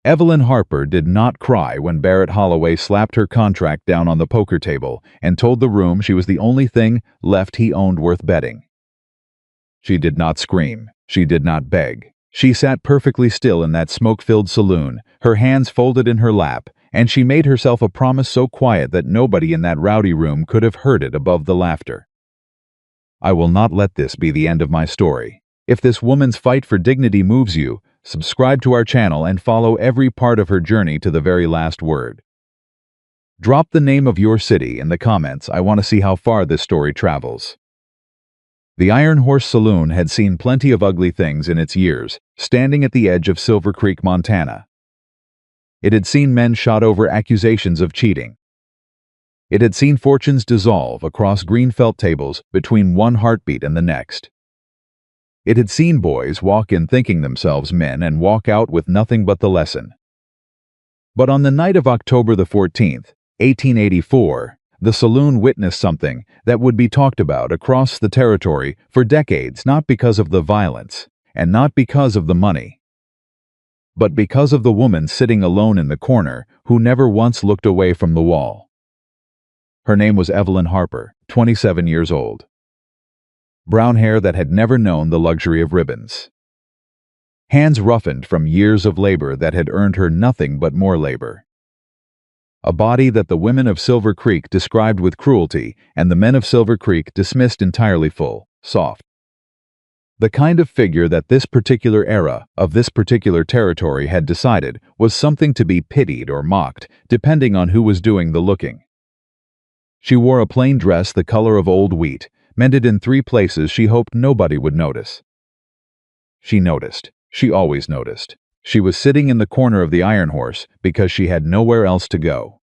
Evelyn Harper did not cry when Barrett Holloway slapped her contract down on the poker table and told the room she was the only thing left he owned worth betting. She did not scream. She did not beg. She sat perfectly still in that smoke-filled saloon, her hands folded in her lap, and she made herself a promise so quiet that nobody in that rowdy room could have heard it above the laughter. I will not let this be the end of my story. If this woman's fight for dignity moves you, subscribe to our channel and follow every part of her journey to the very last word. Drop the name of your city in the comments. I want to see how far this story travels. The Iron Horse Saloon had seen plenty of ugly things in its years, standing at the edge of Silver Creek, Montana. It had seen men shot over accusations of cheating. It had seen fortunes dissolve across green felt tables between one heartbeat and the next. It had seen boys walk in thinking themselves men and walk out with nothing but the lesson. But on the night of October the 14th, 1884, the saloon witnessed something that would be talked about across the territory for decades, not because of the violence and not because of the money, but because of the woman sitting alone in the corner who never once looked away from the wall. Her name was Evelyn Harper, 27 years old. Brown hair that had never known the luxury of ribbons. Hands roughened from years of labor that had earned her nothing but more labor. A body that the women of Silver Creek described with cruelty and the men of Silver Creek dismissed entirely full, soft. The kind of figure that this particular era of this particular territory had decided was something to be pitied or mocked, depending on who was doing the looking. She wore a plain dress the color of old wheat, mended in 3 places she hoped nobody would notice. She noticed. She always noticed. She was sitting in the corner of the Iron Horse because she had nowhere else to go.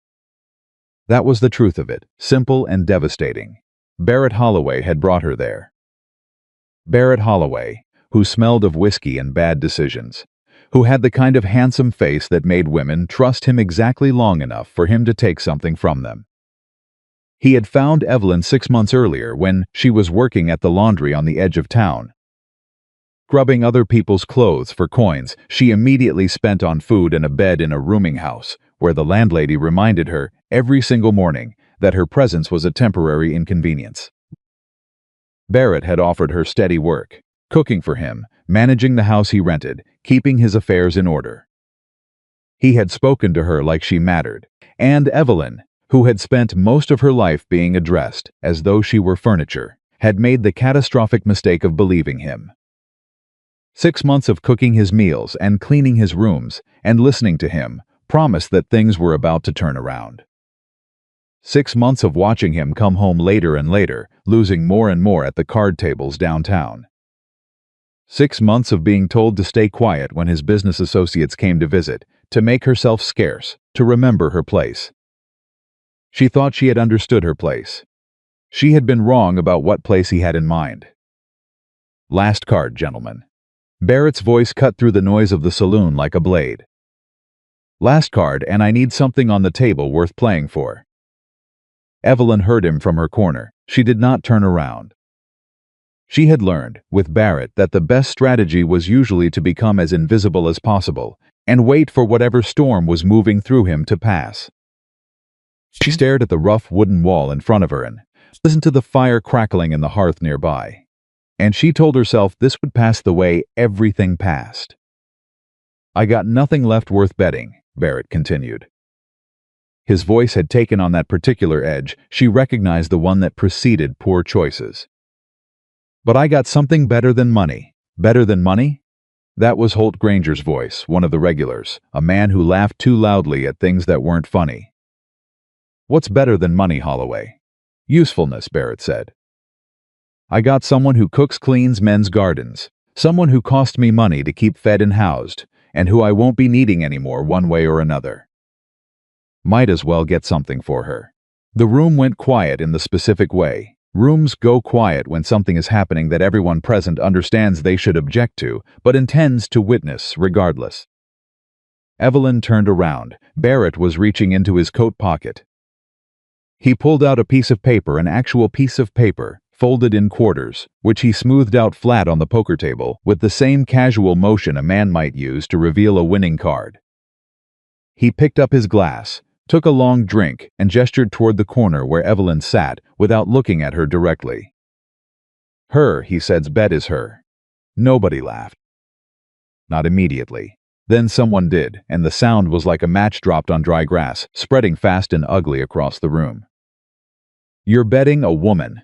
That was the truth of it, simple and devastating. Barrett Holloway had brought her there. Barrett Holloway, who smelled of whiskey and bad decisions, who had the kind of handsome face that made women trust him exactly long enough for him to take something from them. He had found Evelyn 6 months earlier when she was working at the laundry on the edge of town. Grubbing other people's clothes for coins she immediately spent on food and a bed in a rooming house, where the landlady reminded her every single morning that her presence was a temporary inconvenience. Barrett had offered her steady work, cooking for him, managing the house he rented, keeping his affairs in order. He had spoken to her like she mattered, and Evelyn, who had spent most of her life being addressed as though she were furniture, had made the catastrophic mistake of believing him. 6 months of cooking his meals and cleaning his rooms and listening to him promised that things were about to turn around. 6 months of watching him come home later and later, losing more and more at the card tables downtown. 6 months of being told to stay quiet when his business associates came to visit, to make herself scarce, to remember her place. She thought she had understood her place. She had been wrong about what place he had in mind. Last card, gentlemen. Barrett's voice cut through the noise of the saloon like a blade. Last card, and I need something on the table worth playing for. Evelyn heard him from her corner. She did not turn around. She had learned, with Barrett, that the best strategy was usually to become as invisible as possible and wait for whatever storm was moving through him to pass. She stared at the rough wooden wall in front of her and listened to the fire crackling in the hearth nearby. And she told herself this would pass the way everything passed. I got nothing left worth betting, Barrett continued. His voice had taken on that particular edge. She recognized the one that preceded poor choices. But I got something better than money. Better than money? That was Holt Granger's voice, one of the regulars, a man who laughed too loudly at things that weren't funny. What's better than money, Holloway? Usefulness, Barrett said. I got someone who cooks, cleans men's gardens, someone who cost me money to keep fed and housed, and who I won't be needing anymore one way or another. Might as well get something for her. The room went quiet in the specific way. Rooms go quiet when something is happening that everyone present understands they should object to, but intends to witness regardless. Evelyn turned around. Barrett was reaching into his coat pocket. He pulled out a piece of paper, an actual piece of paper, folded in quarters, which he smoothed out flat on the poker table with the same casual motion a man might use to reveal a winning card. He picked up his glass, took a long drink, and gestured toward the corner where Evelyn sat without looking at her directly. Her, he said's bet is her. Nobody laughed. Not immediately. Then someone did, and the sound was like a match dropped on dry grass, spreading fast and ugly across the room. You're betting a woman,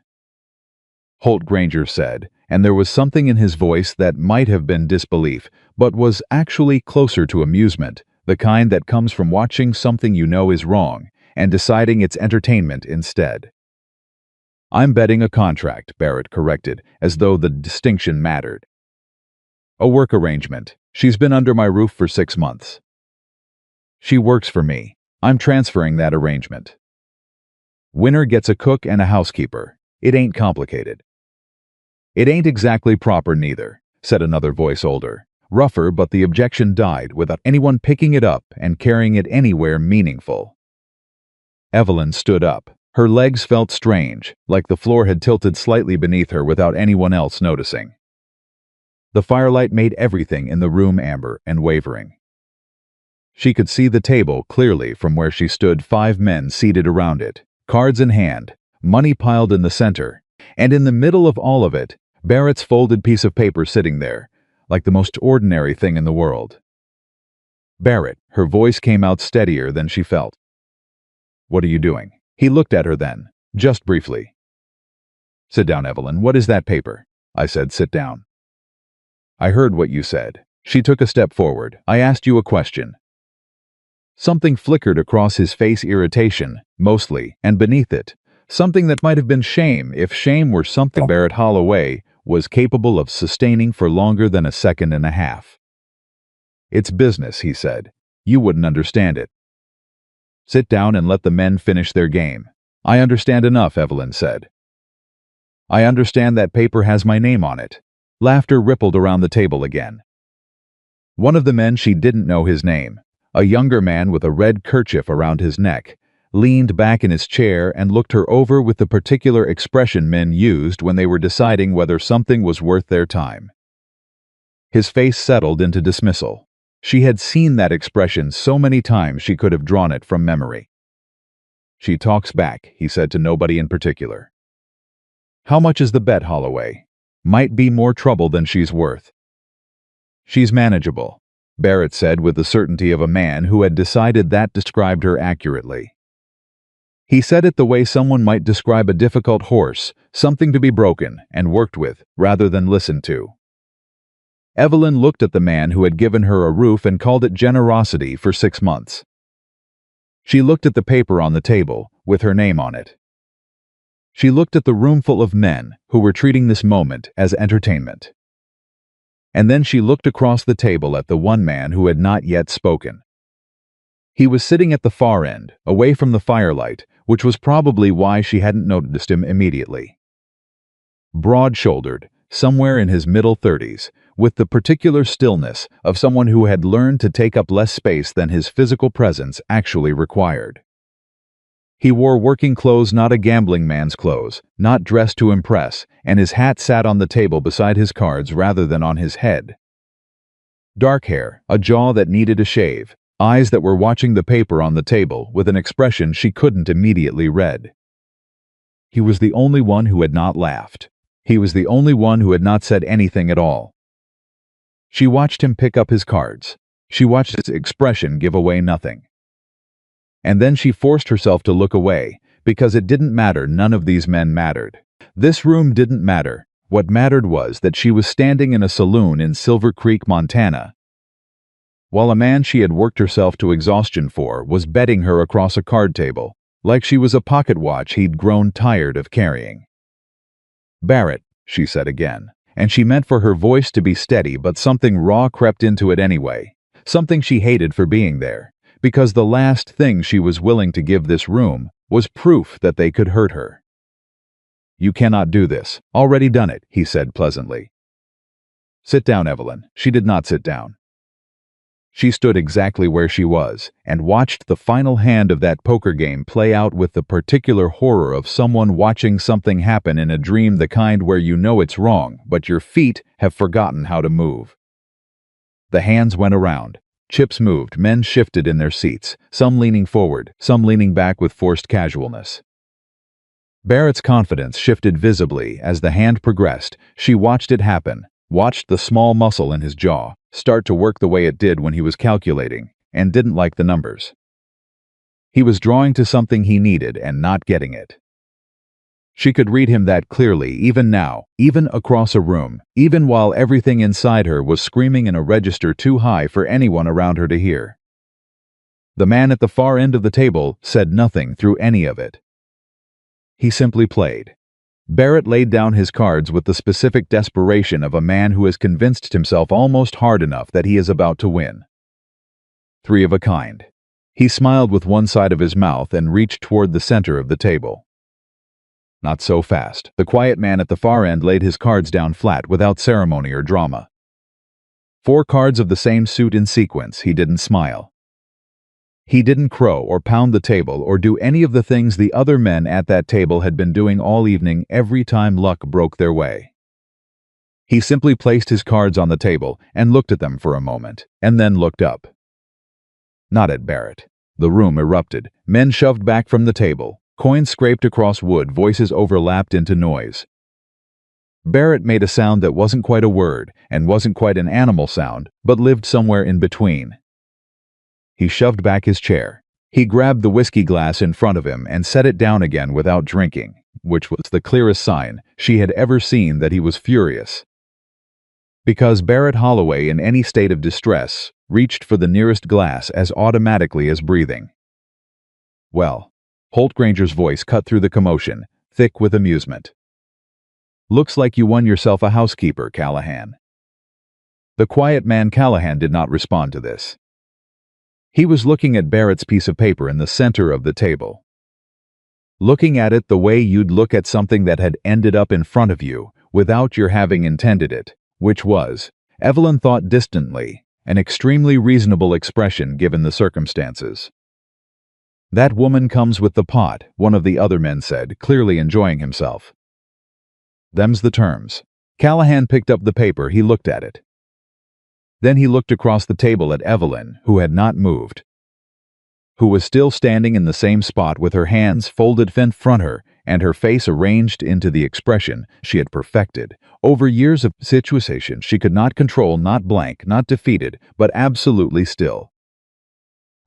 Holt Granger said, and there was something in his voice that might have been disbelief, but was actually closer to amusement, the kind that comes from watching something you know is wrong and deciding it's entertainment instead. I'm betting a contract, Barrett corrected, as though the distinction mattered. A work arrangement. She's been under my roof for 6 months. She works for me. I'm transferring that arrangement. Winner gets a cook and a housekeeper. It ain't complicated. It ain't exactly proper neither, said another voice older, rougher, but the objection died without anyone picking it up and carrying it anywhere meaningful. Evelyn stood up. Her legs felt strange, like the floor had tilted slightly beneath her without anyone else noticing. The firelight made everything in the room amber and wavering. She could see the table clearly from where she stood, 5 men seated around it, cards in hand, money piled in the center, and in the middle of all of it, Barrett's folded piece of paper sitting there, like the most ordinary thing in the world. Barrett, her voice came out steadier than she felt. What are you doing? He looked at her then, just briefly. Sit down, Evelyn. What is that paper? I said, sit down. I heard what you said. She took a step forward. I asked you a question. Something flickered across his face, irritation, mostly, and beneath it, something that might have been shame if shame were something Barrett Holloway was capable of sustaining for longer than a second and a half. It's business, he said. You wouldn't understand it. Sit down and let the men finish their game. I understand enough, Evelyn said. I understand that paper has my name on it. Laughter rippled around the table again. One of the men, she didn't know his name, a younger man with a red kerchief around his neck, leaned back in his chair and looked her over with the particular expression men used when they were deciding whether something was worth their time. His face settled into dismissal. She had seen that expression so many times she could have drawn it from memory. She talks back, he said to nobody in particular. How much is the bet, Holloway? Might be more trouble than she's worth. She's manageable, Barrett said with the certainty of a man who had decided that described her accurately. He said it the way someone might describe a difficult horse, something to be broken and worked with rather than listened to. Evelyn looked at the man who had given her a roof and called it generosity for 6 months. She looked at the paper on the table with her name on it. She looked at the roomful of men who were treating this moment as entertainment. And then she looked across the table at the one man who had not yet spoken. He was sitting at the far end, away from the firelight, which was probably why she hadn't noticed him immediately. Broad-shouldered, somewhere in his middle 30s, with the particular stillness of someone who had learned to take up less space than his physical presence actually required. He wore working clothes, not a gambling man's clothes, not dressed to impress, and his hat sat on the table beside his cards rather than on his head. Dark hair, a jaw that needed a shave, eyes that were watching the paper on the table with an expression she couldn't immediately read. He was the only one who had not laughed. He was the only one who had not said anything at all. She watched him pick up his cards. She watched his expression give away nothing. And then she forced herself to look away, because it didn't matter, none of these men mattered. This room didn't matter. What mattered was that she was standing in a saloon in Silver Creek, Montana, while a man she had worked herself to exhaustion for was betting her across a card table, like she was a pocket watch he'd grown tired of carrying. Barrett, she said again, and she meant for her voice to be steady, but something raw crept into it anyway, something she hated for being there, because the last thing she was willing to give this room was proof that they could hurt her. You cannot do this. Already done it, he said pleasantly. Sit down, Evelyn. She did not sit down. She stood exactly where she was and watched the final hand of that poker game play out with the particular horror of someone watching something happen in a dream, the kind where you know it's wrong, but your feet have forgotten how to move. The hands went around, Chips moved, men shifted in their seats, some leaning forward, some leaning back with forced casualness. Barrett's confidence shifted visibly as the hand progressed. She watched it happen, watched the small muscle in his jaw start to work the way it did when he was calculating, and didn't like the numbers. He was drawing to something he needed and not getting it. She could read him that clearly even now, even across a room, even while everything inside her was screaming in a register too high for anyone around her to hear. The man at the far end of the table said nothing through any of it. He simply played. Barrett laid down his cards with the specific desperation of a man who has convinced himself almost hard enough that he is about to win. 3 of a kind. He smiled with one side of his mouth and reached toward the center of the table. Not so fast. The quiet man at the far end laid his cards down flat without ceremony or drama. 4 cards of the same suit in sequence. He didn't smile. He didn't crow or pound the table or do any of the things the other men at that table had been doing all evening every time luck broke their way. He simply placed his cards on the table and looked at them for a moment, and then looked up. Not at Barrett. The room erupted. Men shoved back from the table. Coins scraped across wood. Voices overlapped into noise. Barrett made a sound that wasn't quite a word and wasn't quite an animal sound, but lived somewhere in between. He shoved back his chair. He grabbed the whiskey glass in front of him and set it down again without drinking, which was the clearest sign she had ever seen that he was furious. Because Barrett Holloway, in any state of distress, reached for the nearest glass as automatically as breathing. "Well," Holt Granger's voice cut through the commotion, thick with amusement. "Looks like you won yourself a housekeeper, Callahan." The quiet man Callahan did not respond to this. He was looking at Barrett's piece of paper in the center of the table. Looking at it the way you'd look at something that had ended up in front of you without your having intended it, which was, Evelyn thought distantly, an extremely reasonable expression given the circumstances. "That woman comes with the pot," one of the other men said, clearly enjoying himself. "Them's the terms." Callahan picked up the paper. He looked at it. Then he looked across the table at Evelyn, who had not moved, who was still standing in the same spot with her hands folded in front of her and her face arranged into the expression she had perfected over years of situation she could not control, not blank, not defeated, but absolutely still.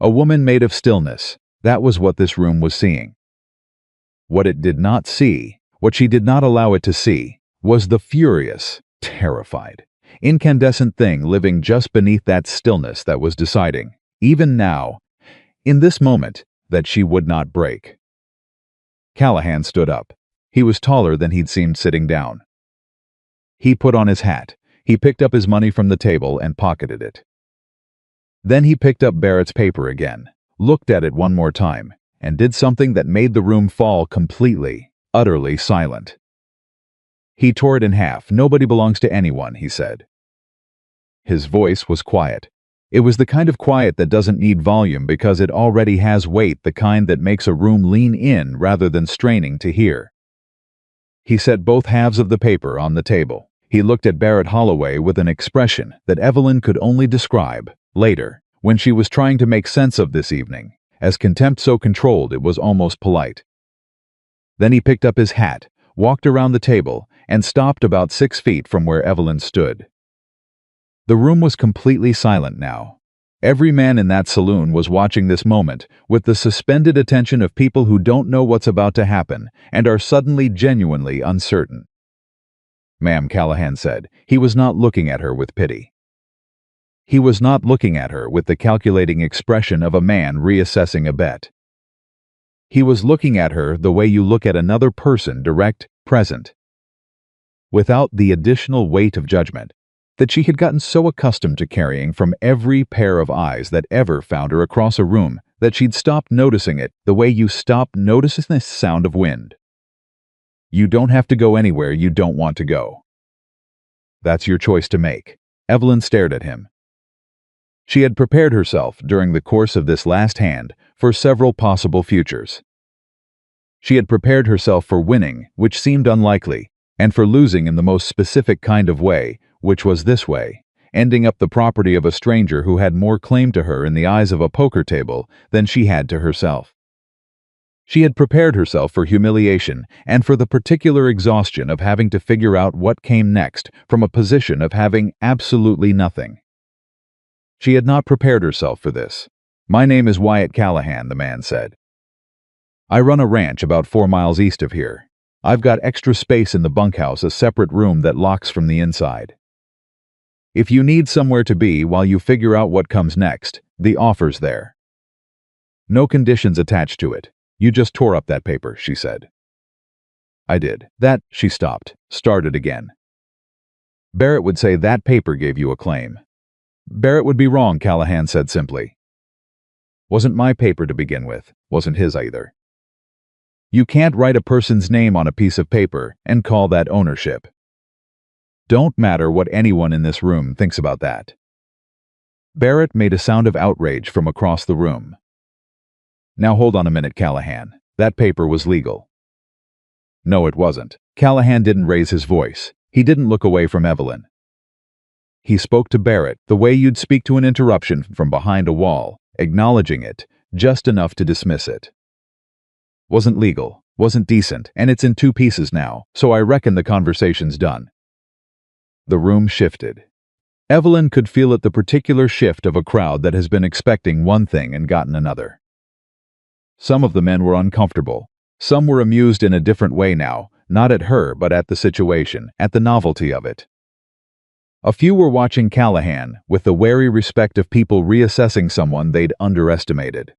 A woman made of stillness. That was what this room was seeing. What it did not see, what she did not allow it to see, was the furious, terrified, incandescent thing living just beneath that stillness that was deciding, even now, in this moment, that she would not break. Callahan stood up. He was taller than he'd seemed sitting down. He put on his hat. He picked up his money from the table and pocketed it. Then he picked up Barrett's paper again, looked at it one more time, and did something that made the room fall completely, utterly silent. He tore it in half. "Nobody belongs to anyone," he said. His voice was quiet. It was the kind of quiet that doesn't need volume because it already has weight, the kind that makes a room lean in rather than straining to hear. He set both halves of the paper on the table. He looked at Barrett Holloway with an expression that Evelyn could only describe, later, when she was trying to make sense of this evening, as contempt so controlled it was almost polite. Then he picked up his hat, walked around the table, and stopped about 6 feet from where Evelyn stood. The room was completely silent now. Every man in that saloon was watching this moment with the suspended attention of people who don't know what's about to happen and are suddenly genuinely uncertain. "Ma'am," Callahan said. He was not looking at her with pity. He was not looking at her with the calculating expression of a man reassessing a bet. He was looking at her the way you look at another person, direct, present, without the additional weight of judgment that she had gotten so accustomed to carrying from every pair of eyes that ever found her across a room that she'd stopped noticing it the way you stop noticing the sound of wind. You don't have to go anywhere you don't want to go. That's your choice to make. Evelyn stared at him. She had prepared herself during the course of this last hand for several possible futures. She had prepared herself for winning, which seemed unlikely, and for losing in the most specific kind of way, which was this way, ending up the property of a stranger who had more claim to her in the eyes of a poker table than she had to herself. She had prepared herself for humiliation and for the particular exhaustion of having to figure out what came next from a position of having absolutely nothing. She had not prepared herself for this. "My name is Wyatt Callahan," the man said. "I run a ranch about 4 miles east of here. I've got extra space in the bunkhouse, a separate room that locks from the inside. If you need somewhere to be while you figure out what comes next, the offer's there. No conditions attached to it. You just tore up that paper," she said. "I did." "That," she stopped, started again. "Barrett would say that paper gave you a claim." "Barrett would be wrong," Callahan said simply. "Wasn't my paper to begin with, wasn't his either. You can't write a person's name on a piece of paper and call that ownership. Don't matter what anyone in this room thinks about that." Barrett made a sound of outrage from across the room. "Now hold on a minute, Callahan. That paper was legal." "No, it wasn't." Callahan didn't raise his voice. He didn't look away from Evelyn. He spoke to Barrett the way you'd speak to an interruption from behind a wall, acknowledging it, just enough to dismiss it. "Wasn't legal, wasn't decent, and it's in 2 pieces now, so I reckon the conversation's done." The room shifted. Evelyn could feel it, the particular shift of a crowd that has been expecting one thing and gotten another. Some of the men were uncomfortable. Some were amused in a different way now, not at her but at the situation, at the novelty of it. A few were watching Callahan with the wary respect of people reassessing someone they'd underestimated.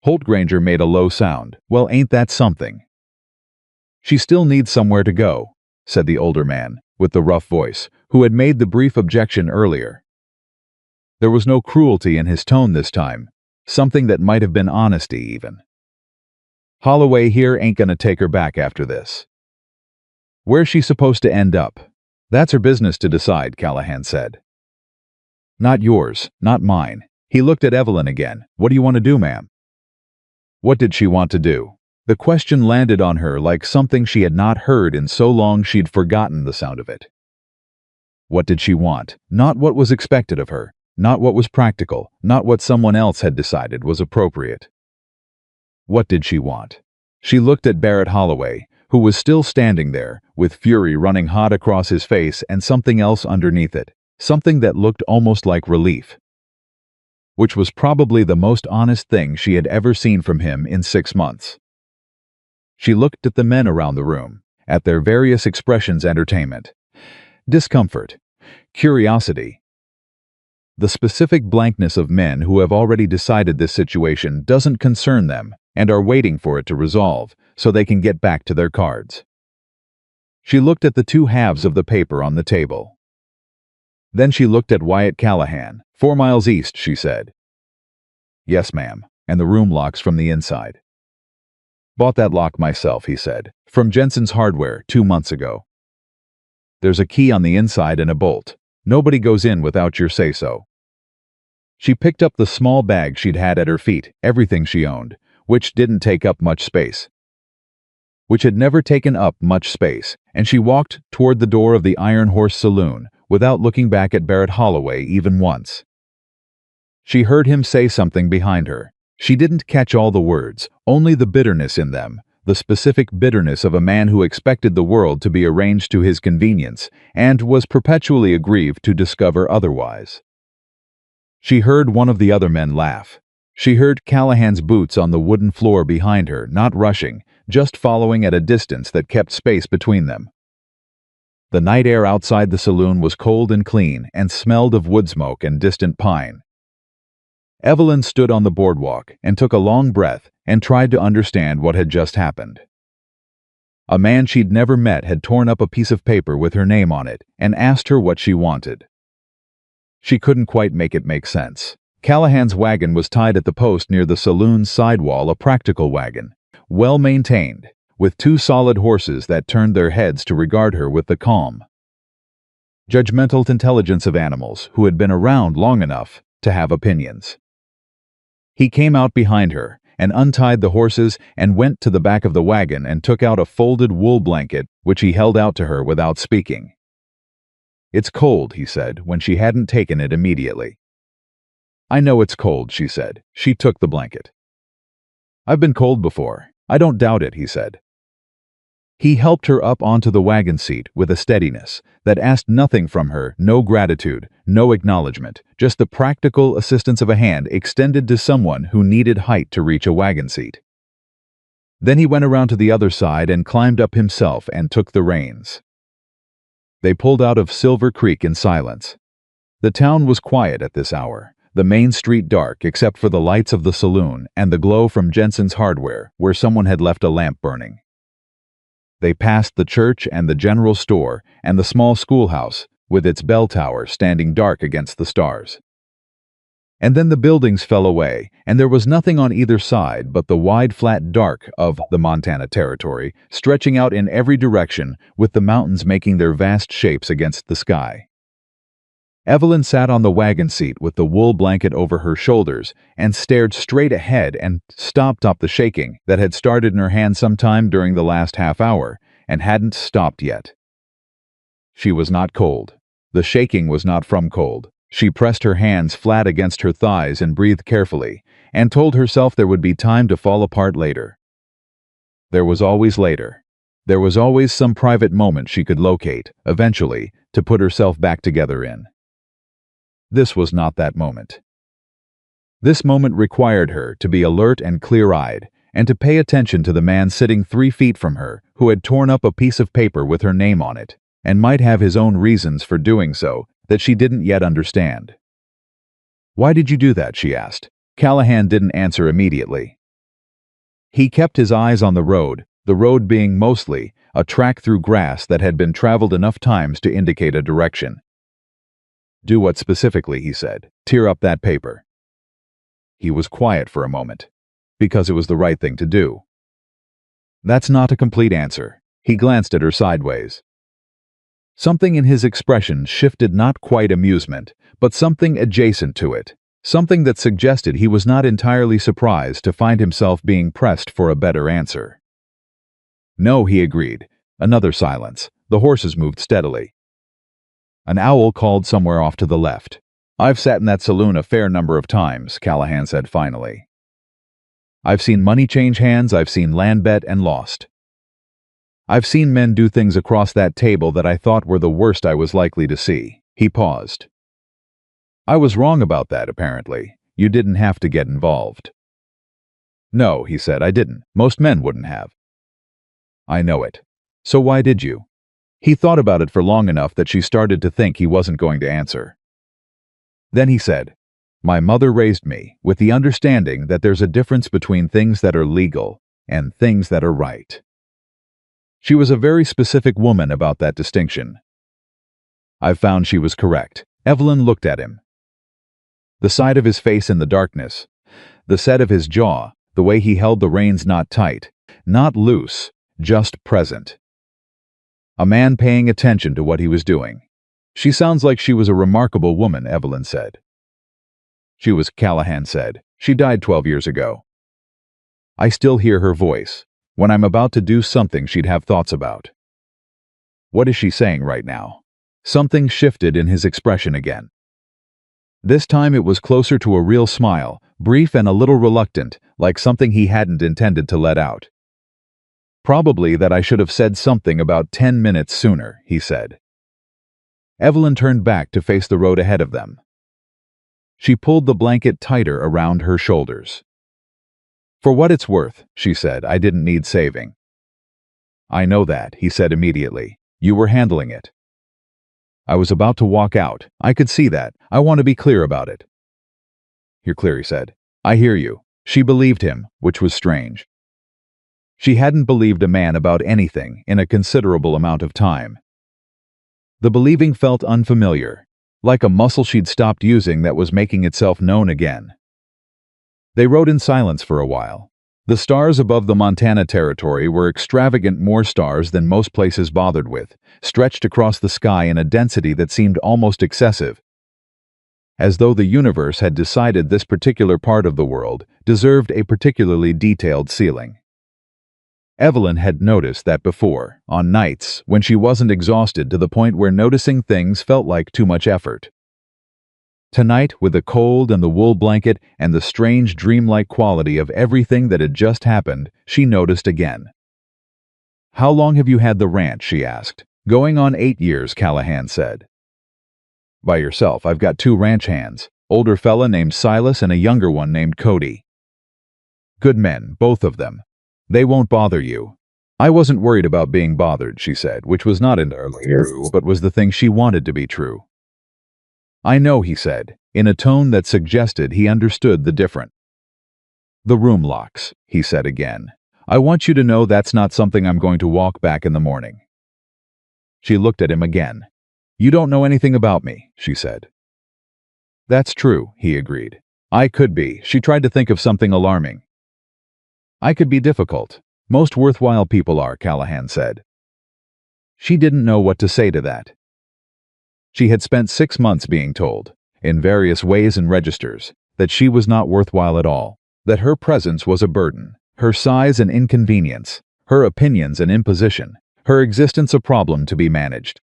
Holt Granger made a low sound. "Well, ain't that something?" "She still needs somewhere to go," said the older man, with the rough voice, who had made the brief objection earlier. There was no cruelty in his tone this time, something that might have been honesty even. "Holloway here ain't gonna take her back after this. Where's she supposed to end up? That's her business to decide," Callahan said. "Not yours, not mine." He looked at Evelyn again. "What do you want to do, ma'am?" What did she want to do? The question landed on her like something she had not heard in so long she'd forgotten the sound of it. What did she want? Not what was expected of her, not what was practical, not what someone else had decided was appropriate. What did she want? She looked at Barrett Holloway, who was still standing there, with fury running hot across his face and something else underneath it, something that looked almost like relief. Which was probably the most honest thing she had ever seen from him in 6 months. She looked at the men around the room, at their various expressions: entertainment, discomfort, curiosity. The specific blankness of men who have already decided this situation doesn't concern them and are waiting for it to resolve so they can get back to their cards. She looked at the 2 halves of the paper on the table. Then she looked at Wyatt Callahan. 4 miles east, she said. "Yes, ma'am, and the room locks from the inside." "Bought that lock myself," he said, "from Jensen's Hardware 2 months ago. There's a key on the inside and a bolt. Nobody goes in without your say-so." She picked up the small bag she'd had at her feet, everything she owned, which didn't take up much space. Which had never taken up much space, and she walked toward the door of the Iron Horse Saloon without looking back at Barrett Holloway even once. She heard him say something behind her. She didn't catch all the words, only the bitterness in them, the specific bitterness of a man who expected the world to be arranged to his convenience and was perpetually aggrieved to discover otherwise. She heard one of the other men laugh. She heard Callahan's boots on the wooden floor behind her, not rushing, just following at a distance that kept space between them. The night air outside the saloon was cold and clean and smelled of wood smoke and distant pine. Evelyn stood on the boardwalk and took a long breath and tried to understand what had just happened. A man she'd never met had torn up a piece of paper with her name on it and asked her what she wanted. She couldn't quite make it make sense. Callahan's wagon was tied at the post near the saloon's sidewall, a practical wagon, well maintained, with 2 solid horses that turned their heads to regard her with the calm, judgmental intelligence of animals who had been around long enough to have opinions. He came out behind her and untied the horses and went to the back of the wagon and took out a folded wool blanket which he held out to her without speaking. "It's cold," he said, when she hadn't taken it immediately. "I know it's cold," she said. She took the blanket. "I've been cold before. I don't doubt it," he said. He helped her up onto the wagon seat with a steadiness that asked nothing from her, no gratitude, no acknowledgement, just the practical assistance of a hand extended to someone who needed height to reach a wagon seat. Then he went around to the other side and climbed up himself and took the reins. They pulled out of Silver Creek in silence. The town was quiet at this hour, the main street dark except for the lights of the saloon and the glow from Jensen's Hardware, where someone had left a lamp burning. They passed the church and the general store and the small schoolhouse, with its bell tower standing dark against the stars. And then the buildings fell away, and there was nothing on either side but the wide flat dark of the Montana Territory, stretching out in every direction, with the mountains making their vast shapes against the sky. Evelyn sat on the wagon seat with the wool blanket over her shoulders and stared straight ahead and stopped the shaking that had started in her hand sometime during the last half hour and hadn't stopped yet. She was not cold. The shaking was not from cold. She pressed her hands flat against her thighs and breathed carefully, and told herself there would be time to fall apart later. There was always later. There was always some private moment she could locate, eventually, to put herself back together in. This was not that moment. This moment required her to be alert and clear-eyed, and to pay attention to the man sitting 3 feet from her who had torn up a piece of paper with her name on it, and might have his own reasons for doing so that she didn't yet understand. "Why did you do that?" she asked. Callahan didn't answer immediately. He kept his eyes on the road being mostly a track through grass that had been traveled enough times to indicate a direction. "Do what specifically?" he said. "Tear up that paper." He was quiet for a moment. Because it was the right thing to do. That's not a complete answer. He glanced at her sideways. Something in his expression shifted, not quite amusement, but something adjacent to it, something that suggested he was not entirely surprised to find himself being pressed for a better answer. "No," he agreed. Another silence. The horses moved steadily. An owl called somewhere off to the left. "I've sat in that saloon a fair number of times," Callahan said finally. "I've seen money change hands, I've seen land bet and lost. I've seen men do things across that table that I thought were the worst I was likely to see." He paused. "I was wrong about that, apparently. You didn't have to get involved." "No," he said, "I didn't. Most men wouldn't have." "I know it. So why did you?" He thought about it for long enough that she started to think he wasn't going to answer. Then he said, "My mother raised me with the understanding that there's a difference between things that are legal and things that are right." She was a very specific woman about that distinction. I found she was correct. Evelyn looked at him. The side of his face in the darkness, the set of his jaw, the way he held the reins not tight, not loose, just present. A man paying attention to what he was doing. "She sounds like she was a remarkable woman," Evelyn said. "She was," Callahan said. "She died 12 years ago. I still hear her voice. When I'm about to do something she'd have thoughts about." "What is she saying right now?" Something shifted in his expression again. This time it was closer to a real smile, brief and a little reluctant, like something he hadn't intended to let out. "Probably that I should have said something about 10 minutes sooner," he said. Evelyn turned back to face the road ahead of them. She pulled the blanket tighter around her shoulders. "For what it's worth," she said, "I didn't need saving." "I know that," he said immediately. "You were handling it." "I was about to walk out. I could see that. I want to be clear about it." "You're clear," he said. "I hear you." She believed him, which was strange. She hadn't believed a man about anything in a considerable amount of time. The believing felt unfamiliar, like a muscle she'd stopped using that was making itself known again. They rode in silence for a while. The stars above the Montana Territory were extravagant, more stars than most places bothered with, stretched across the sky in a density that seemed almost excessive, as though the universe had decided this particular part of the world deserved a particularly detailed ceiling. Evelyn had noticed that before, on nights when she wasn't exhausted to the point where noticing things felt like too much effort. Tonight, with the cold and the wool blanket and the strange dreamlike quality of everything that had just happened, she noticed again. "How long have you had the ranch?" she asked. "Going on 8 years, Callahan said. "By yourself. I've got 2 ranch hands, older fella named Silas and a younger one named Cody. Good men, both of them. They won't bother you." I wasn't worried about being bothered, she said, which was not entirely true, but was the thing she wanted to be true. "I know," he said, in a tone that suggested he understood the difference. "The room locks," he said again. "I want you to know that's not something I'm going to walk back in the morning." She looked at him again. "You don't know anything about me," she said. "That's true," he agreed. "I could be." She tried to think of something alarming. "I could be difficult. Most worthwhile people are," Callahan said. She didn't know what to say to that. She had spent 6 months being told, in various ways and registers, that she was not worthwhile at all, that her presence was a burden, her size an inconvenience, her opinions an imposition, her existence a problem to be managed.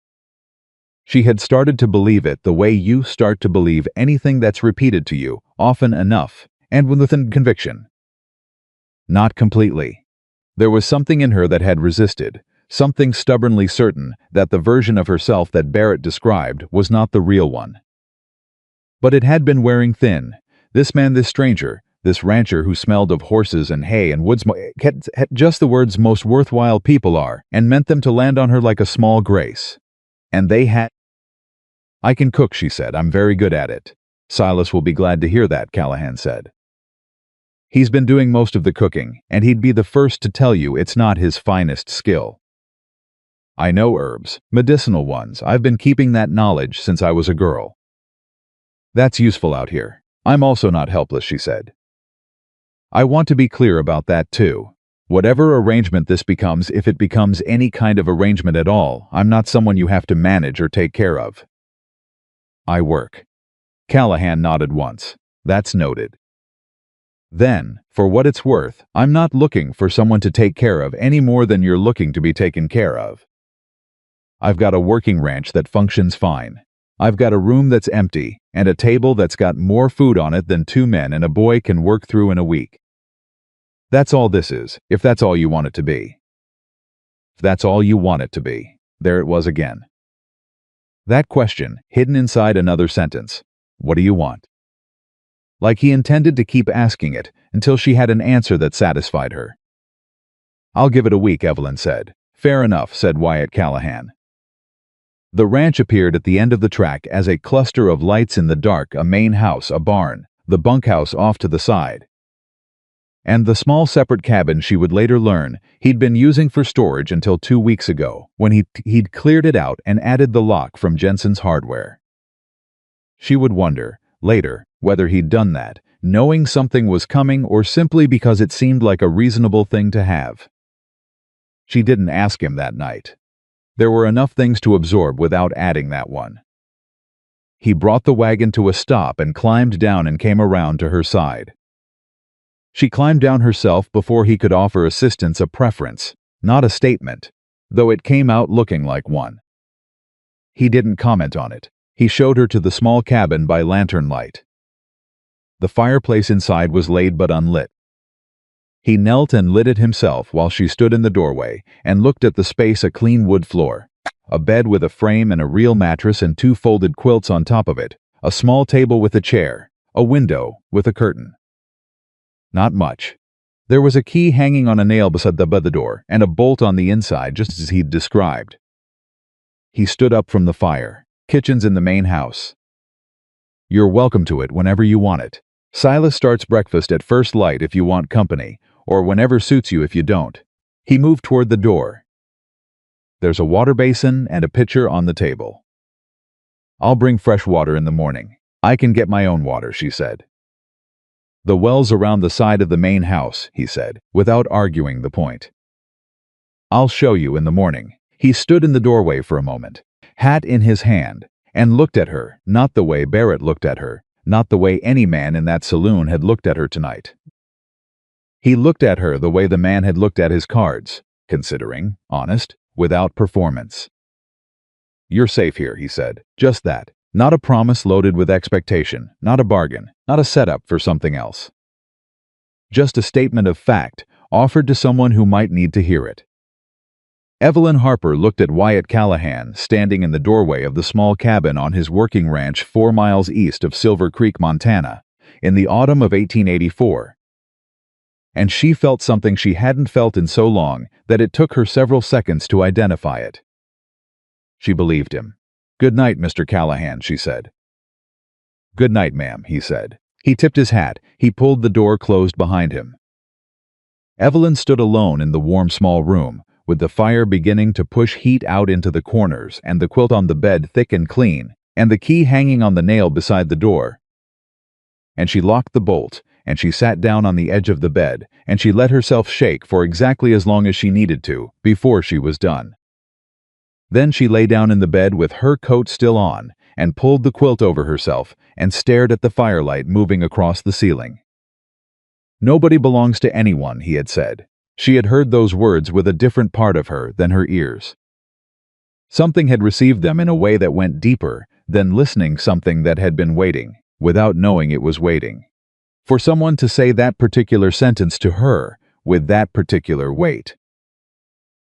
She had started to believe it the way you start to believe anything that's repeated to you, often enough, and with conviction. Not completely. There was something in her that had resisted, something stubbornly certain that the version of herself that Barrett described was not the real one. But it had been wearing thin. This man, this stranger, this rancher who smelled of horses and hay and woods had just the words "most worthwhile people are" and meant them to land on her like a small grace. And they had. "I can cook," she said. "I'm very good at it." "Silas will be glad to hear that," Callahan said. "He's been doing most of the cooking, and he'd be the first to tell you it's not his finest skill. I know herbs, medicinal ones. I've been keeping that knowledge since I was a girl. That's useful out here. I'm also not helpless," she said. "I want to be clear about that too. Whatever arrangement this becomes, if it becomes any kind of arrangement at all, I'm not someone you have to manage or take care of. I work." Callahan nodded once. "That's noted." "Then, for what it's worth, I'm not looking for someone to take care of any more than you're looking to be taken care of. I've got a working ranch that functions fine. I've got a room that's empty, and a table that's got more food on it than 2 men and a boy can work through in a week. That's all this is, if that's all you want it to be." If that's all you want it to be. There it was again. That question, hidden inside another sentence. What do you want? Like he intended to keep asking it until she had an answer that satisfied her. "I'll give it a week," Evelyn said. "Fair enough," said Wyatt Callahan. The ranch appeared at the end of the track as a cluster of lights in the dark, a main house, a barn, the bunkhouse off to the side, and the small separate cabin she would later learn he'd been using for storage until 2 weeks ago, when he'd cleared it out and added the lock from Jensen's hardware. She would wonder, later, whether he'd done that, knowing something was coming or simply because it seemed like a reasonable thing to have. She didn't ask him that night. There were enough things to absorb without adding that one. He brought the wagon to a stop and climbed down and came around to her side. She climbed down herself before he could offer assistance, a preference, not a statement, though it came out looking like one. He didn't comment on it. He showed her to the small cabin by lantern light. The fireplace inside was laid but unlit. He knelt and lit it himself while she stood in the doorway and looked at the space, a clean wood floor, a bed with a frame and a real mattress and 2 folded quilts on top of it, a small table with a chair, a window with a curtain. Not much. There was a key hanging on a nail beside the door and a bolt on the inside just as he'd described. He stood up from the fire. "Kitchen's in the main house. You're welcome to it whenever you want it. Silas starts breakfast at first light if you want company, or whenever suits you if you don't." He moved toward the door. "There's a water basin and a pitcher on the table. I'll bring fresh water in the morning. I can get my own water," she said. "The well's around the side of the main house," he said, without arguing the point. "I'll show you in the morning." He stood in the doorway for a moment, hat in his hand, and looked at her, not the way Barrett looked at her, not the way any man in that saloon had looked at her tonight. He looked at her the way the man had looked at his cards, considering, honest, without performance. "You're safe here," he said. Just that. Not a promise loaded with expectation, not a bargain, not a setup for something else. Just a statement of fact, offered to someone who might need to hear it. Evelyn Harper looked at Wyatt Callahan standing in the doorway of the small cabin on his working ranch 4 miles east of Silver Creek, Montana, in the autumn of 1884. And she felt something she hadn't felt in so long that it took her several seconds to identify it. She believed him. "Good night, Mr. Callahan," she said. "Good night, ma'am," he said. He tipped his hat. He pulled the door closed behind him. Evelyn stood alone in the warm small room, with the fire beginning to push heat out into the corners and the quilt on the bed thick and clean, and the key hanging on the nail beside the door. And she locked the bolt, and she sat down on the edge of the bed, and she let herself shake for exactly as long as she needed to, before she was done. Then she lay down in the bed with her coat still on, and pulled the quilt over herself, and stared at the firelight moving across the ceiling. "Nobody belongs to anyone," he had said. She had heard those words with a different part of her than her ears. Something had received them in a way that went deeper than listening, something that had been waiting, without knowing it was waiting. For someone to say that particular sentence to her, with that particular weight.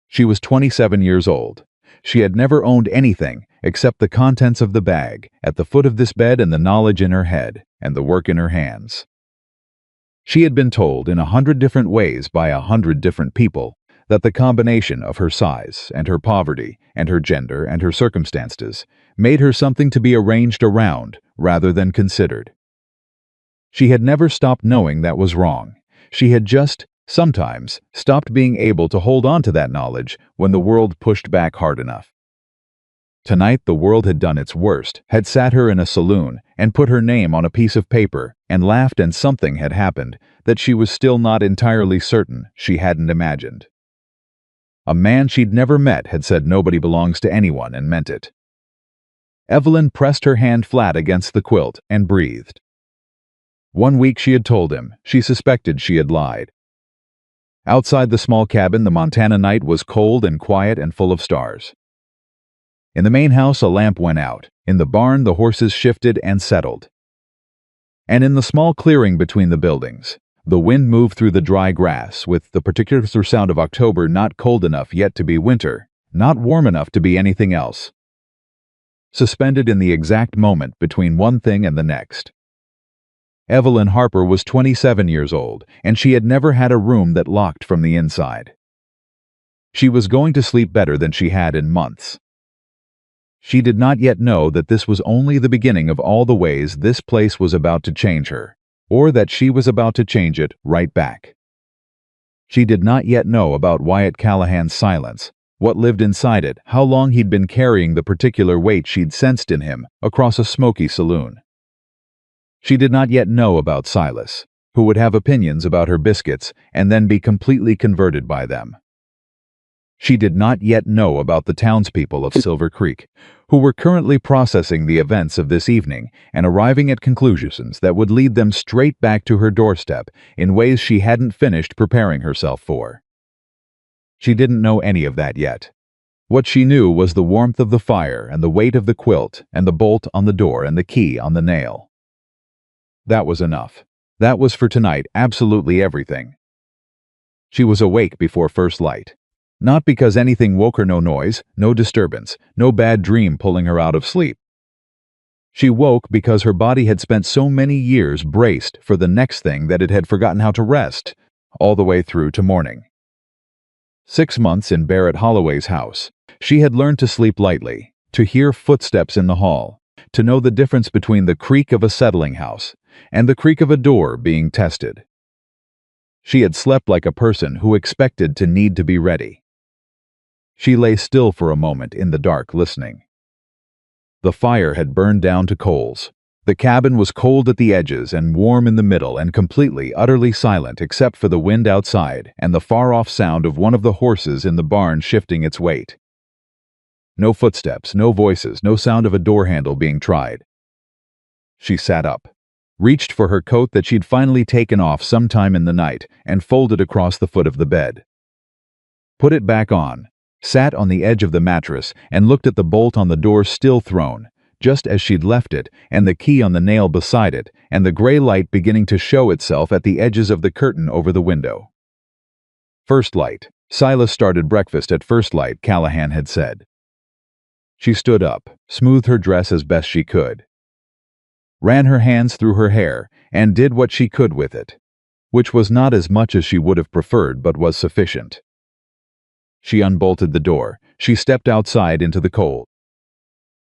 She was 27 years old. She had never owned anything except the contents of the bag, at the foot of this bed, and the knowledge in her head, and the work in her hands. She had been told in 100 different ways by 100 different people that the combination of her size, and her poverty, and her gender, and her circumstances made her something to be arranged around rather than considered. She had never stopped knowing that was wrong. She had just, sometimes, stopped being able to hold on to that knowledge when the world pushed back hard enough. Tonight the world had done its worst, had sat her in a saloon and put her name on a piece of paper and laughed, and something had happened that she was still not entirely certain she hadn't imagined. A man she'd never met had said nobody belongs to anyone and meant it. Evelyn pressed her hand flat against the quilt and breathed. 1 week she had told him, she suspected she had lied. Outside the small cabin, the Montana night was cold and quiet and full of stars. In the main house, a lamp went out. In the barn, the horses shifted and settled. And in the small clearing between the buildings, the wind moved through the dry grass with the particular sound of October, not cold enough yet to be winter, not warm enough to be anything else. Suspended in the exact moment between one thing and the next. Evelyn Harper was 27 years old, and she had never had a room that locked from the inside. She was going to sleep better than she had in months. She did not yet know that this was only the beginning of all the ways this place was about to change her, or that she was about to change it right back. She did not yet know about Wyatt Callahan's silence, what lived inside it, how long he'd been carrying the particular weight she'd sensed in him across a smoky saloon. She did not yet know about Silas, who would have opinions about her biscuits and then be completely converted by them. She did not yet know about the townspeople of Silver Creek, who were currently processing the events of this evening and arriving at conclusions that would lead them straight back to her doorstep in ways she hadn't finished preparing herself for. She didn't know any of that yet. What she knew was the warmth of the fire and the weight of the quilt and the bolt on the door and the key on the nail. That was enough. That was for tonight absolutely everything. She was awake before first light. Not because anything woke her, no noise, no disturbance, no bad dream pulling her out of sleep. She woke because her body had spent so many years braced for the next thing that it had forgotten how to rest, all the way through to morning. 6 months in Barrett Holloway's house, she had learned to sleep lightly, to hear footsteps in the hall, to know the difference between the creak of a settling house and the creak of a door being tested. She had slept like a person who expected to need to be ready. She lay still for a moment in the dark, listening. The fire had burned down to coals. The cabin was cold at the edges and warm in the middle and completely, utterly silent except for the wind outside and the far-off sound of one of the horses in the barn shifting its weight. No footsteps, no voices, no sound of a door handle being tried. She sat up. reached for her coat that she'd finally taken off sometime in the night, and folded across the foot of the bed. Put it back on, sat on the edge of the mattress, and looked at the bolt on the door still thrown, just as she'd left it, and the key on the nail beside it, and the gray light beginning to show itself at the edges of the curtain over the window. First light. Silas started breakfast at first light, Callahan had said. She stood up, smoothed her dress as best she could, ran her hands through her hair, and did what she could with it, which was not as much as she would have preferred but was sufficient. She unbolted the door. She stepped outside into the cold.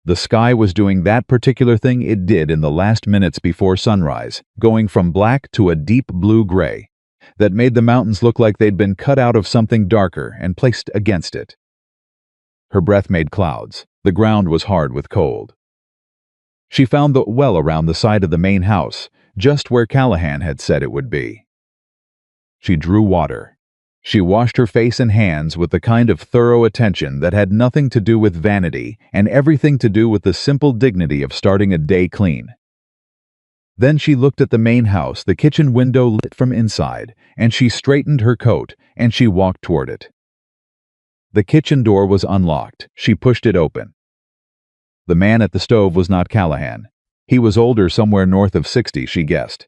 The sky was doing that particular thing it did in the last minutes before sunrise, going from black to a deep blue-gray, that made the mountains look like they'd been cut out of something darker and placed against it. Her breath made clouds. The ground was hard with cold. She found the well around the side of the main house, just where Callahan had said it would be. She drew water. She washed her face and hands with the kind of thorough attention that had nothing to do with vanity and everything to do with the simple dignity of starting a day clean. Then she looked at the main house, the kitchen window lit from inside, and she straightened her coat, and she walked toward it. The kitchen door was unlocked. She pushed it open. The man at the stove was not Callahan. He was older, somewhere north of 60, she guessed,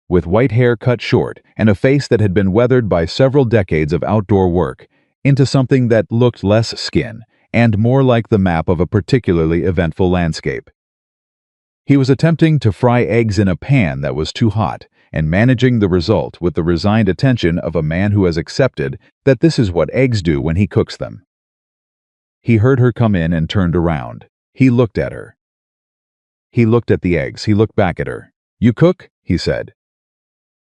with white hair cut short and a face that had been weathered by several decades of outdoor work into something that looked less skin and more like the map of a particularly eventful landscape. He was attempting to fry eggs in a pan that was too hot and managing the result with the resigned attention of a man who has accepted that this is what eggs do when he cooks them. He heard her come in and turned around. He looked at her. He looked at the eggs. He looked back at her. "You cook?" he said.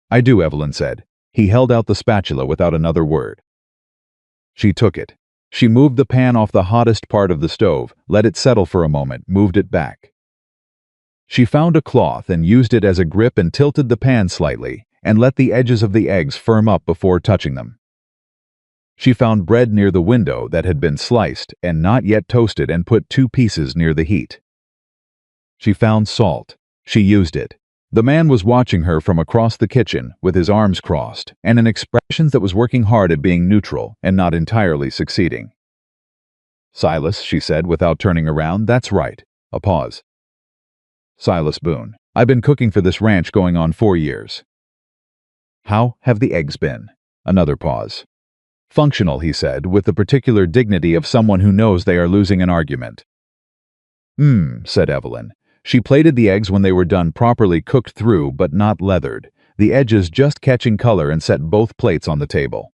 "I do," Evelyn said. He held out the spatula without another word. She took it. She moved the pan off the hottest part of the stove, let it settle for a moment, moved it back. She found a cloth and used it as a grip and tilted the pan slightly and let the edges of the eggs firm up before touching them. She found bread near the window that had been sliced and not yet toasted and put 2 pieces near the heat. She found salt. She used it. The man was watching her from across the kitchen with his arms crossed and an expression that was working hard at being neutral and not entirely succeeding. "Silas," she said without turning around, "that's right." A pause. "Silas Boone. I've been cooking for this ranch going on 4 years. How have the eggs been?" Another pause. "Functional," he said, with the particular dignity of someone who knows they are losing an argument. Said Evelyn. She plated the eggs when they were done, properly cooked through but not leathered, the edges just catching color, and set both plates on the table.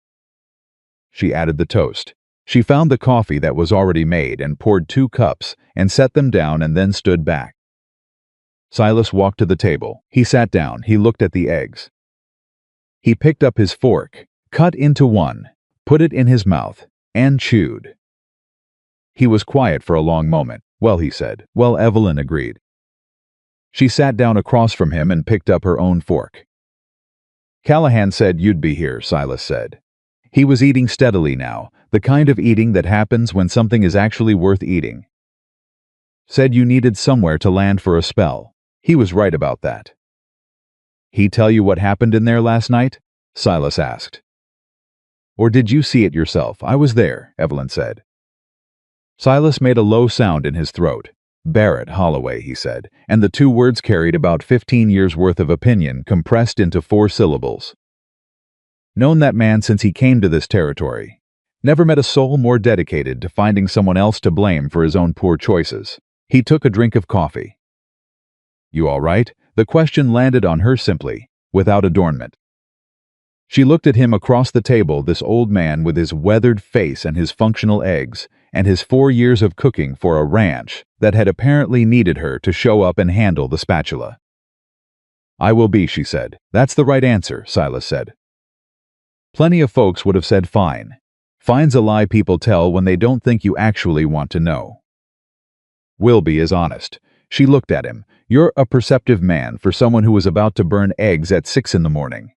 She added the toast. She found the coffee that was already made and poured 2 cups and set them down and then stood back. Silas walked to the table. He sat down. He looked at the eggs. He picked up his fork, cut into one, put it in his mouth, and chewed. He was quiet for a long moment. "Well," he said. "Well," Evelyn agreed. She sat down across from him and picked up her own fork. "Callahan said you'd be here," Silas said. He was eating steadily now, the kind of eating that happens when something is actually worth eating. "Said you needed somewhere to land for a spell." He was right about that. "He tell you what happened in there last night?" Silas asked. "Or did you see it yourself?" "I was there," Evelyn said. Silas made a low sound in his throat. "Barrett Holloway," he said, and the 2 words carried about 15 years' worth of opinion compressed into 4 syllables. "Known that man since he came to this territory. Never met a soul more dedicated to finding someone else to blame for his own poor choices." He took a drink of coffee. "You all right?" The question landed on her simply, without adornment. She looked at him across the table, this old man with his weathered face and his functional eggs, and his 4 years of cooking for a ranch that had apparently needed her to show up and handle the spatula. "I will be," she said. "That's the right answer," Silas said. Plenty of folks would have said fine. Fine's a lie people tell when they don't think you actually want to know. Wilby is honest. She looked at him. "You're a perceptive man for someone who was about to burn eggs at 6 in the morning.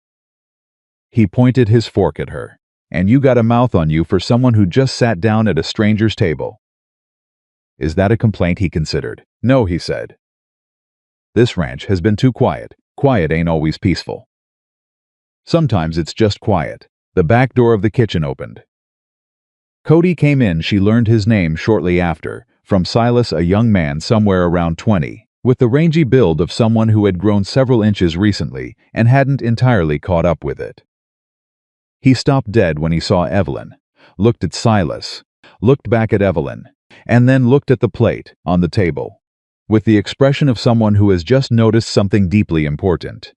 He pointed his fork at her. "And you got a mouth on you for someone who just sat down at a stranger's table." "Is that a complaint?" he considered. "No," he said. This ranch has been too quiet. Quiet ain't always peaceful. Sometimes it's just quiet. The back door of the kitchen opened. Cody came in. She learned his name shortly after, from Silas, a young man somewhere around 20, with the rangy build of someone who had grown several inches recently and hadn't entirely caught up with it. He stopped dead when he saw Evelyn, looked at Silas, looked back at Evelyn, and then looked at the plate on the table, with the expression of someone who has just noticed something deeply important.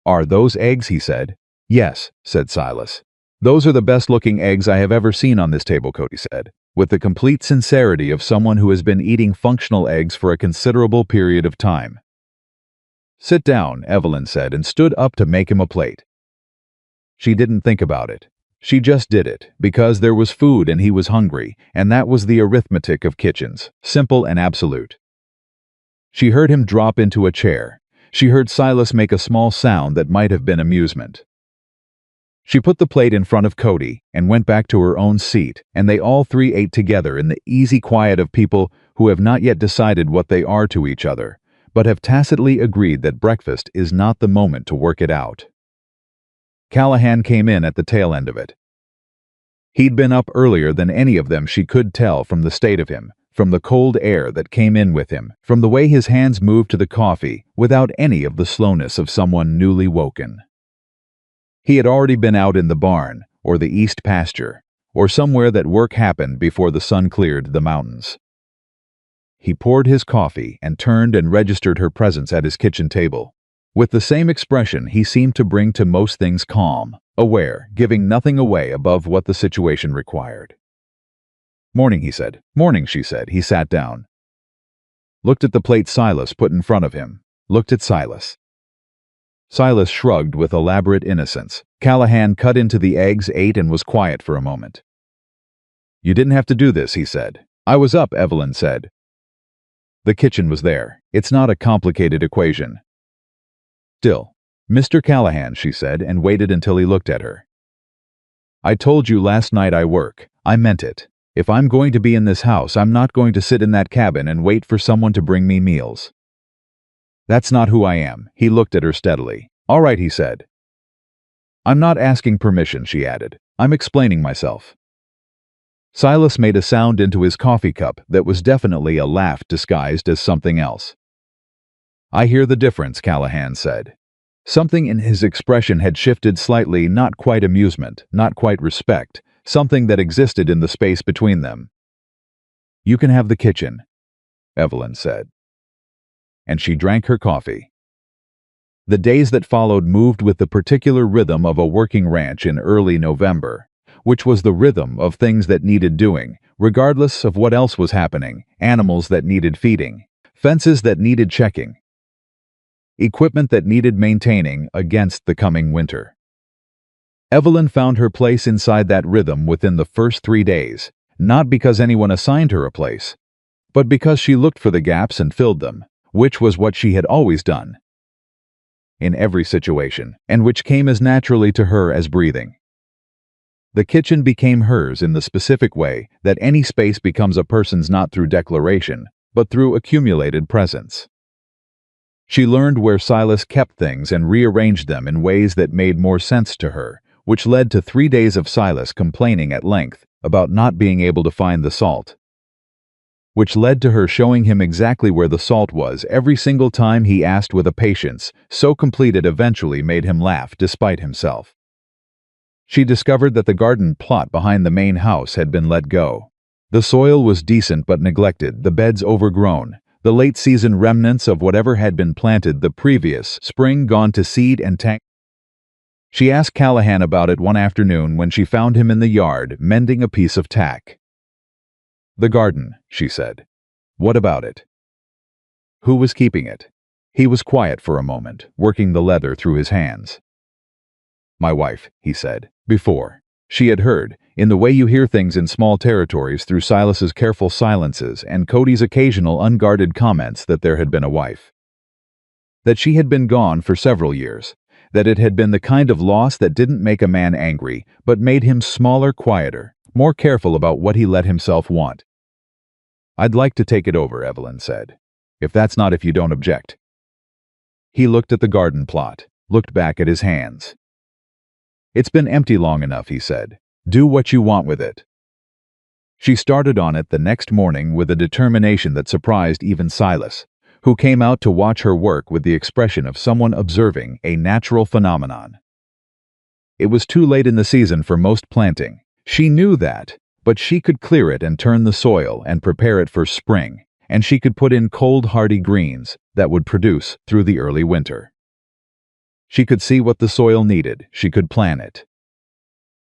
"Are those eggs?" he said. "Yes," said Silas. "Those are the best-looking eggs I have ever seen on this table," Cody said, with the complete sincerity of someone who has been eating functional eggs for a considerable period of time. "Sit down," Evelyn said, and stood up to make him a plate. She didn't think about it. She just did it, because there was food and he was hungry, and that was the arithmetic of kitchens, simple and absolute. She heard him drop into a chair. She heard Silas make a small sound that might have been amusement. She put the plate in front of Cody and went back to her own seat, and they all three ate together in the easy quiet of people who have not yet decided what they are to each other, but have tacitly agreed that breakfast is not the moment to work it out. Callahan came in at the tail end of it. He'd been up earlier than any of them. She could tell from the state of him, from the cold air that came in with him, from the way his hands moved to the coffee without any of the slowness of someone newly woken. He had already been out in the barn, or the east pasture, or somewhere that work happened before the sun cleared the mountains. He poured his coffee and turned and registered her presence at his kitchen table. With the same expression he seemed to bring to most things: calm, aware, giving nothing away above what the situation required. "Morning," he said. "Morning," she said. He sat down. Looked at the plate Silas put in front of him. Looked at Silas. Silas shrugged with elaborate innocence. Callahan cut into the eggs, ate, and was quiet for a moment. "You didn't have to do this," he said. "I was up," Evelyn said. The kitchen was there. It's not a complicated equation. "Still, Mr. Callahan," she said, and waited until he looked at her. "I told you last night I work. I meant it. If I'm going to be in this house, I'm not going to sit in that cabin and wait for someone to bring me meals. That's not who I am." He looked at her steadily. "All right," he said. "I'm not asking permission," she added. "I'm explaining myself." Silas made a sound into his coffee cup that was definitely a laugh disguised as something else. "I hear the difference," Callahan said. Something in his expression had shifted slightly, not quite amusement, not quite respect, something that existed in the space between them. "You can have the kitchen," Evelyn said. And she drank her coffee. The days that followed moved with the particular rhythm of a working ranch in early November, which was the rhythm of things that needed doing, regardless of what else was happening: animals that needed feeding, fences that needed checking, equipment that needed maintaining against the coming winter. Evelyn found her place inside that rhythm within the first 3 days, not because anyone assigned her a place, but because she looked for the gaps and filled them, which was what she had always done, in every situation, and which came as naturally to her as breathing. The kitchen became hers in the specific way that any space becomes a person's, not through declaration, but through accumulated presence. She learned where Silas kept things and rearranged them in ways that made more sense to her, which led to 3 days of Silas complaining at length about not being able to find the salt, which led to her showing him exactly where the salt was every single time he asked, with a patience so complete it eventually made him laugh despite himself. She discovered that the garden plot behind the main house had been let go. The soil was decent but neglected, the beds overgrown, the late-season remnants of whatever had been planted the previous spring gone to seed and tank. She asked Callahan about it one afternoon when she found him in the yard mending a piece of tack. "The garden," she said. "What about it? Who was keeping it?" He was quiet for a moment, working the leather through his hands. "My wife," he said. Before, she had heard, in the way you hear things in small territories through Silas's careful silences and Cody's occasional unguarded comments, that there had been a wife. That she had been gone for several years. That it had been the kind of loss that didn't make a man angry, but made him smaller, quieter, more careful about what he let himself want. "I'd like to take it over," Evelyn said. if you don't object." He looked at the garden plot, looked back at his hands. "It's been empty long enough," he said. "Do what you want with it." She started on it the next morning with a determination that surprised even Silas, who came out to watch her work with the expression of someone observing a natural phenomenon. It was too late in the season for most planting. She knew that, but she could clear it and turn the soil and prepare it for spring, and she could put in cold, hardy greens that would produce through the early winter. She could see what the soil needed. She could plan it.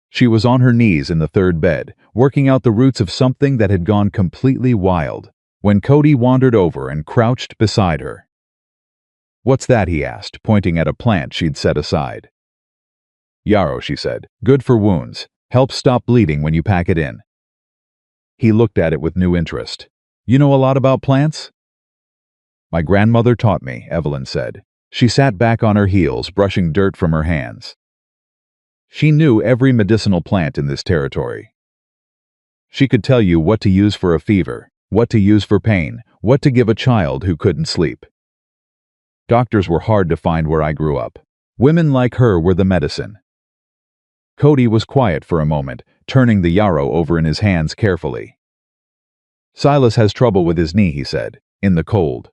She was on her knees in the third bed, working out the roots of something that had gone completely wild, when Cody wandered over and crouched beside her. "What's that?" he asked, pointing at a plant she'd set aside. "Yarrow," she said. "Good for wounds. Helps stop bleeding when you pack it in." He looked at it with new interest. "You know a lot about plants?" "My grandmother taught me," Evelyn said. She sat back on her heels, brushing dirt from her hands. She knew every medicinal plant in this territory. She could tell you what to use for a fever, what to use for pain, what to give a child who couldn't sleep. Doctors were hard to find where I grew up. Women like her were the medicine. Cody was quiet for a moment, turning the yarrow over in his hands carefully. "Silas has trouble with his knee," he said, "in the cold.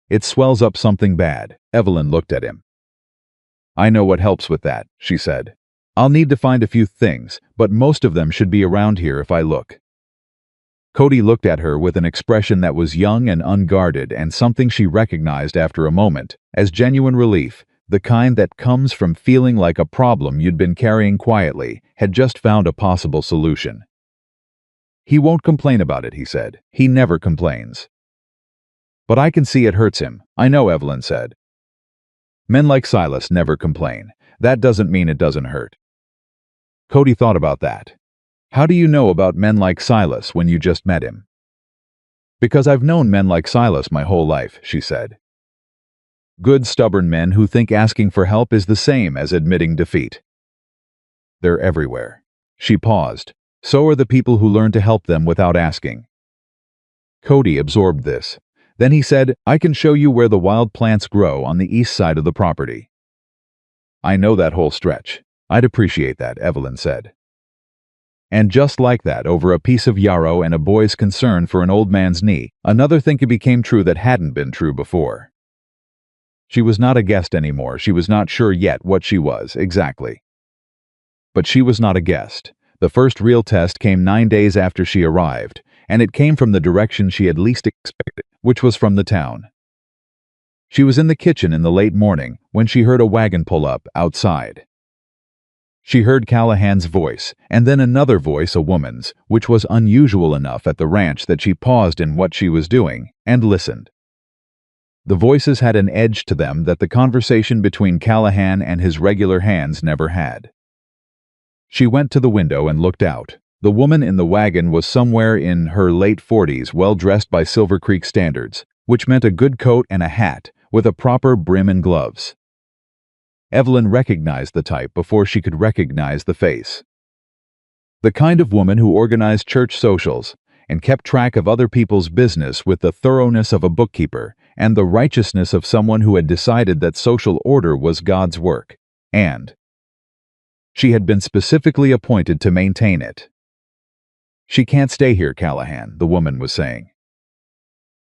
It swells up something bad." Evelyn looked at him. "I know what helps with that," she said. "I'll need to find a few things, but most of them should be around here if I look." Cody looked at her with an expression that was young and unguarded and something she recognized after a moment as genuine relief, the kind that comes from feeling like a problem you'd been carrying quietly had just found a possible solution. "He won't complain about it," he said. "He never complains." "But I can see it hurts him." "I know," Evelyn said. "Men like Silas never complain. That doesn't mean it doesn't hurt." Cody thought about that. "How do you know about men like Silas when you just met him?" "Because I've known men like Silas my whole life," she said. "Good, stubborn men who think asking for help is the same as admitting defeat. They're everywhere." She paused. "So are the people who learn to help them without asking." Cody absorbed this. Then he said, "I can show you where the wild plants grow on the east side of the property." "I know that whole stretch." "I'd appreciate that," Evelyn said. And just like that, over a piece of yarrow and a boy's concern for an old man's knee, another thing became true that hadn't been true before. She was not a guest anymore. She was not sure yet what she was, exactly. But she was not a guest. The first real test came 9 days after she arrived, and it came from the direction she had least expected, which was from the town. She was in the kitchen in the late morning when she heard a wagon pull up outside. She heard Callahan's voice, and then another voice, a woman's, which was unusual enough at the ranch that she paused in what she was doing and listened. The voices had an edge to them that the conversation between Callahan and his regular hands never had. She went to the window and looked out. The woman in the wagon was somewhere in her late 40s, well dressed by Silver Creek standards, which meant a good coat and a hat with a proper brim and gloves. Evelyn recognized the type before she could recognize the face. The kind of woman who organized church socials and kept track of other people's business with the thoroughness of a bookkeeper and the righteousness of someone who had decided that social order was God's work, and she had been specifically appointed to maintain it. "She can't stay here, Callahan," the woman was saying.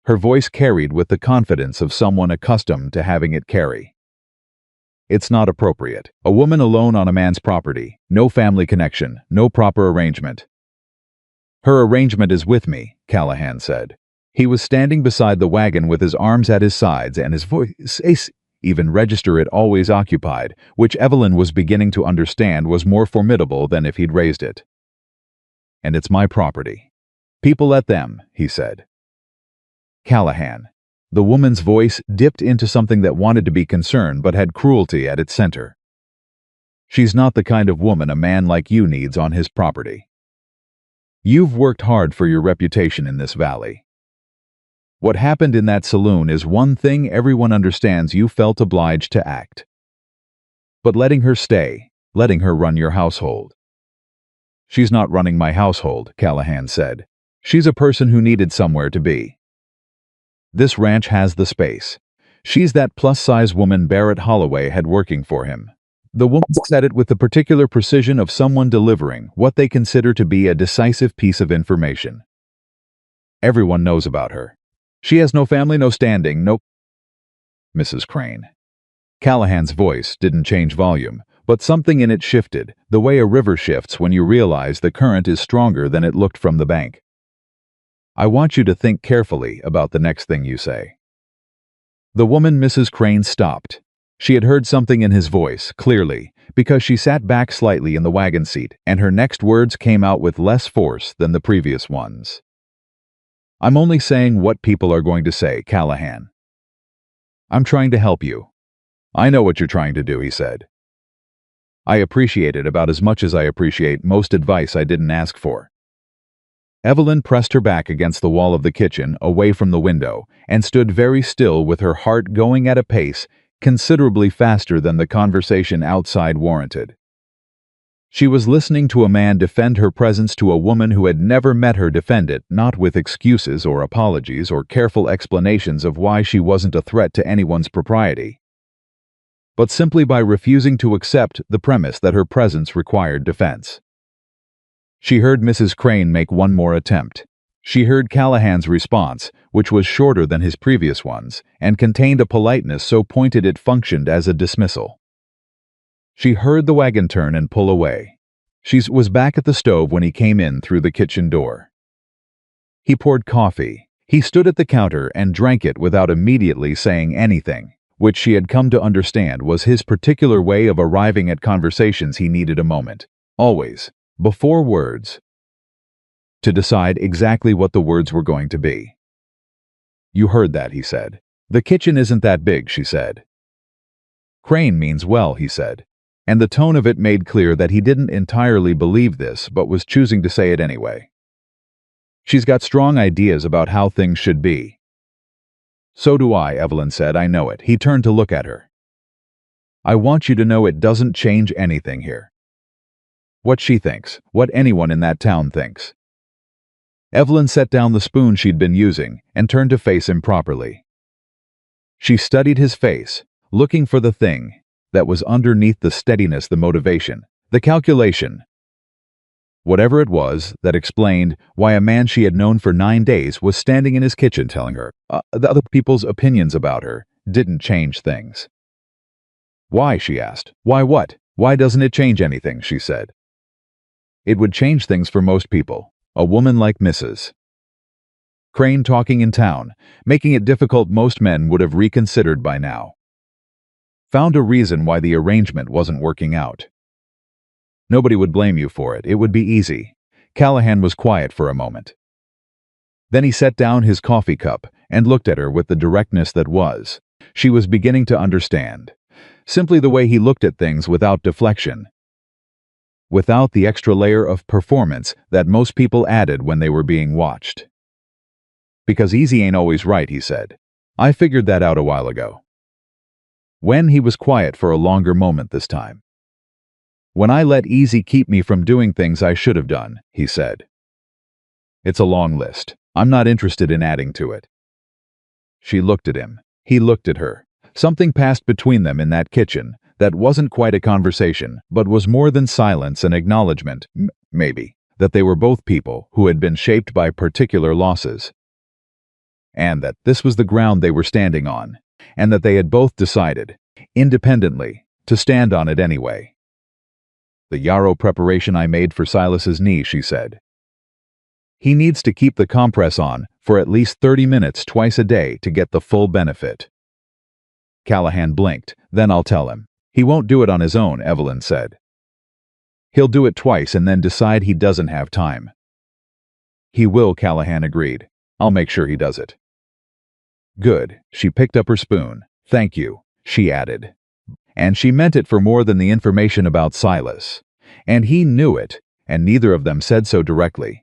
Her voice carried with the confidence of someone accustomed to having it carry. "It's not appropriate. A woman alone on a man's property, no family connection, no proper arrangement." "Her arrangement is with me," Callahan said. He was standing beside the wagon with his arms at his sides and his voice even register it always occupied, which Evelyn was beginning to understand was more formidable than if he'd raised it. "And it's my property. People let them," he said. "Callahan." The woman's voice dipped into something that wanted to be concern but had cruelty at its center. "She's not the kind of woman a man like you needs on his property. You've worked hard for your reputation in this valley. What happened in that saloon is one thing everyone understands. You felt obliged to act. But letting her stay, letting her run your household." "She's not running my household," Callahan said. "She's a person who needed somewhere to be." This ranch has the space. She's that plus-size woman Barrett Holloway had working for him. The woman said it with the particular precision of someone delivering what they consider to be a decisive piece of information. Everyone knows about her. She has no family, no standing, no... Mrs. Crane. Callahan's voice didn't change volume, but something in it shifted, the way a river shifts when you realize the current is stronger than it looked from the bank. I want you to think carefully about the next thing you say. The woman, Mrs. Crane, stopped. She had heard something in his voice, clearly, because she sat back slightly in the wagon seat, and her next words came out with less force than the previous ones. I'm only saying what people are going to say, Callahan. I'm trying to help you. I know what you're trying to do, he said. I appreciate it about as much as I appreciate most advice I didn't ask for. Evelyn pressed her back against the wall of the kitchen, away from the window, and stood very still with her heart going at a pace considerably faster than the conversation outside warranted. She was listening to a man defend her presence to a woman who had never met her defend it, not with excuses or apologies or careful explanations of why she wasn't a threat to anyone's propriety, but simply by refusing to accept the premise that her presence required defense. She heard Mrs. Crane make one more attempt. She heard Callahan's response, which was shorter than his previous ones, and contained a politeness so pointed it functioned as a dismissal. She heard the wagon turn and pull away. She was back at the stove when he came in through the kitchen door. He poured coffee. He stood at the counter and drank it without immediately saying anything, which she had come to understand was his particular way of arriving at conversations he needed a moment. Always, before words, to decide exactly what the words were going to be. You heard that, he said. The kitchen isn't that big, she said. Crane means well, he said, and the tone of it made clear that he didn't entirely believe this but was choosing to say it anyway. She's got strong ideas about how things should be. So do I, Evelyn said. I know it. He turned to look at her. I want you to know it doesn't change anything here. What she thinks, what anyone in that town thinks. Evelyn set down the spoon she'd been using and turned to face him properly. She studied his face, looking for the thing that was underneath the steadiness, the motivation, the calculation. Whatever it was that explained why a man she had known for 9 days was standing in his kitchen telling her the other people's opinions about her didn't change things. Why, she asked. Why what? Why doesn't it change anything, she said. It would change things for most people. A woman like Mrs. Crane talking in town, making it difficult most men would have reconsidered by now. Found a reason why the arrangement wasn't working out. Nobody would blame you for it. It would be easy. Callahan was quiet for a moment. Then he set down his coffee cup and looked at her with the directness that was. She was beginning to understand. Simply the way he looked at things without deflection. Without the extra layer of performance that most people added when they were being watched. Because easy ain't always right, he said. I figured that out a while ago. When he was quiet for a longer moment this time. When I let easy keep me from doing things I should have done, he said. It's a long list. I'm not interested in adding to it. She looked at him. He looked at her. Something passed between them in that kitchen that wasn't quite a conversation, but was more than silence and acknowledgement, maybe, that they were both people who had been shaped by particular losses. And that this was the ground they were standing on, and that they had both decided, independently, to stand on it anyway. The yarrow preparation I made for Silas's knee, she said. He needs to keep the compress on for at least 30 minutes twice a day to get the full benefit. Callahan blinked. Then I'll tell him. He won't do it on his own, Evelyn said. He'll do it twice and then decide he doesn't have time. He will, Callahan agreed. I'll make sure he does it. Good. She picked up her spoon. Thank you, she added. And she meant it for more than the information about Silas. And he knew it, and neither of them said so directly.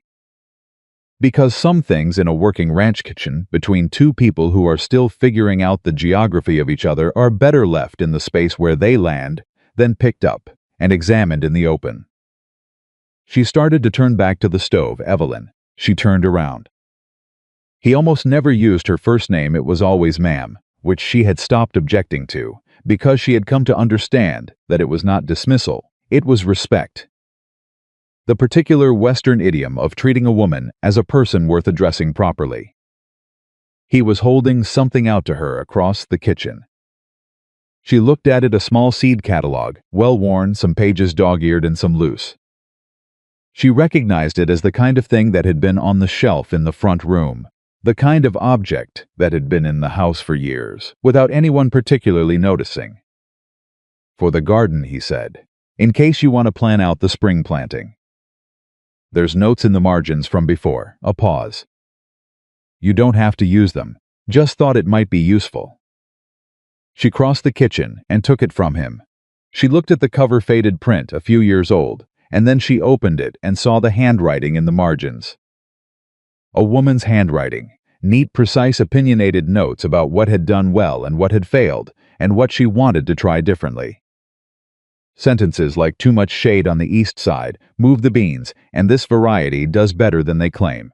Because some things in a working ranch kitchen between two people who are still figuring out the geography of each other are better left in the space where they land than picked up and examined in the open. She started to turn back to the stove, Evelyn. She turned around. He almost never used her first name, it was always ma'am, which she had stopped objecting to, because she had come to understand that it was not dismissal, it was respect. The particular Western idiom of treating a woman as a person worth addressing properly. He was holding something out to her across the kitchen. She looked at it, a small seed catalog, well-worn, some pages dog-eared and some loose. She recognized it as the kind of thing that had been on the shelf in the front room, the kind of object that had been in the house for years, without anyone particularly noticing. "For the garden," he said, "in case you want to plan out the spring planting. There's notes in the margins from before." A pause. "You don't have to use them. Just thought it might be useful." She crossed the kitchen and took it from him. She looked at the cover, faded print, a few years old, and then she opened it and saw the handwriting in the margins. A woman's handwriting, neat, precise, opinionated notes about what had done well and what had failed, and what she wanted to try differently. Sentences like "too much shade on the east side, move the beans, and this variety does better than they claim."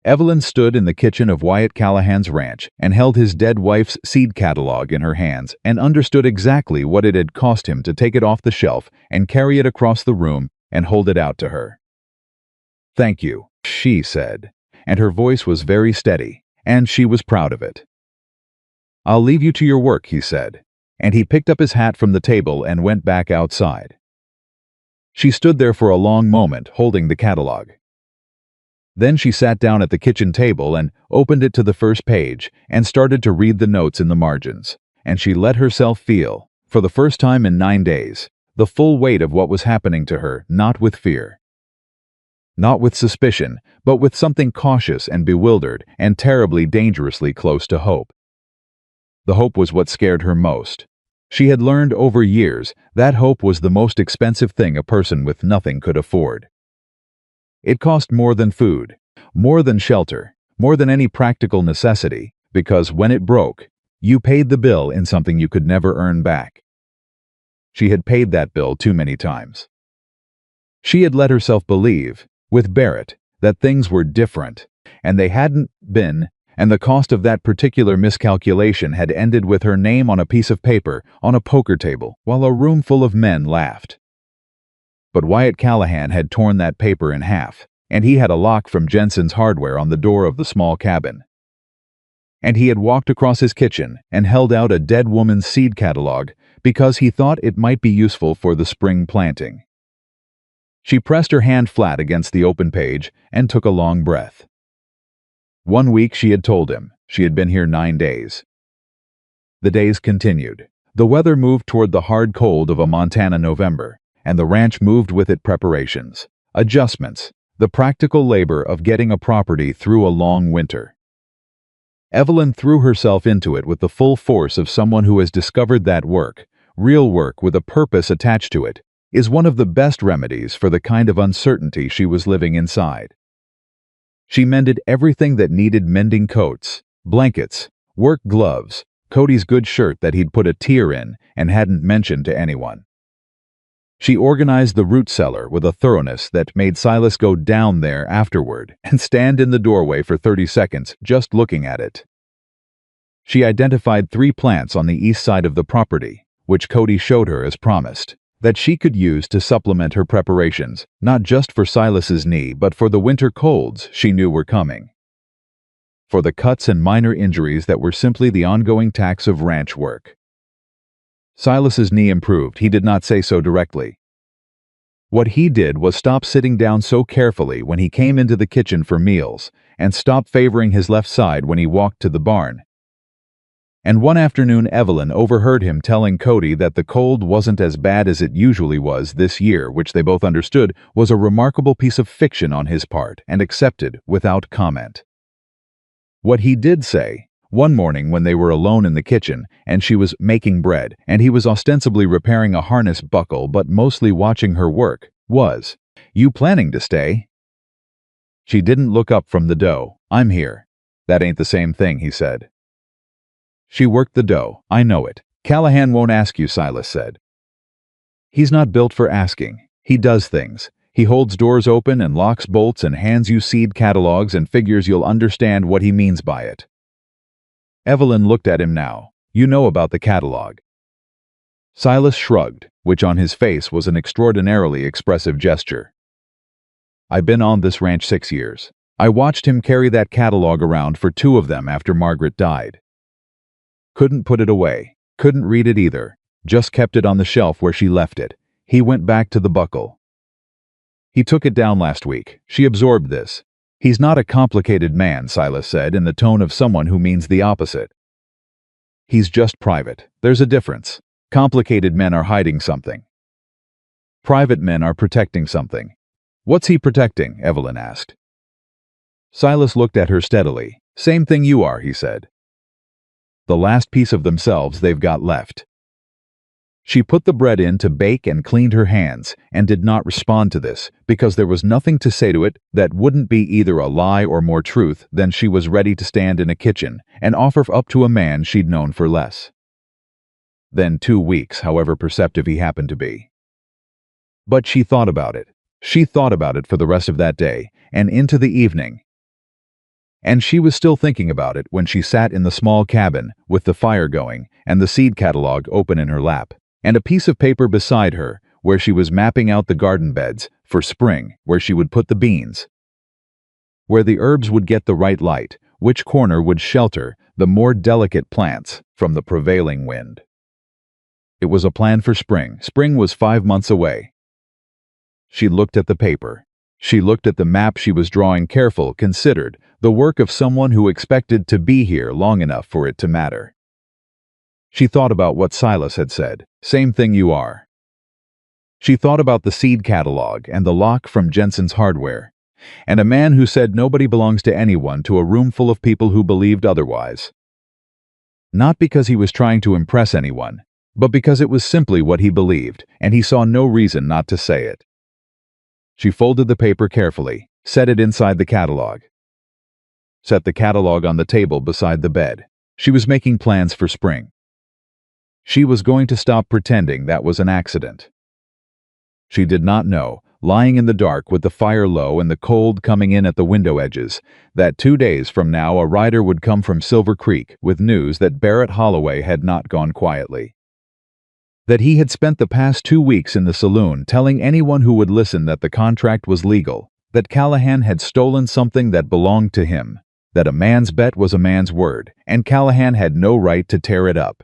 Evelyn stood in the kitchen of Wyatt Callahan's ranch and held his dead wife's seed catalog in her hands and understood exactly what it had cost him to take it off the shelf and carry it across the room and hold it out to her. "Thank you," she said, and her voice was very steady, and she was proud of it. "I'll leave you to your work," he said, and he picked up his hat from the table and went back outside. She stood there for a long moment, holding the catalog. Then she sat down at the kitchen table and opened it to the first page and started to read the notes in the margins, and she let herself feel, for the first time in 9 days, the full weight of what was happening to her, not with fear, not with suspicion, but with something cautious and bewildered and terribly dangerously close to hope. The hope was what scared her most. She had learned over years that hope was the most expensive thing a person with nothing could afford. It cost more than food, more than shelter, more than any practical necessity, because when it broke, you paid the bill in something you could never earn back. She had paid that bill too many times. She had let herself believe, with Barrett, that things were different, and they hadn't been, and the cost of that particular miscalculation had ended with her name on a piece of paper on a poker table while a room full of men laughed. But Wyatt Callahan had torn that paper in half, and he had a lock from Jensen's Hardware on the door of the small cabin. And he had walked across his kitchen and held out a dead woman's seed catalog because he thought it might be useful for the spring planting. She pressed her hand flat against the open page and took a long breath. 1 week, she had told him. She had been here 9 days. The days continued. The weather moved toward the hard cold of a Montana November, and the ranch moved with it preparations, adjustments, the practical labor of getting a property through a long winter. Evelyn threw herself into it with the full force of someone who has discovered that work, real work with a purpose attached to it, is one of the best remedies for the kind of uncertainty she was living inside. She mended everything that needed mending: coats, blankets, work gloves, Cody's good shirt that he'd put a tear in and hadn't mentioned to anyone. She organized the root cellar with a thoroughness that made Silas go down there afterward and stand in the doorway for 30 seconds just looking at it. She identified 3 plants on the east side of the property, which Cody showed her as promised, that she could use to supplement her preparations, not just for Silas's knee, but for the winter colds she knew were coming. For the cuts and minor injuries that were simply the ongoing tax of ranch work. Silas's knee improved. He did not say so directly. What he did was stop sitting down so carefully when he came into the kitchen for meals, and stop favoring his left side when he walked to the barn. And one afternoon Evelyn overheard him telling Cody that the cold wasn't as bad as it usually was this year, which they both understood was a remarkable piece of fiction on his part and accepted without comment. What he did say, one morning when they were alone in the kitchen and she was making bread and he was ostensibly repairing a harness buckle but mostly watching her work, was, "You planning to stay?" She didn't look up from the dough. "I'm here." "That ain't the same thing," he said. She worked the dough. "I know it. Callahan won't ask you," Silas said. "He's not built for asking. He does things. He holds doors open and locks bolts and hands you seed catalogs and figures you'll understand what he means by it. Evelyn looked at him now. You know about the catalog. Silas shrugged, which on his face was an extraordinarily expressive gesture. I've been on this ranch 6 years. I watched him carry that catalog around for 2 of them after Margaret died. Couldn't put it away, couldn't read it either, just kept it on the shelf where she left it. He went back to the buckle. He took it down last week. She absorbed this. He's not a complicated man, Silas said in the tone of someone who means the opposite. He's just private. There's a difference. Complicated men are hiding something. Private men are protecting something. What's he protecting? Evelyn asked. Silas looked at her steadily. Same thing you are, he said. The last piece of themselves they've got left. She put the bread in to bake and cleaned her hands, and did not respond to this, because there was nothing to say to it that wouldn't be either a lie or more truth than she was ready to stand in a kitchen and offer up to a man she'd known for less than 2 weeks, however perceptive he happened to be. But she thought about it. She thought about it for the rest of that day, and into the evening. And she was still thinking about it when she sat in the small cabin, with the fire going, and the seed catalog open in her lap, and a piece of paper beside her, where she was mapping out the garden beds, for spring, where she would put the beans, where the herbs would get the right light, which corner would shelter the more delicate plants from the prevailing wind. It was a plan for spring. Spring was 5 months away. She looked at the paper. She looked at the map she was drawing, careful, considered, the work of someone who expected to be here long enough for it to matter. She thought about what Silas had said, same thing you are. She thought about the seed catalog and the lock from Jensen's Hardware, and a man who said nobody belongs to anyone to a room full of people who believed otherwise. Not because he was trying to impress anyone, but because it was simply what he believed, and he saw no reason not to say it. She folded the paper carefully, set it inside the catalog. Set the catalog on the table beside the bed. She was making plans for spring. She was going to stop pretending that was an accident. She did not know, lying in the dark with the fire low and the cold coming in at the window edges, that 2 days from now a rider would come from Silver Creek with news that Barrett Holloway had not gone quietly. That he had spent the past 2 weeks in the saloon telling anyone who would listen that the contract was legal, that Callahan had stolen something that belonged to him, that a man's bet was a man's word, and Callahan had no right to tear it up.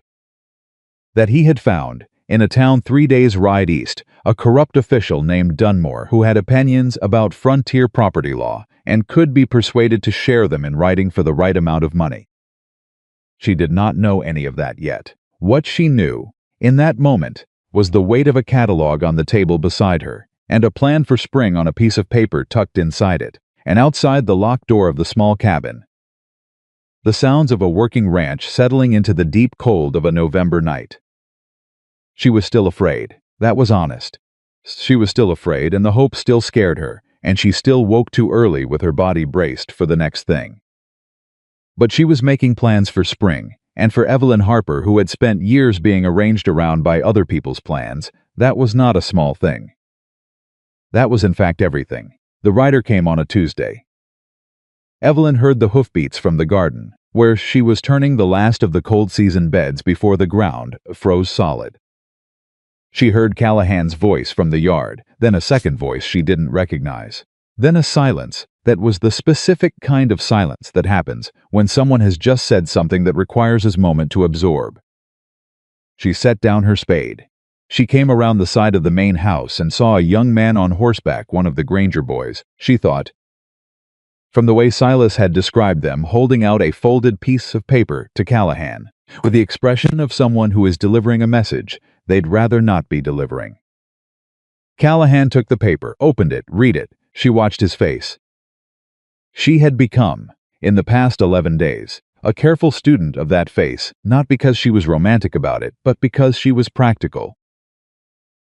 That he had found, in a town 3 days' ride east, a corrupt official named Dunmore who had opinions about frontier property law and could be persuaded to share them in writing for the right amount of money. She did not know any of that yet. What she knew, in that moment, was the weight of a catalog on the table beside her, and a plan for spring on a piece of paper tucked inside it, and outside the locked door of the small cabin. The sounds of a working ranch settling into the deep cold of a November night. She was still afraid. That was honest. She was still afraid, and the hope still scared her, and she still woke too early with her body braced for the next thing. But she was making plans for spring, and for Evelyn Harper, who had spent years being arranged around by other people's plans, that was not a small thing. That was in fact everything. The rider came on a Tuesday. Evelyn heard the hoofbeats from the garden, where she was turning the last of the cold season beds before the ground froze solid. She heard Callahan's voice from the yard, then a second voice she didn't recognize, then a silence that was the specific kind of silence that happens when someone has just said something that requires his moment to absorb. She set down her spade. She came around the side of the main house and saw a young man on horseback, one of the Granger boys, she thought, from the way Silas had described them, holding out a folded piece of paper to Callahan, with the expression of someone who is delivering a message they'd rather not be delivering. Callahan took the paper, opened it, read it. She watched his face. She had become, in the past 11 days, a careful student of that face, not because she was romantic about it, but because she was practical.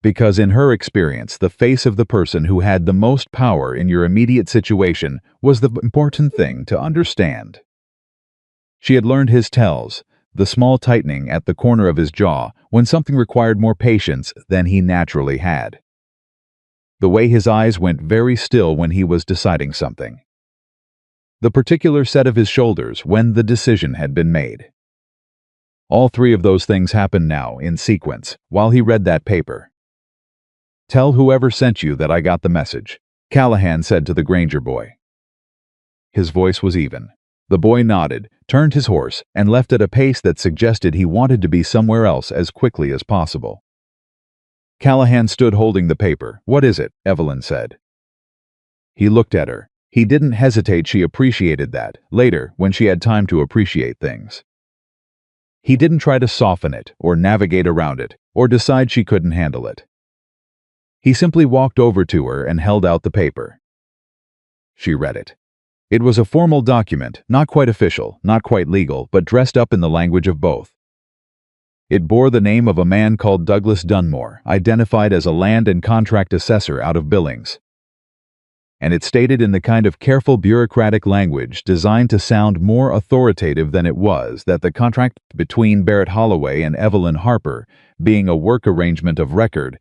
Because in her experience, the face of the person who had the most power in your immediate situation was the important thing to understand. She had learned his tells, the small tightening at the corner of his jaw when something required more patience than he naturally had. the way his eyes went very still when he was deciding something. The particular set of his shoulders when the decision had been made. All three of those things happened now, in sequence, while he read that paper. "Tell whoever sent you that I got the message," Callahan said to the Granger boy. His voice was even. The boy nodded, turned his horse, and left at a pace that suggested he wanted to be somewhere else as quickly as possible. Callahan stood holding the paper. "What is it?" Evelyn said. He looked at her. He didn't hesitate. She appreciated that, later, when she had time to appreciate things. He didn't try to soften it, or navigate around it, or decide she couldn't handle it. He simply walked over to her and held out the paper. She read it. It was a formal document, not quite official, not quite legal, but dressed up in the language of both. It bore the name of a man called Douglas Dunmore, identified as a land and contract assessor out of Billings. And it stated in the kind of careful bureaucratic language designed to sound more authoritative than it was that the contract between Barrett Holloway and Evelyn Harper, being a work arrangement of record,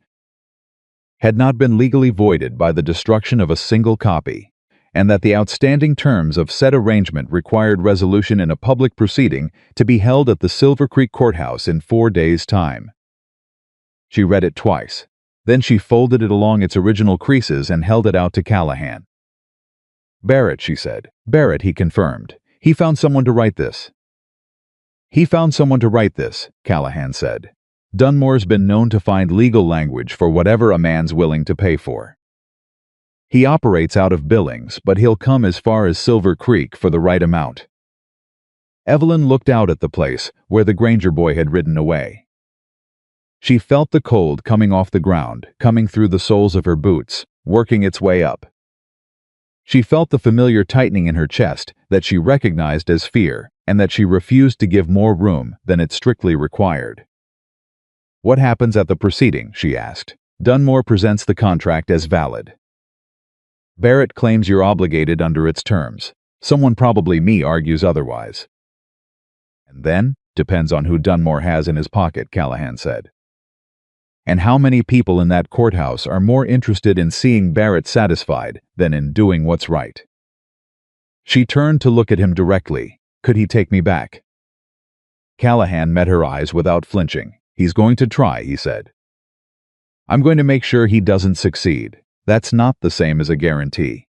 had not been legally voided by the destruction of a single copy, and that the outstanding terms of said arrangement required resolution in a public proceeding to be held at the Silver Creek Courthouse in 4 days' time. She read it twice. Then she folded it along its original creases and held it out to Callahan. "Barrett," she said. "Barrett," he confirmed. "He found someone to write this." "He found someone to write this," Callahan said. "Dunmore's been known to find legal language for whatever a man's willing to pay for. He operates out of Billings, but he'll come as far as Silver Creek for the right amount." Evelyn looked out at the place where the Granger boy had ridden away. She felt the cold coming off the ground, coming through the soles of her boots, working its way up. She felt the familiar tightening in her chest that she recognized as fear, and that she refused to give more room than it strictly required. "What happens at the proceeding?" she asked. "Dunmore presents the contract as valid. Barrett claims you're obligated under its terms. Someone, probably me, argues otherwise." "And then? Depends on who Dunmore has in his pocket," Callahan said. "And how many people in that courthouse are more interested in seeing Barrett satisfied than in doing what's right?" She turned to look at him directly. "Could he take me back?" Callahan met her eyes without flinching. "He's going to try," he said. "I'm going to make sure he doesn't succeed. That's not the same as a guarantee."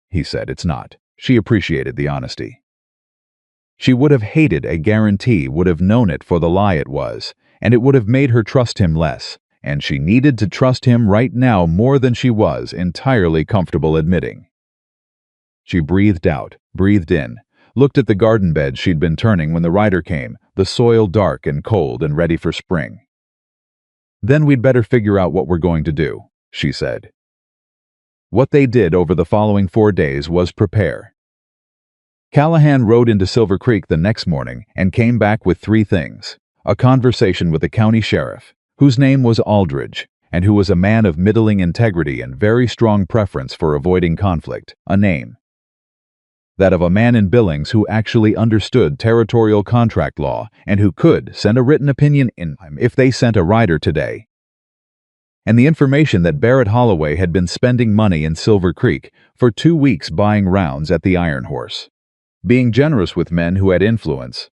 He said it's not. She appreciated the honesty. She would have hated a guarantee, would have known it for the lie it was, and it would have made her trust him less, and she needed to trust him right now more than she was entirely comfortable admitting. She breathed out, breathed in, looked at the garden bed she'd been turning when the rider came, the soil dark and cold and ready for spring. "Then we'd better figure out what we're going to do," she said. What they did over the following 4 days was prepare. Callahan rode into Silver Creek the next morning and came back with 3 things. A conversation with the county sheriff, whose name was Aldridge, and who was a man of middling integrity and very strong preference for avoiding conflict, a name. That of a man in Billings who actually understood territorial contract law and who could send a written opinion in time if they sent a rider today. And the information that Barrett Holloway had been spending money in Silver Creek for 2 weeks buying rounds at the Iron Horse, being generous with men who had influence,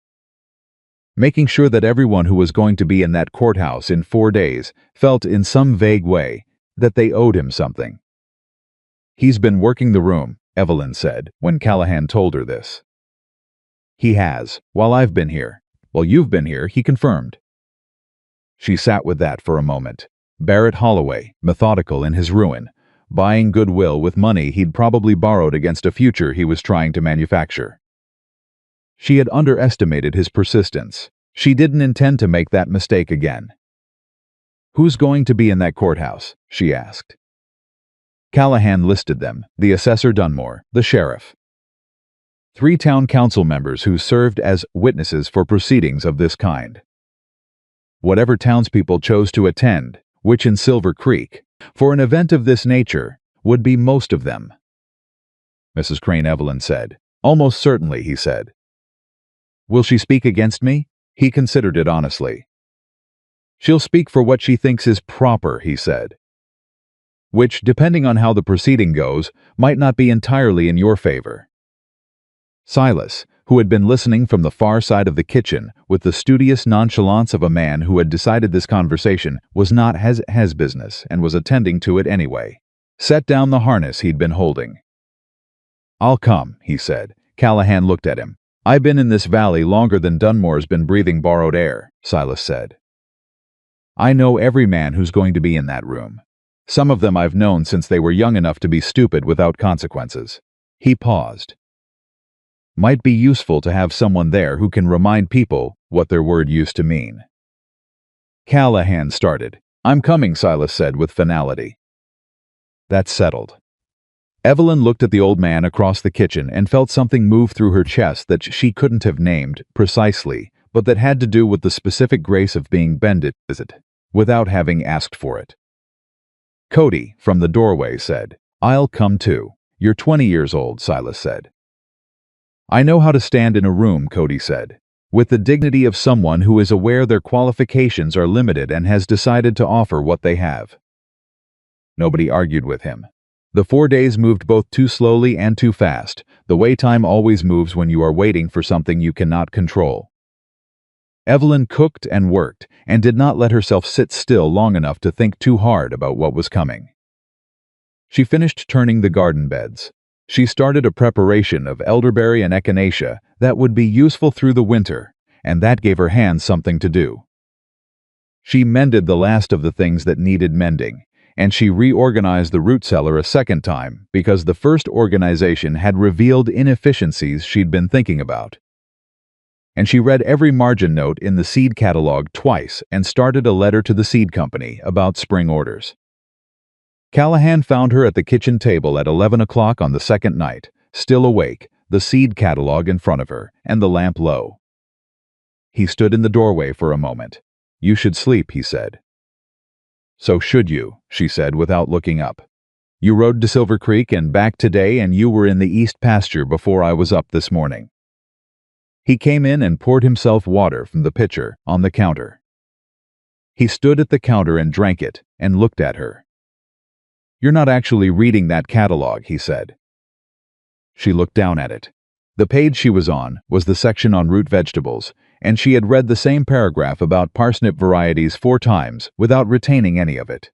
making sure that everyone who was going to be in that courthouse in 4 days felt in some vague way that they owed him something. "He's been working the room," Evelyn said when Callahan told her this. "He has, while I've been here." "While you've been here," he confirmed. She sat with that for a moment. Barrett Holloway, methodical in his ruin, buying goodwill with money he'd probably borrowed against a future he was trying to manufacture. She had underestimated his persistence. She didn't intend to make that mistake again. "Who's going to be in that courthouse?" she asked. Callahan listed them: the assessor Dunmore, the sheriff, 3 town council members who served as witnesses for proceedings of this kind. Whatever townspeople chose to attend, which in Silver Creek, for an event of this nature, would be most of them. "Mrs. Crane," Evelyn said. "Almost certainly," he said. "Will she speak against me?" He considered it honestly. "She'll speak for what she thinks is proper," he said. which, depending on how the proceeding goes, might not be entirely in your favor. Silas, who had been listening from the far side of the kitchen with the studious nonchalance of a man who had decided this conversation was not his business and was attending to it anyway, set down the harness he'd been holding. "I'll come," he said. Callahan looked at him. "I've been in this valley longer than Dunmore's been breathing borrowed air," Silas said. "I know every man who's going to be in that room. Some of them I've known since they were young enough to be stupid without consequences." He paused. "Might be useful to have someone there who can remind people what their word used to mean." Callahan started. "I'm coming," Silas said with finality. "That's settled." Evelyn looked at the old man across the kitchen and felt something move through her chest that she couldn't have named precisely, but that had to do with the specific grace of being bended, without having asked for it. Cody, from the doorway, said, "I'll come too." "You're 20 years old," Silas said. "I know how to stand in a room," Cody said, with the dignity of someone who is aware their qualifications are limited and has decided to offer what they have. Nobody argued with him. The 4 days moved both too slowly and too fast, the way time always moves when you are waiting for something you cannot control. Evelyn cooked and worked, and did not let herself sit still long enough to think too hard about what was coming. She finished turning the garden beds. She started a preparation of elderberry and echinacea that would be useful through the winter, and that gave her hands something to do. She mended the last of the things that needed mending, and she reorganized the root cellar a second time because the first organization had revealed inefficiencies she'd been thinking about. And she read every margin note in the seed catalog twice and started a letter to the seed company about spring orders. Callahan found her at the kitchen table at 11 o'clock on the second night, still awake, the seed catalog in front of her, and the lamp low. He stood in the doorway for a moment. "You should sleep," he said. "So should you," she said without looking up. "You rode to Silver Creek and back today, and you were in the east pasture before I was up this morning." He came in and poured himself water from the pitcher on the counter. He stood at the counter and drank it and looked at her. "You're not actually reading that catalog," he said. She looked down at it. The page she was on was the section on root vegetables, and she had read the same paragraph about parsnip varieties 4 times without retaining any of it.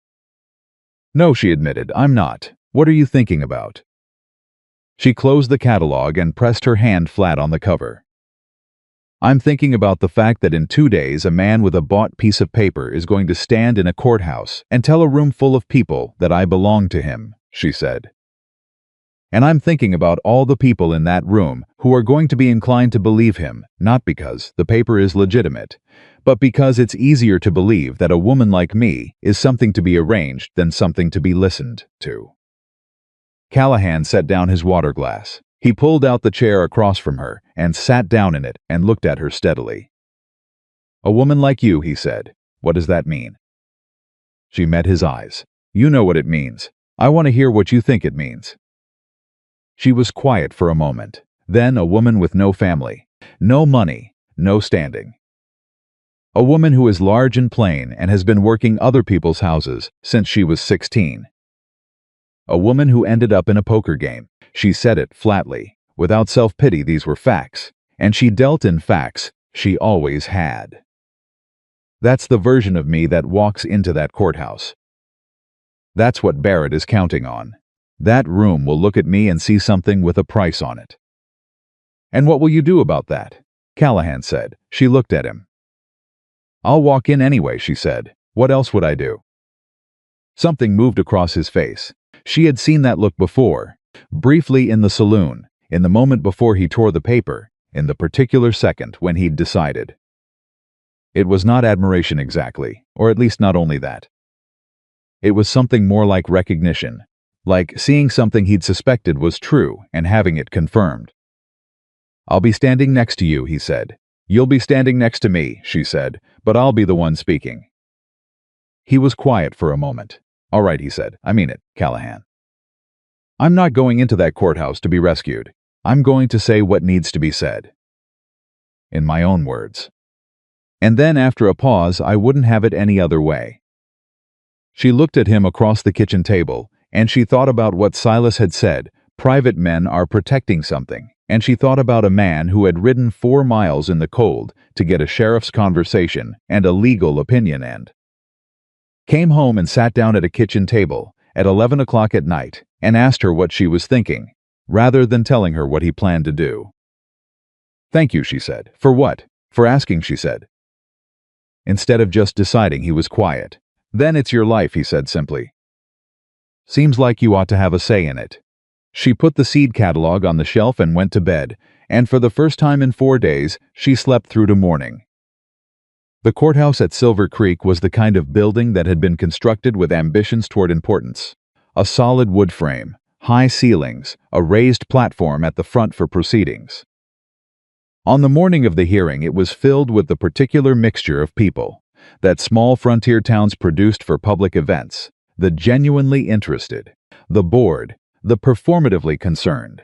"No," she admitted, "I'm not. What are you thinking about?" She closed the catalog and pressed her hand flat on the cover. "I'm thinking about the fact that in 2 days a man with a bought piece of paper is going to stand in a courthouse and tell a room full of people that I belong to him," she said. "And I'm thinking about all the people in that room who are going to be inclined to believe him, not because the paper is legitimate, but because it's easier to believe that a woman like me is something to be arranged than something to be listened to." Callahan set down his water glass. He pulled out the chair across from her and sat down in it and looked at her steadily. "A woman like you," he said. "What does that mean?" She met his eyes. "You know what it means. I want to hear what you think it means." She was quiet for a moment. Then a woman with no family, no money, no standing. A woman who is large and plain and has been working other people's houses since she was 16. A woman who ended up in a poker game. She said it flatly. Without self-pity, these were facts, and she dealt in facts. She always had. That's the version of me that walks into that courthouse. That's what Barrett is counting on. That room will look at me and see something with a price on it. "And what will you do about that?" Callahan said. She looked at him. "I'll walk in anyway," she said. "What else would I do?" Something moved across his face. She had seen that look before. Briefly in the saloon, in the moment before he tore the paper, in the particular second when he'd decided. It was not admiration exactly, or at least not only that. It was something more like recognition, like seeing something he'd suspected was true and having it confirmed. "I'll be standing next to you," he said. "You'll be standing next to me," she said, "but I'll be the one speaking." He was quiet for a moment. "All right," he said. "I mean it, Callahan. I'm not going into that courthouse to be rescued. I'm going to say what needs to be said. In my own words. And then after a pause, I wouldn't have it any other way." She looked at him across the kitchen table, and she thought about what Silas had said, private men are protecting something, and she thought about a man who had ridden 4 miles in the cold to get a sheriff's conversation and a legal opinion and came home and sat down at a kitchen table at 11 o'clock at night and asked her what she was thinking, rather than telling her what he planned to do. "Thank you," she said. "For what?" "For asking," she said. Instead of just deciding, he was quiet. "Then it's your life," he said simply. "Seems like you ought to have a say in it." She put the seed catalog on the shelf and went to bed, and for the first time in 4 days, she slept through to morning. The courthouse at Silver Creek was the kind of building that had been constructed with ambitions toward importance. A solid wood frame, high ceilings, a raised platform at the front for proceedings. On the morning of the hearing, it was filled with the particular mixture of people that small frontier towns produced for public events: the genuinely interested, the bored, the performatively concerned,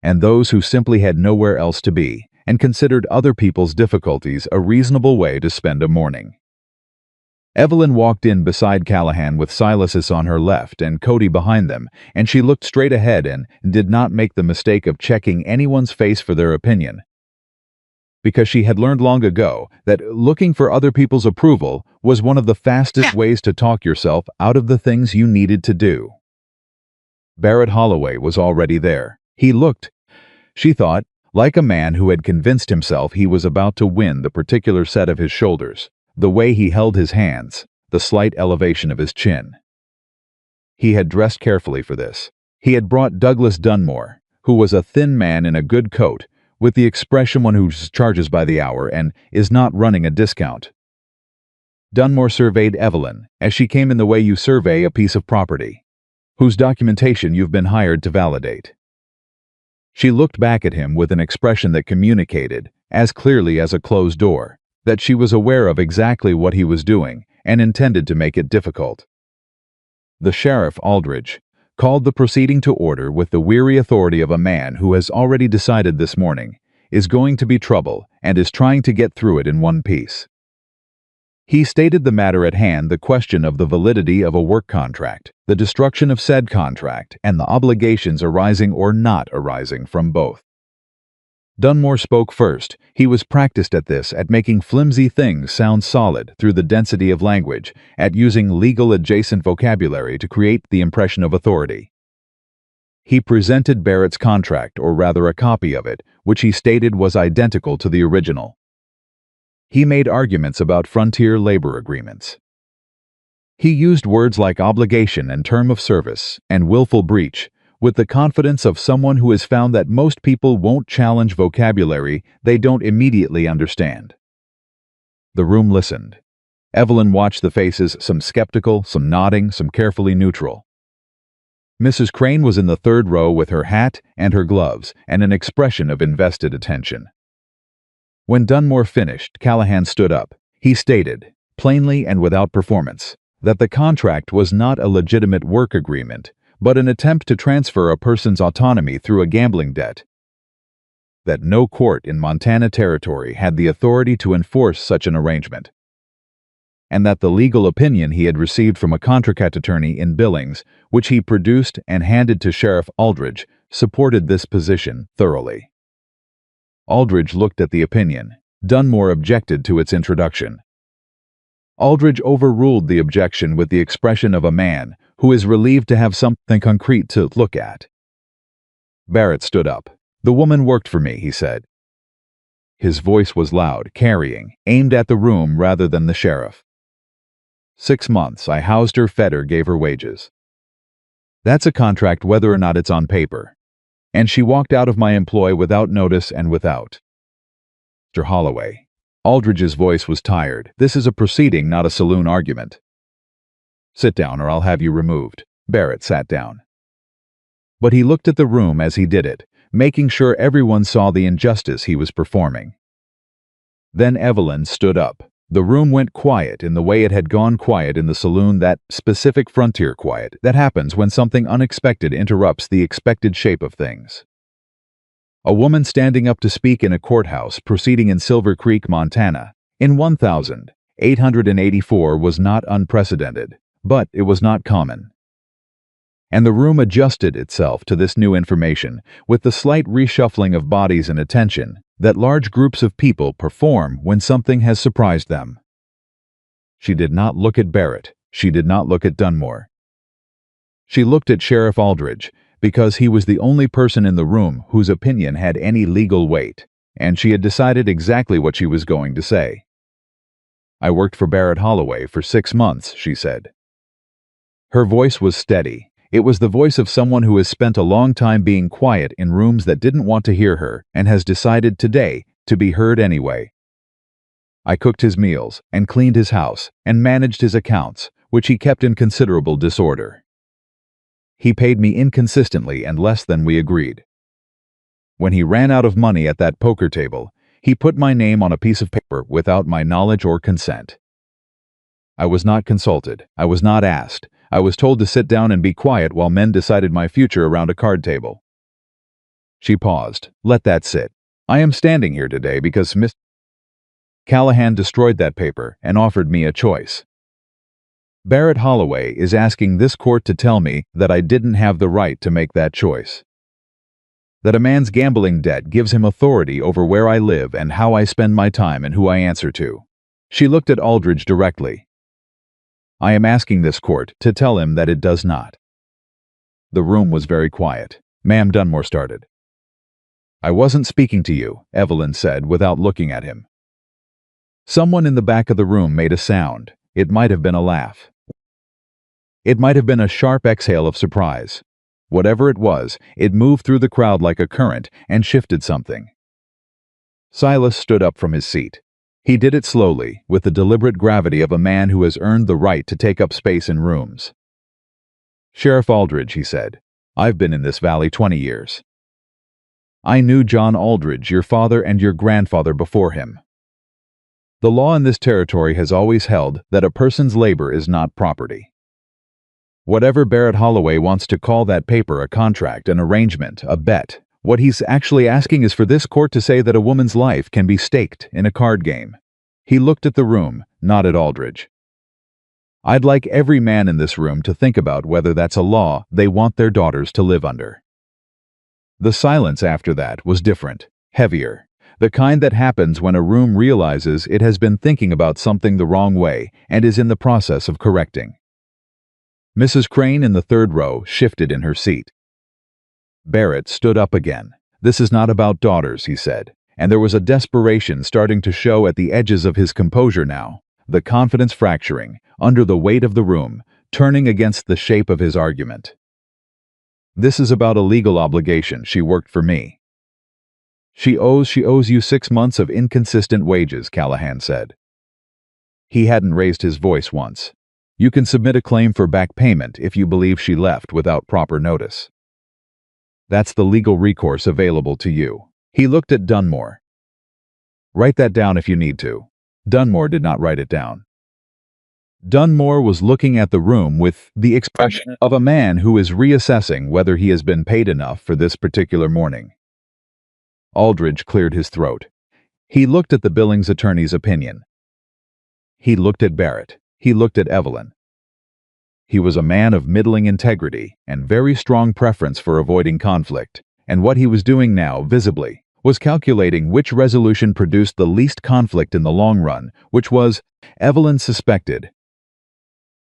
and those who simply had nowhere else to be and considered other people's difficulties a reasonable way to spend a morning. Evelyn walked in beside Callahan with Silas on her left and Cody behind them, and she looked straight ahead and did not make the mistake of checking anyone's face for their opinion, because she had learned long ago that looking for other people's approval was one of the fastest ways to talk yourself out of the things you needed to do. Barrett Holloway was already there. He looked, she thought, like a man who had convinced himself he was about to win the particular set of his shoulders, the way he held his hands, the slight elevation of his chin. He had dressed carefully for this. He had brought Douglas Dunmore, who was a thin man in a good coat, with the expression one who charges by the hour and is not running a discount. Dunmore surveyed Evelyn as she came in the way you survey a piece of property, whose documentation you've been hired to validate. She looked back at him with an expression that communicated, as clearly as a closed door, that she was aware of exactly what he was doing and intended to make it difficult. The sheriff, Aldridge, called the proceeding to order with the weary authority of a man who has already decided this morning is going to be trouble and is trying to get through it in one piece. He stated the matter at hand, the question of the validity of a work contract, the destruction of said contract, and the obligations arising or not arising from both. Dunmore spoke first. He was practiced at this, at making flimsy things sound solid through the density of language, at using legal-adjacent vocabulary to create the impression of authority. He presented Barrett's contract, or rather a copy of it, which he stated was identical to the original. He made arguments about frontier labor agreements. He used words like obligation and term of service and willful breach with the confidence of someone who has found that most people won't challenge vocabulary they don't immediately understand. The room listened. Evelyn watched the faces, some skeptical, some nodding, some carefully neutral. Mrs. Crane was in the third row with her hat and her gloves and an expression of invested attention. When Dunmore finished, Callahan stood up. He stated, plainly and without performance, that the contract was not a legitimate work agreement, but an attempt to transfer a person's autonomy through a gambling debt. That no court in Montana Territory had the authority to enforce such an arrangement. And that the legal opinion he had received from a contract attorney in Billings, which he produced and handed to Sheriff Aldridge, supported this position thoroughly. Aldridge looked at the opinion. Dunmore objected to its introduction. Aldridge overruled the objection with the expression of a man who is relieved to have something concrete to look at. Barrett stood up. "The woman worked for me," he said. His voice was loud, carrying, aimed at the room rather than the sheriff. 6 months, I housed her, fed her, gave her wages. That's a contract whether or not it's on paper. And she walked out of my employ without notice and without. Mr. Holloway. Aldridge's voice was tired. This is a proceeding, not a saloon argument. Sit down or I'll have you removed. Barrett sat down. But he looked at the room as he did it, making sure everyone saw the injustice he was performing. Then Evelyn stood up. The room went quiet in the way it had gone quiet in the saloon, that specific frontier quiet that happens when something unexpected interrupts the expected shape of things. A woman standing up to speak in a courthouse proceeding in Silver Creek, Montana, in 1884 was not unprecedented, but it was not common. And the room adjusted itself to this new information with the slight reshuffling of bodies and attention that large groups of people perform when something has surprised them. She did not look at Barrett. She did not look at Dunmore. She looked at Sheriff Aldridge because he was the only person in the room whose opinion had any legal weight, and she had decided exactly what she was going to say. "I worked for Barrett Holloway for 6 months," she said. Her voice was steady. It was the voice of someone who has spent a long time being quiet in rooms that didn't want to hear her and has decided today to be heard anyway. "I cooked his meals and cleaned his house and managed his accounts, which he kept in considerable disorder. He paid me inconsistently and less than we agreed. When he ran out of money at that poker table, he put my name on a piece of paper without my knowledge or consent. I was not consulted. I was not asked. I was told to sit down and be quiet while men decided my future around a card table." She paused. "Let that sit. I am standing here today because Mr. Callahan destroyed that paper and offered me a choice. Barrett Holloway is asking this court to tell me that I didn't have the right to make that choice. That a man's gambling debt gives him authority over where I live and how I spend my time and who I answer to." She looked at Aldridge directly. "I am asking this court to tell him that it does not." The room was very quiet. Ma'am, Dunmore started. "I wasn't speaking to you," Evelyn said without looking at him. Someone in the back of the room made a sound. It might have been a laugh. It might have been a sharp exhale of surprise. Whatever it was, it moved through the crowd like a current and shifted something. Silas stood up from his seat. He did it slowly, with the deliberate gravity of a man who has earned the right to take up space in rooms. "Sheriff Aldridge," he said, "I've been in this valley 20 years. I knew John Aldridge, your father and your grandfather before him. The law in this territory has always held that a person's labor is not property. Whatever Barrett Holloway wants to call that paper, a contract, an arrangement, a bet, what he's actually asking is for this court to say that a woman's life can be staked in a card game." He looked at the room, not at Aldridge. "I'd like every man in this room to think about whether that's a law they want their daughters to live under." The silence after that was different, heavier, the kind that happens when a room realizes it has been thinking about something the wrong way and is in the process of correcting. Mrs. Crane in the third row shifted in her seat. Barrett stood up again. "This is not about daughters," he said, and there was a desperation starting to show at the edges of his composure now, the confidence fracturing, under the weight of the room, turning against the shape of his argument. "This is about a legal obligation. She worked for me." She owes you 6 months of inconsistent wages," Callahan said. He hadn't raised his voice once. "You can submit a claim for back payment if you believe she left without proper notice. That's the legal recourse available to you." He looked at Dunmore. "Write that down if you need to." Dunmore did not write it down. Dunmore was looking at the room with the expression of a man who is reassessing whether he has been paid enough for this particular morning. Aldridge cleared his throat. He looked at the Billings attorney's opinion. He looked at Barrett. He looked at Evelyn. He was a man of middling integrity and very strong preference for avoiding conflict, and what he was doing now, visibly, was calculating which resolution produced the least conflict in the long run, which was, Evelyn suspected,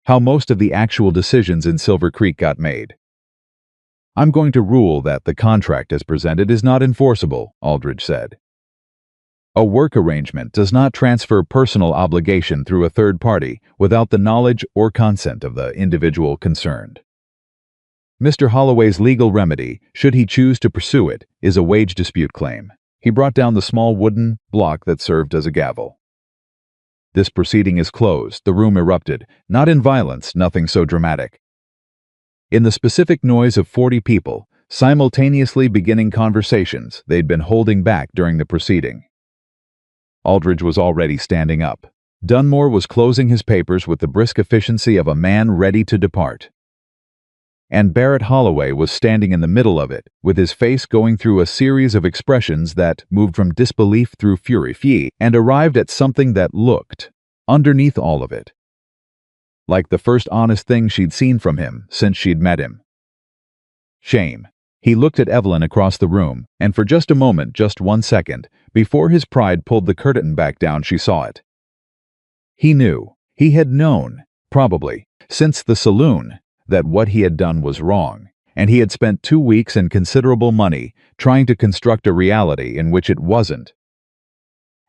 how most of the actual decisions in Silver Creek got made. "I'm going to rule that the contract as presented is not enforceable," Aldridge said. "A work arrangement does not transfer personal obligation through a third party without the knowledge or consent of the individual concerned. Mr. Holloway's legal remedy, should he choose to pursue it, is a wage dispute claim." He brought down the small wooden block that served as a gavel. "This proceeding is closed." The room erupted, not in violence, nothing so dramatic. In the specific noise of 40 people, simultaneously beginning conversations they'd been holding back during the proceeding. Aldridge was already standing up. Dunmore was closing his papers with the brisk efficiency of a man ready to depart. And Barrett Holloway was standing in the middle of it, with his face going through a series of expressions that moved from disbelief through fury and arrived at something that looked, underneath all of it, like the first honest thing she'd seen from him since she'd met him. Shame. He looked at Evelyn across the room, and for just a moment, just 1 second, before his pride pulled the curtain back down, she saw it. He knew, he had known, probably, since the saloon, that what he had done was wrong, and he had spent 2 weeks and considerable money trying to construct a reality in which it wasn't.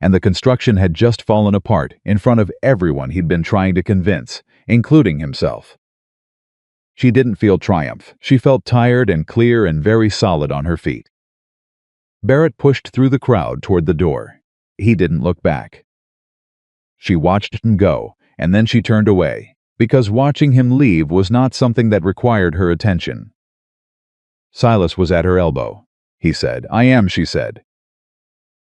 And the construction had just fallen apart in front of everyone he'd been trying to convince, including himself. She didn't feel triumph. She felt tired and clear and very solid on her feet. Barrett pushed through the crowd toward the door. He didn't look back. She watched him go, and then she turned away, because watching him leave was not something that required her attention. Silas was at her elbow. He said, "I am," she said.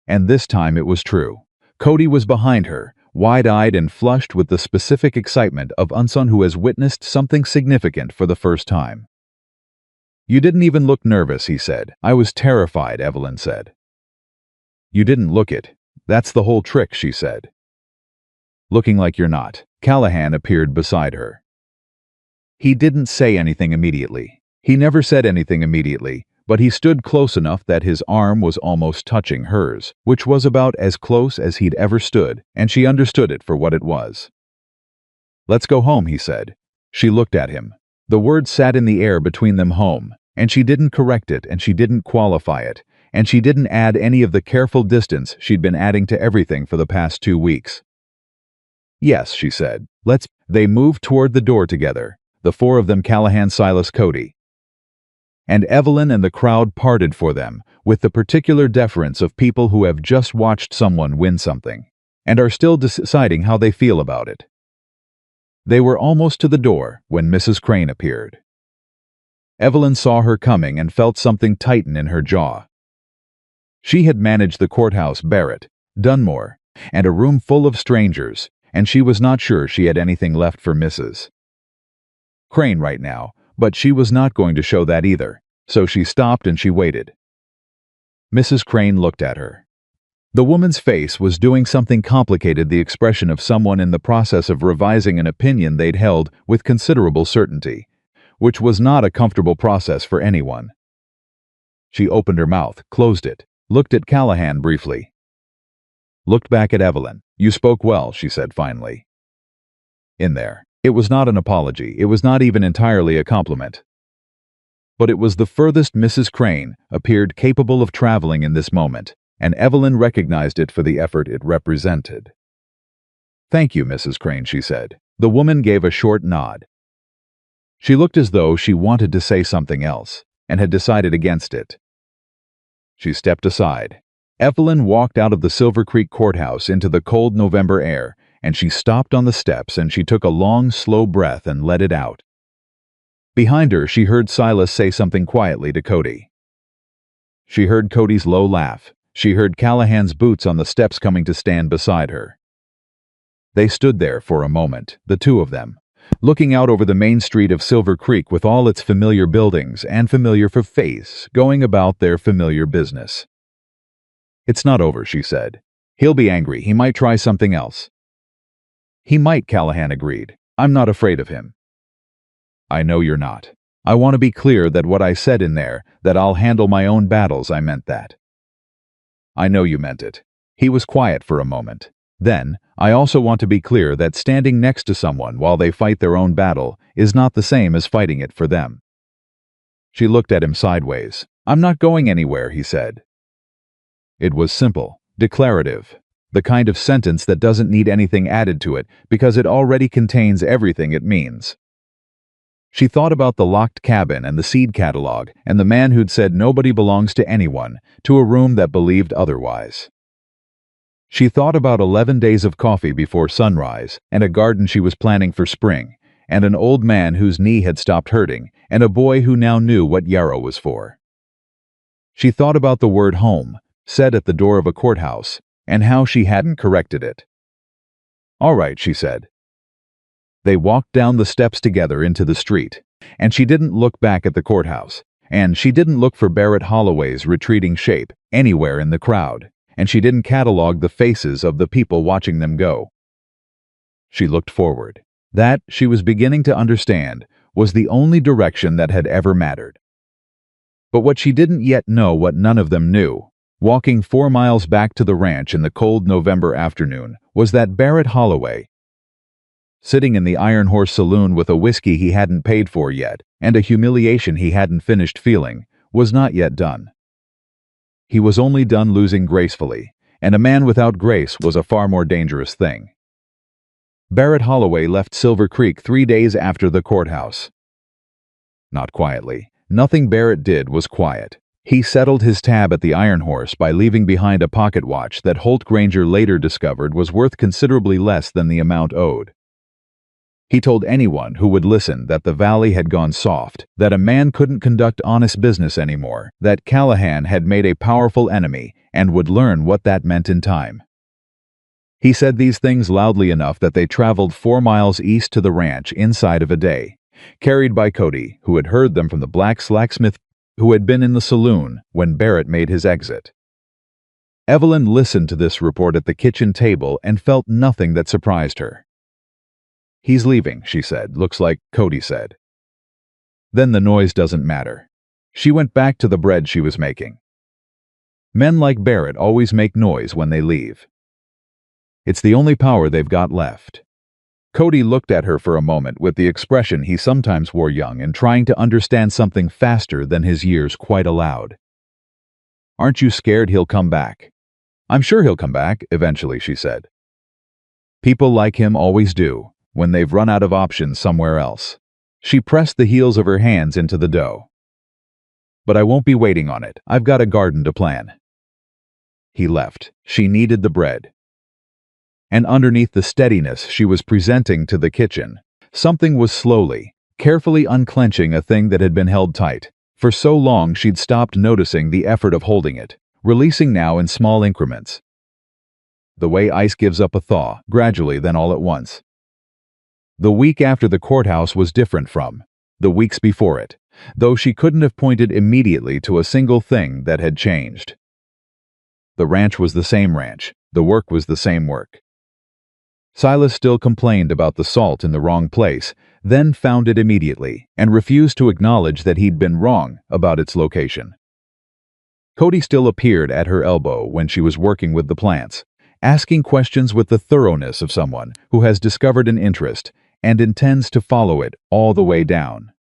And this time it was true. Cody was behind her, wide-eyed and flushed with the specific excitement of someone who has witnessed something significant for the first time. "You didn't even look nervous," he said. "I was terrified," Evelyn said. "You didn't look it. That's the whole trick," she said. "Looking like you're not." Callahan appeared beside her. He didn't say anything immediately. He never said anything immediately, but he stood close enough that his arm was almost touching hers, which was about as close as he'd ever stood, and she understood it for what it was. "Let's go home," he said. She looked at him. The word sat in the air between them, home, and she didn't correct it, and she didn't qualify it, and she didn't add any of the careful distance she'd been adding to everything for the past 2 weeks. "Yes," she said. "Let's." They moved toward the door together, the four of them, Callahan, Silas, Cody. And Evelyn and the crowd parted for them, with the particular deference of people who have just watched someone win something, and are still deciding how they feel about it. They were almost to the door when Mrs. Crane appeared. Evelyn saw her coming and felt something tighten in her jaw. She had managed the courthouse, Barrett, Dunmore, and a room full of strangers, and she was not sure she had anything left for Mrs. Crane right now, but she was not going to show that either, so she stopped and she waited. Mrs. Crane looked at her. The woman's face was doing something complicated, the expression of someone in the process of revising an opinion they'd held with considerable certainty, which was not a comfortable process for anyone. She opened her mouth, closed it, looked at Callahan briefly. Looked back at Evelyn. "You spoke well," she said finally. In there. It was not an apology, it was not even entirely a compliment. But it was the furthest Mrs. Crane appeared capable of traveling in this moment, and Evelyn recognized it for the effort it represented. "Thank you, Mrs. Crane," she said. The woman gave a short nod. She looked as though she wanted to say something else, and had decided against it. She stepped aside. Evelyn walked out of the Silver Creek courthouse into the cold November air, and she stopped on the steps and she took a long, slow breath and let it out. Behind her, she heard Silas say something quietly to Cody. She heard Cody's low laugh. She heard Callahan's boots on the steps coming to stand beside her. They stood there for a moment, the two of them, looking out over the main street of Silver Creek with all its familiar buildings and familiar face, going about their familiar business. "It's not over," she said. "He'll be angry. He might try something else." "He might," Callahan agreed. "I'm not afraid of him." "I know you're not. I want to be clear that what I said in there, that I'll handle my own battles, I meant that." "I know you meant it." He was quiet for a moment. "Then, I also want to be clear that standing next to someone while they fight their own battle is not the same as fighting it for them." She looked at him sideways. "I'm not going anywhere," he said. It was simple, declarative. The kind of sentence that doesn't need anything added to it because it already contains everything it means. She thought about the locked cabin and the seed catalog and the man who'd said nobody belongs to anyone, to a room that believed otherwise. She thought about 11 days of coffee before sunrise and a garden she was planning for spring, and an old man whose knee had stopped hurting, and a boy who now knew what yarrow was for. She thought about the word home, said at the door of a courthouse, and how she hadn't corrected it. "All right," she said. They walked down the steps together into the street, and she didn't look back at the courthouse, and she didn't look for Barrett Holloway's retreating shape anywhere in the crowd, and she didn't catalog the faces of the people watching them go. She looked forward. That, she was beginning to understand, was the only direction that had ever mattered. But what she didn't yet know, what none of them knew, walking 4 miles back to the ranch in the cold November afternoon, was that Barrett Holloway, sitting in the Iron Horse Saloon with a whiskey he hadn't paid for yet and a humiliation he hadn't finished feeling, was not yet done. He was only done losing gracefully, and a man without grace was a far more dangerous thing. Barrett Holloway left Silver Creek 3 days after the courthouse. Not quietly. Nothing Barrett did was quiet. He settled his tab at the Iron Horse by leaving behind a pocket watch that Holt Granger later discovered was worth considerably less than the amount owed. He told anyone who would listen that the valley had gone soft, that a man couldn't conduct honest business anymore, that Callahan had made a powerful enemy and would learn what that meant in time. He said these things loudly enough that they traveled 4 miles east to the ranch inside of a day, carried by Cody, who had heard them from the black slacksmith who had been in the saloon when Barrett made his exit. Evelyn listened to this report at the kitchen table and felt nothing that surprised her. "He's leaving," she said. "Looks like," Cody said. "Then the noise doesn't matter." She went back to the bread she was making. "Men like Barrett always make noise when they leave. It's the only power they've got left." Cody looked at her for a moment with the expression he sometimes wore young and trying to understand something faster than his years quite allowed. "Aren't you scared he'll come back?" "I'm sure he'll come back, eventually," she said. "People like him always do, when they've run out of options somewhere else." She pressed the heels of her hands into the dough. "But I won't be waiting on it. I've got a garden to plan." He left. She kneaded the bread. And underneath the steadiness she was presenting to the kitchen, something was slowly, carefully unclenching a thing that had been held tight. For so long she'd stopped noticing the effort of holding it, releasing now in small increments. The way ice gives up a thaw, gradually then all at once. The week after the courthouse was different from the weeks before it, though she couldn't have pointed immediately to a single thing that had changed. The ranch was the same ranch, the work was the same work. Silas still complained about the salt in the wrong place, then found it immediately, and refused to acknowledge that he'd been wrong about its location. Cody still appeared at her elbow when she was working with the plants, asking questions with the thoroughness of someone who has discovered an interest and intends to follow it all the way down.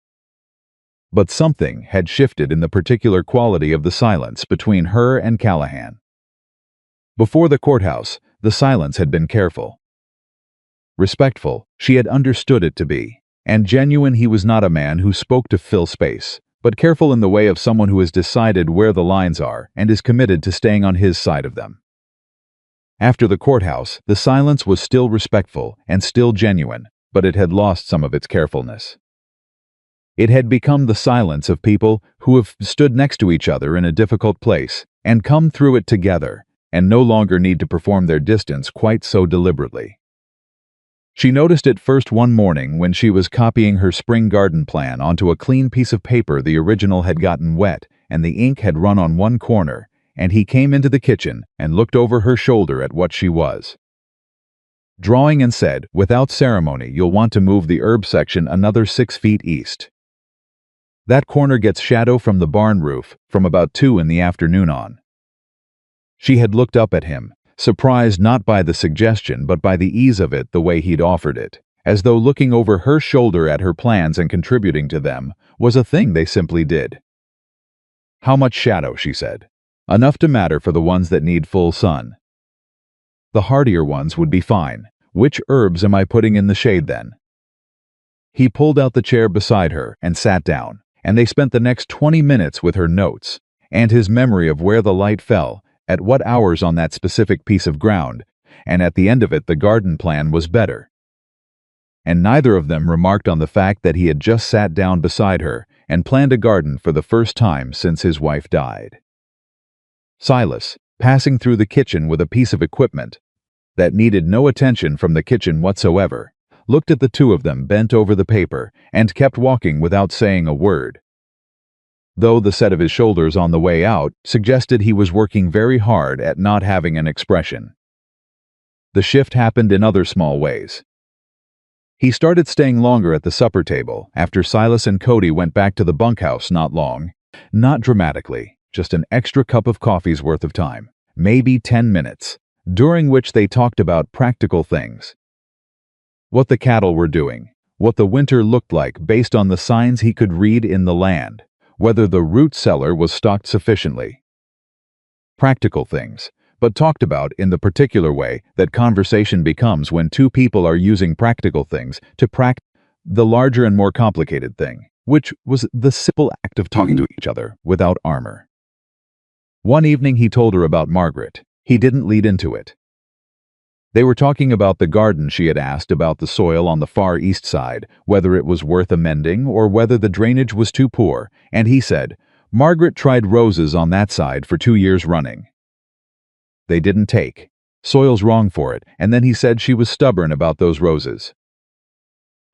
But something had shifted in the particular quality of the silence between her and Callahan. Before the courthouse, the silence had been careful. Respectful, she had understood it to be, and genuine. He was not a man who spoke to fill space, but careful in the way of someone who has decided where the lines are and is committed to staying on his side of them. After the courthouse, the silence was still respectful and still genuine, but it had lost some of its carefulness. It had become the silence of people who have stood next to each other in a difficult place and come through it together, and no longer need to perform their distance quite so deliberately. She noticed it first one morning when she was copying her spring garden plan onto a clean piece of paper. The original had gotten wet and the ink had run on one corner, and he came into the kitchen and looked over her shoulder at what she was drawing and said, "Without ceremony, you'll want to move the herb section another 6 feet east. That corner gets shadow from the barn roof from about 2 in the afternoon on." She had looked up at him, surprised not by the suggestion but by the ease of it, the way he'd offered it, as though looking over her shoulder at her plans and contributing to them was a thing they simply did. "How much shadow?" she said. "Enough to matter for the ones that need full sun. The hardier ones would be fine. Which herbs am I putting in the shade then?" He pulled out the chair beside her and sat down, and they spent the next 20 minutes with her notes and his memory of where the light fell, at what hours on that specific piece of ground, and at the end of it the garden plan was better. And neither of them remarked on the fact that he had just sat down beside her and planned a garden for the first time since his wife died. Silas, passing through the kitchen with a piece of equipment that needed no attention from the kitchen whatsoever, looked at the two of them bent over the paper and kept walking without saying a word, though the set of his shoulders on the way out suggested he was working very hard at not having an expression. The shift happened in other small ways. He started staying longer at the supper table after Silas and Cody went back to the bunkhouse. Not long. Not dramatically, just an extra cup of coffee's worth of time, maybe 10 minutes, during which they talked about practical things. What the cattle were doing, what the winter looked like based on the signs he could read in the land, whether the root cellar was stocked sufficiently. Practical things, but talked about in the particular way that conversation becomes when two people are using practical things to the larger and more complicated thing, which was the simple act of talking to each other without armor. One evening he told her about Margaret. He didn't lead into it. They were talking about the garden. She had asked about the soil on the far east side, whether it was worth amending or whether the drainage was too poor, and he said, Margaret tried roses on that side for 2 years running. They didn't take. Soil's wrong for it, and then he said she was stubborn about those roses.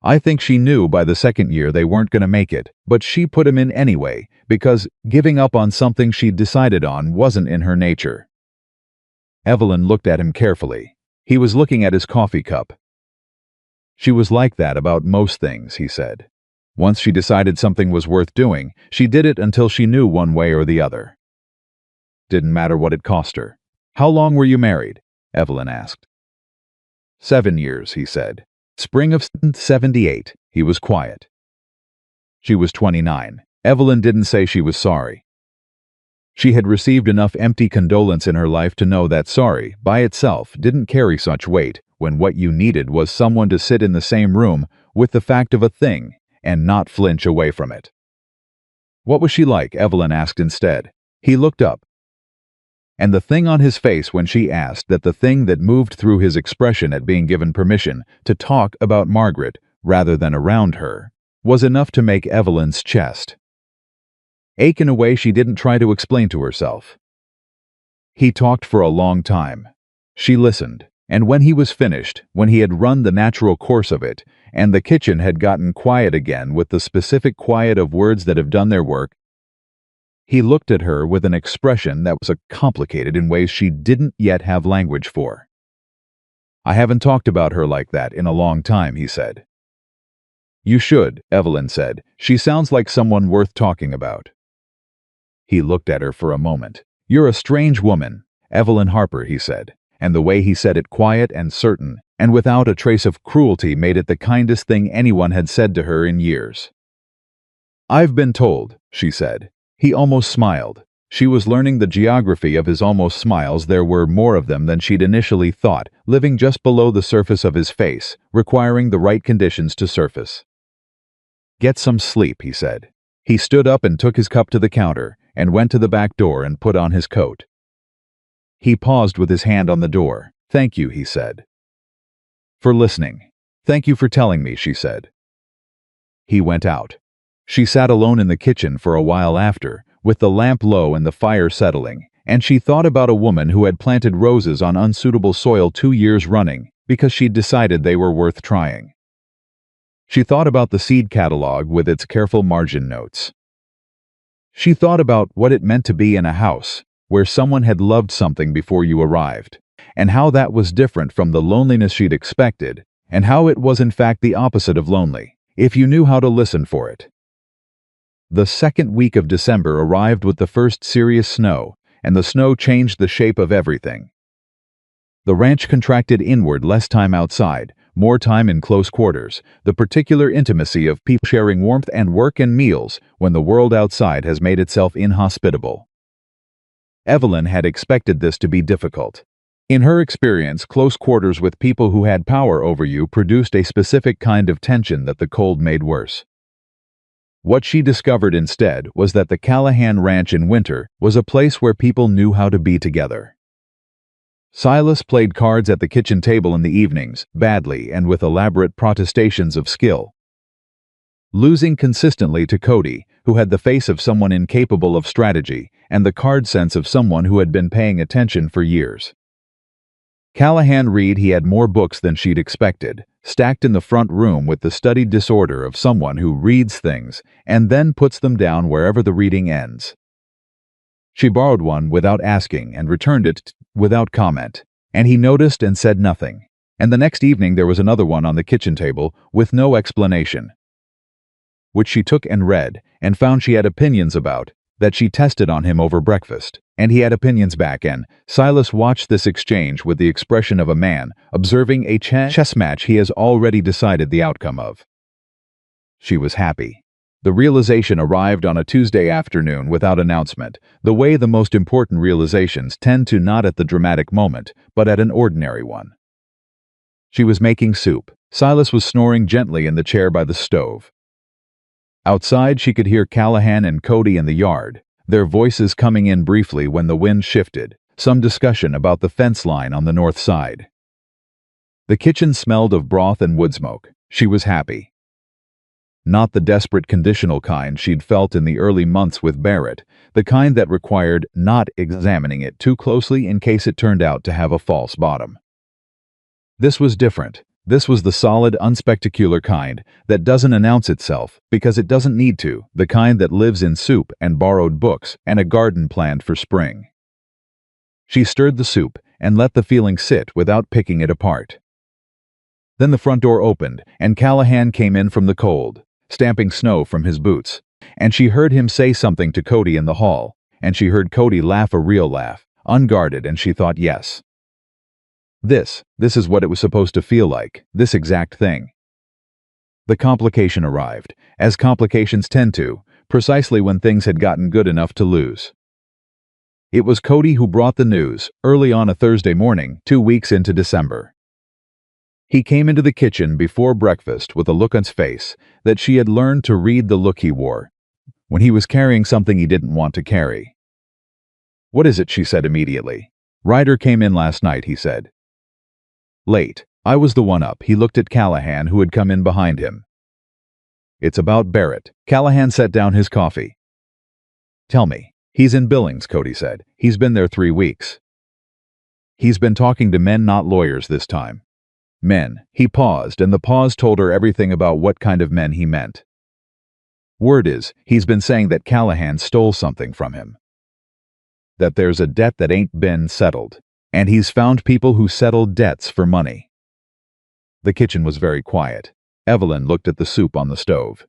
I think she knew by the second year they weren't going to make it, but she put him in anyway, because giving up on something she'd decided on wasn't in her nature. Evelyn looked at him carefully. He was looking at his coffee cup. She was like that about most things, he said. Once she decided something was worth doing, she did it until she knew one way or the other. Didn't matter what it cost her. How long were you married? Evelyn asked. 7 years, he said. Spring of 78. He was quiet. She was 29. Evelyn didn't say she was sorry. She had received enough empty condolence in her life to know that sorry, by itself, didn't carry such weight when what you needed was someone to sit in the same room with the fact of a thing and not flinch away from it. What was she like? Evelyn asked instead. He looked up. And the thing on his face when she asked, that the thing that moved through his expression at being given permission to talk about Margaret rather than around her, was enough to make Evelyn's chest ache in a way she didn't try to explain to herself. He talked for a long time. She listened, and when he was finished, when he had run the natural course of it, and the kitchen had gotten quiet again with the specific quiet of words that have done their work, he looked at her with an expression that was complicated in ways she didn't yet have language for. I haven't talked about her like that in a long time, he said. You should, Evelyn said. She sounds like someone worth talking about. He looked at her for a moment. You're a strange woman, Evelyn Harper, he said, and the way he said it quiet and certain, and without a trace of cruelty, made it the kindest thing anyone had said to her in years. I've been told, she said. He almost smiled. She was learning the geography of his almost smiles. There were more of them than she'd initially thought, living just below the surface of his face, requiring the right conditions to surface. Get some sleep, he said. He stood up and took his cup to the counter, and went to the back door and put on his coat. He paused with his hand on the door. Thank you, he said. For listening. Thank you for telling me, she said. He went out. She sat alone in the kitchen for a while after, with the lamp low and the fire settling, and she thought about a woman who had planted roses on unsuitable soil 2 years running because she'd decided they were worth trying. She thought about the seed catalog with its careful margin notes. She thought about what it meant to be in a house where someone had loved something before you arrived, and how that was different from the loneliness she'd expected, and how it was in fact the opposite of lonely, if you knew how to listen for it. The second week of December arrived with the first serious snow, and the snow changed the shape of everything. The ranch contracted inward, less time outside, more time in close quarters, the particular intimacy of people sharing warmth and work and meals when the world outside has made itself inhospitable. Evelyn had expected this to be difficult. In her experience, close quarters with people who had power over you produced a specific kind of tension that the cold made worse. What she discovered instead was that the Callahan Ranch in winter was a place where people knew how to be together. Silas played cards at the kitchen table in the evenings, badly and with elaborate protestations of skill, losing consistently to Cody, who had the face of someone incapable of strategy and the card sense of someone who had been paying attention for years. Callahan read he had more books than she'd expected, stacked in the front room with the studied disorder of someone who reads things and then puts them down wherever the reading ends. She borrowed one without asking and returned it without comment, and he noticed and said nothing, And the next evening there was another one on the kitchen table with no explanation, which she took and read, and found she had opinions about, that she tested on him over breakfast, and he had opinions back, and Silas watched this exchange with the expression of a man observing a chess match he has already decided the outcome of. She was happy. The realization arrived on a Tuesday afternoon without announcement, the way the most important realizations tend to, not at the dramatic moment, but at an ordinary one. She was making soup. Silas was snoring gently in the chair by the stove. Outside, she could hear Callahan and Cody in the yard, their voices coming in briefly when the wind shifted, some discussion about the fence line on the north side. The kitchen smelled of broth and wood smoke. She was happy. Not the desperate conditional kind she'd felt in the early months with Barrett, the kind that required not examining it too closely in case it turned out to have a false bottom. This was different. This was the solid, unspectacular kind that doesn't announce itself because it doesn't need to, the kind that lives in soup and borrowed books and a garden planned for spring. She stirred the soup and let the feeling sit without picking it apart. Then the front door opened and Callahan came in from the cold, stamping snow from his boots, and she heard him say something to Cody in the hall, and she heard Cody laugh a real laugh, unguarded, and she thought, yes. This is what it was supposed to feel like, this exact thing. The complication arrived, as complications tend to, precisely when things had gotten good enough to lose. It was Cody who brought the news, early on a Thursday morning, 2 weeks into December. He came into the kitchen before breakfast with a look on his face that she had learned to read, the look he wore when he was carrying something he didn't want to carry. "What is it?" she said immediately. "Ryder came in last night," he said. "Late. I was the one up." He looked at Callahan, who had come in behind him. "It's about Barrett." Callahan set down his coffee. "Tell me." "He's in Billings," Cody said. "He's been there 3 weeks. He's been talking to men, not lawyers this time." "Men." He paused, and the pause told her everything about what kind of men he meant. "Word is, he's been saying that Callahan stole something from him. That there's a debt that ain't been settled. And he's found people who settled debts for money." The kitchen was very quiet. Evelyn looked at the soup on the stove.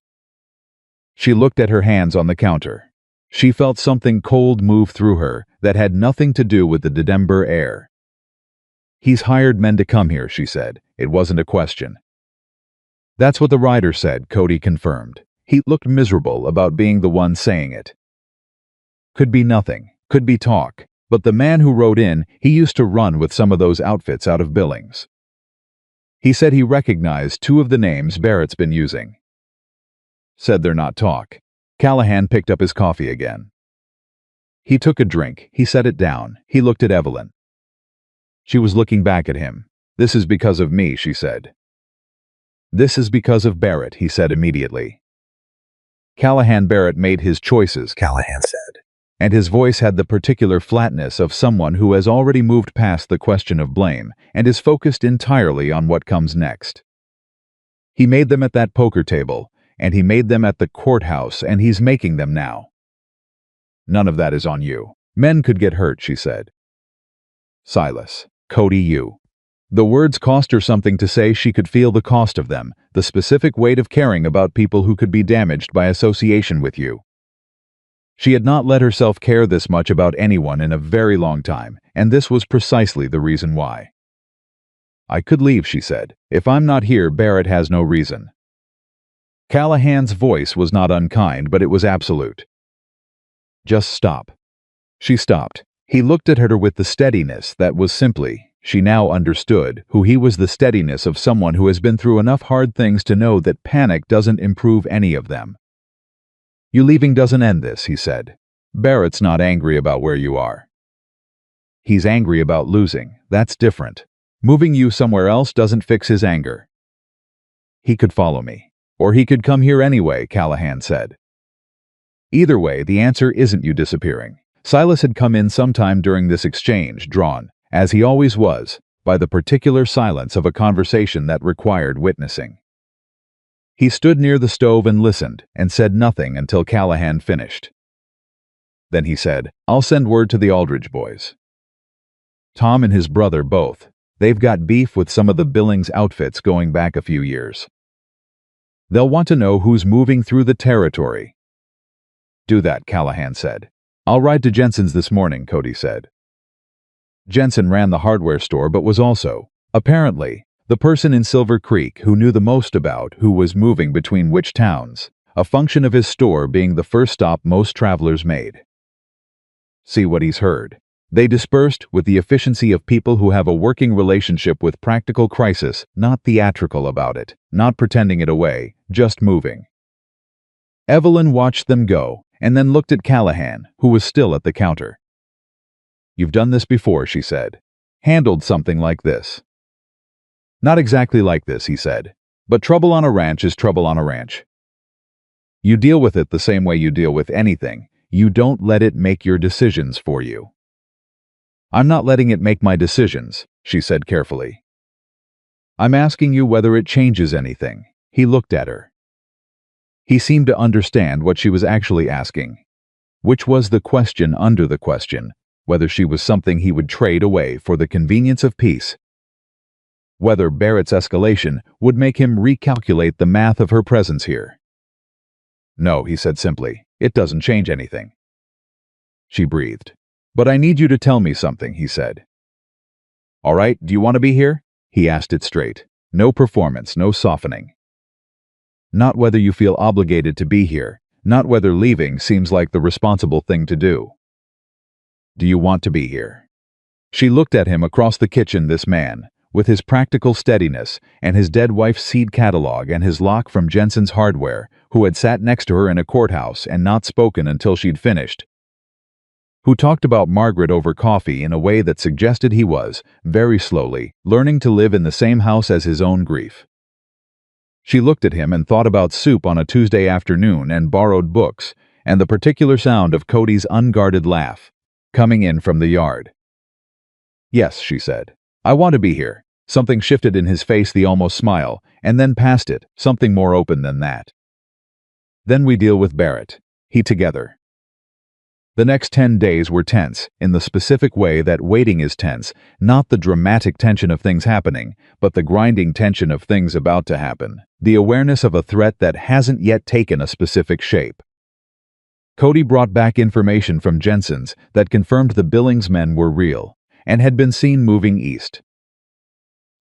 She looked at her hands on the counter. She felt something cold move through her that had nothing to do with the December air. "He's hired men to come here," she said. It wasn't a question. "That's what the writer said," Cody confirmed. He looked miserable about being the one saying it. "Could be nothing. Could be talk. But the man who wrote in, he used to run with some of those outfits out of Billings. He said he recognized 2 of the names Barrett's been using. Said they're not talk." Callahan picked up his coffee again. He took a drink. He set it down. He looked at Evelyn. She was looking back at him. "This is because of me," she said. "This is because of Barrett," he said immediately. "Callahan Barrett made his choices," Callahan said. And his voice had the particular flatness of someone who has already moved past the question of blame and is focused entirely on what comes next. "He made them at that poker table, and he made them at the courthouse, and he's making them now. None of that is on you. Men could get hurt," she said. "Silas, Cody, you." The words cost her something to say. She could feel the cost of them, the specific weight of caring about people who could be damaged by association with you. She had not let herself care this much about anyone in a very long time, and this was precisely the reason why. "I could leave," she said. "If I'm not here, Barrett has no reason." Callahan's voice was not unkind, but it was absolute. "Just stop." She stopped. He looked at her with the steadiness that was simply, she now understood, who he was, the steadiness of someone who has been through enough hard things to know that panic doesn't improve any of them. "You leaving doesn't end this," he said. "Barrett's not angry about where you are. He's angry about losing. That's different. Moving you somewhere else doesn't fix his anger." "He could follow me. Or he could come here anyway," Callahan said. "Either way, the answer isn't you disappearing." Silas had come in sometime during this exchange, drawn, as he always was, by the particular silence of a conversation that required witnessing. He stood near the stove and listened, and said nothing until Callahan finished. Then he said, "I'll send word to the Aldridge boys. Tom and his brother both. They've got beef with some of the Billings outfits going back a few years. They'll want to know who's moving through the territory. Do that, Callahan said. I'll ride to Jensen's this morning, Cody said. Jensen ran the hardware store but was also, apparently, the person in Silver Creek who knew the most about who was moving between which towns, a function of his store being the first stop most travelers made. See what he's heard. They dispersed with the efficiency of people who have a working relationship with practical crisis, not theatrical about it, not pretending it away, just moving. Evelyn watched them go, and then looked at Callahan, who was still at the counter. You've done this before, she said. Handled something like this. Not exactly like this, he said. But trouble on a ranch is trouble on a ranch. You deal with it the same way you deal with anything. You don't let it make your decisions for you. I'm not letting it make my decisions, she said carefully. I'm asking you whether it changes anything. He looked at her. He seemed to understand what she was actually asking, which was the question under the question, whether she was something he would trade away for the convenience of peace. Whether Barrett's escalation would make him recalculate the math of her presence here. No, he said simply, it doesn't change anything. She breathed. But I need you to tell me something, he said. All right, do you want to be here? He asked it straight. No performance, no softening. Not whether you feel obligated to be here, not whether leaving seems like the responsible thing to do. Do you want to be here? She looked at him across the kitchen, this man, with his practical steadiness and his dead wife's seed catalog and his lock from Jensen's hardware, who had sat next to her in a courthouse and not spoken until she'd finished. Who talked about Margaret over coffee in a way that suggested he was, very slowly, learning to live in the same house as his own grief. She looked at him and thought about soup on a Tuesday afternoon and borrowed books, and the particular sound of Cody's unguarded laugh, coming in from the yard. Yes, she said. I want to be here. Something shifted in his face, the almost smile, and then past it, something more open than that. Then we deal with Barrett. He together. The next 10 days were tense, in the specific way that waiting is tense, not the dramatic tension of things happening, but the grinding tension of things about to happen, the awareness of a threat that hasn't yet taken a specific shape. Cody brought back information from Jensen's that confirmed the Billings men were real, and had been seen moving east.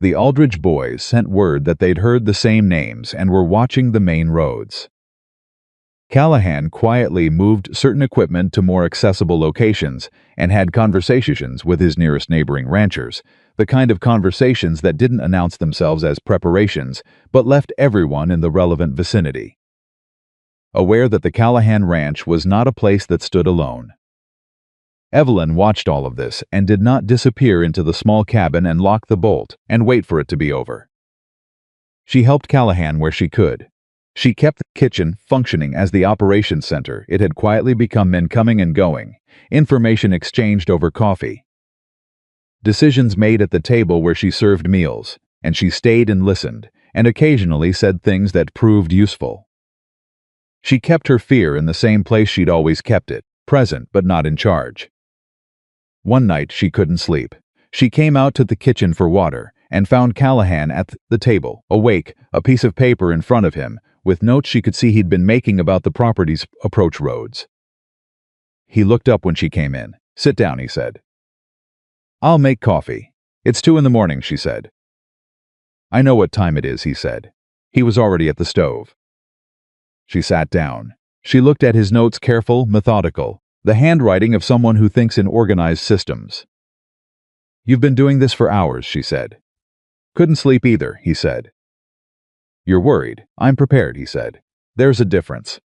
The Aldridge boys sent word that they'd heard the same names and were watching the main roads. Callahan quietly moved certain equipment to more accessible locations and had conversations with his nearest neighboring ranchers, the kind of conversations that didn't announce themselves as preparations, but left everyone in the relevant vicinity aware that the Callahan ranch was not a place that stood alone. Evelyn watched all of this and did not disappear into the small cabin and lock the bolt and wait for it to be over. She helped Callahan where she could. She kept the kitchen functioning as the operations center it had quietly become, men coming and going, information exchanged over coffee. Decisions made at the table where she served meals, and she stayed and listened, and occasionally said things that proved useful. She kept her fear in the same place she'd always kept it, present but not in charge. One night she couldn't sleep. She came out to the kitchen for water and found Callahan at the table, awake, a piece of paper in front of him, with notes she could see he'd been making about the property's approach roads. He looked up when she came in. Sit down, he said. I'll make coffee. It's 2 a.m, she said. I know what time it is, he said. He was already at the stove. She sat down. She looked at his notes, careful, methodical, the handwriting of someone who thinks in organized systems. You've been doing this for hours, she said. Couldn't sleep either, he said. You're worried. I'm prepared, he said. There's a difference.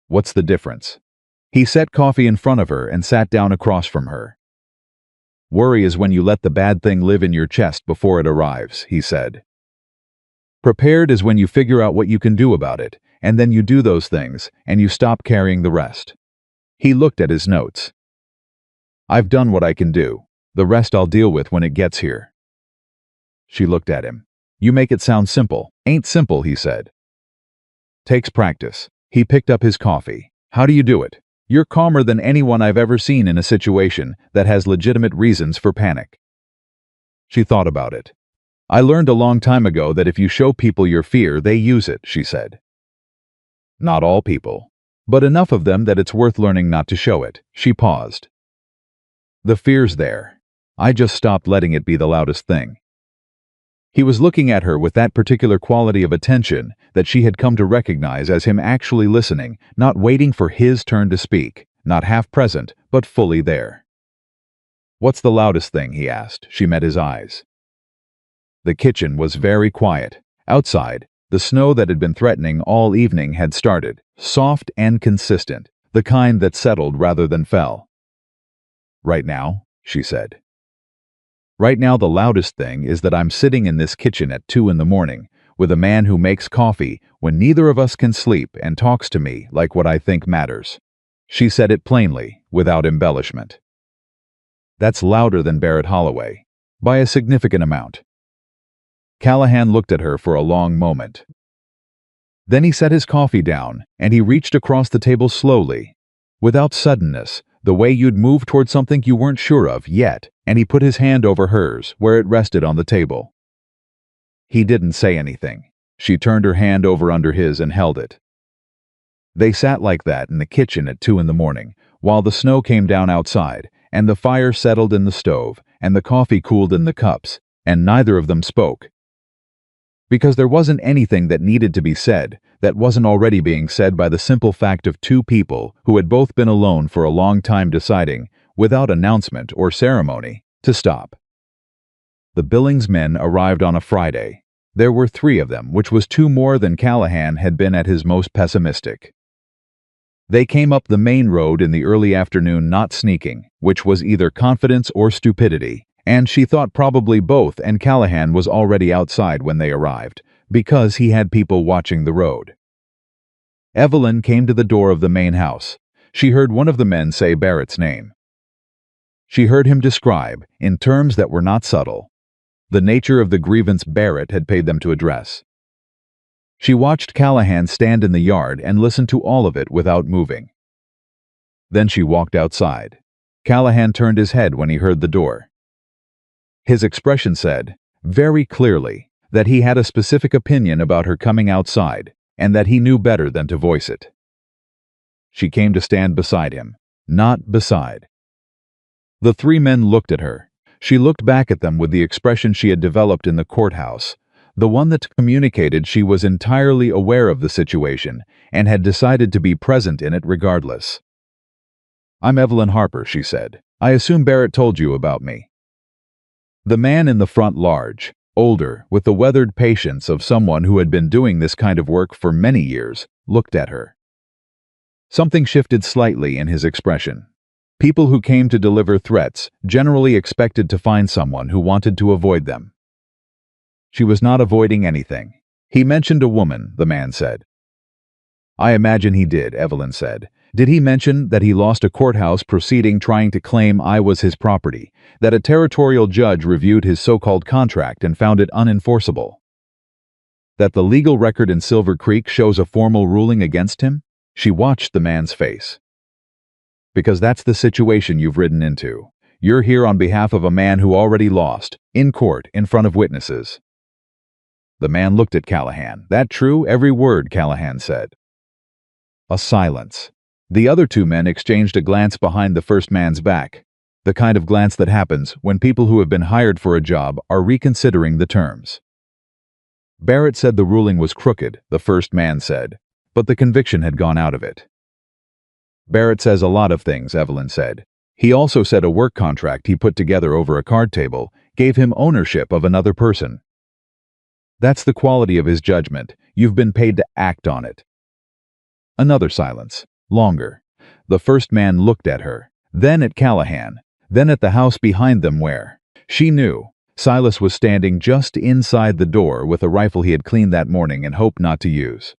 What's the difference? He set coffee in front of her and sat down across from her. Worry is when you let the bad thing live in your chest before it arrives, he said. Prepared is when you figure out what you can do about it, and then you do those things, and you stop carrying the rest. He looked at his notes. I've done what I can do. The rest I'll deal with when it gets here. She looked at him. You make it sound simple. Ain't simple, he said. Takes practice. He picked up his coffee. How do you do it? You're calmer than anyone I've ever seen in a situation that has legitimate reasons for panic. She thought about it. I learned a long time ago that if you show people your fear, they use it, she said. Not all people, but enough of them that it's worth learning not to show it. She paused. The fear's there. I just stopped letting it be the loudest thing. He was looking at her with that particular quality of attention that she had come to recognize as him actually listening, not waiting for his turn to speak, not half present, but fully there. What's the loudest thing? He asked. She met his eyes. The kitchen was very quiet. Outside, the snow that had been threatening all evening had started, soft and consistent, the kind that settled rather than fell. Right now, she said. Right now the loudest thing is that I'm sitting in this kitchen at 2 in the morning with a man who makes coffee when neither of us can sleep and talks to me like what I think matters. She said it plainly, without embellishment. That's louder than Barrett Holloway, by a significant amount. Callahan looked at her for a long moment. Then he set his coffee down and he reached across the table slowly, without suddenness, the way you'd move toward something you weren't sure of yet, and he put his hand over hers, where it rested on the table. He didn't say anything. She turned her hand over under his and held it. They sat like that in the kitchen at 2 in the morning, while the snow came down outside, and the fire settled in the stove, and the coffee cooled in the cups, and neither of them spoke. Because there wasn't anything that needed to be said that wasn't already being said by the simple fact of two people who had both been alone for a long time deciding, without announcement or ceremony, to stop. The Billings men arrived on a Friday. There were 3 of them, which was 2 more than Callahan had been at his most pessimistic. They came up the main road in the early afternoon, not sneaking, which was either confidence or stupidity, and she thought probably both, and Callahan was already outside when they arrived, because he had people watching the road. Evelyn came to the door of the main house. She heard one of the men say Barrett's name. She heard him describe, in terms that were not subtle, the nature of the grievance Barrett had paid them to address. She watched Callahan stand in the yard and listen to all of it without moving. Then she walked outside. Callahan turned his head when he heard the door. His expression said, very clearly, that he had a specific opinion about her coming outside, and that he knew better than to voice it. She came to stand beside him, not beside. The 3 men looked at her. She looked back at them with the expression she had developed in the courthouse, the one that communicated she was entirely aware of the situation and had decided to be present in it regardless. I'm Evelyn Harper, she said. I assume Barrett told you about me. The man in the front, large, older, with the weathered patience of someone who had been doing this kind of work for many years, looked at her. Something shifted slightly in his expression. People who came to deliver threats generally expected to find someone who wanted to avoid them. She was not avoiding anything. He mentioned a woman, the man said. I imagine he did, Evelyn said. Did he mention that he lost a courthouse proceeding trying to claim I was his property, that a territorial judge reviewed his so-called contract and found it unenforceable? That the legal record in Silver Creek shows a formal ruling against him? She watched the man's face. Because that's the situation you've ridden into. You're here on behalf of a man who already lost, in court, in front of witnesses. The man looked at Callahan. That true? Every word, Callahan said. A silence. The other 2 men exchanged a glance behind the first man's back, the kind of glance that happens when people who have been hired for a job are reconsidering the terms. Barrett said the ruling was crooked, the first man said, but the conviction had gone out of it. Barrett says a lot of things, Evelyn said. He also said a work contract he put together over a card table gave him ownership of another person. That's the quality of his judgment. You've been paid to act on it. Another silence. Longer. The first man looked at her, then at Callahan, then at the house behind them where, she knew, Silas was standing just inside the door with a rifle he had cleaned that morning and hoped not to use.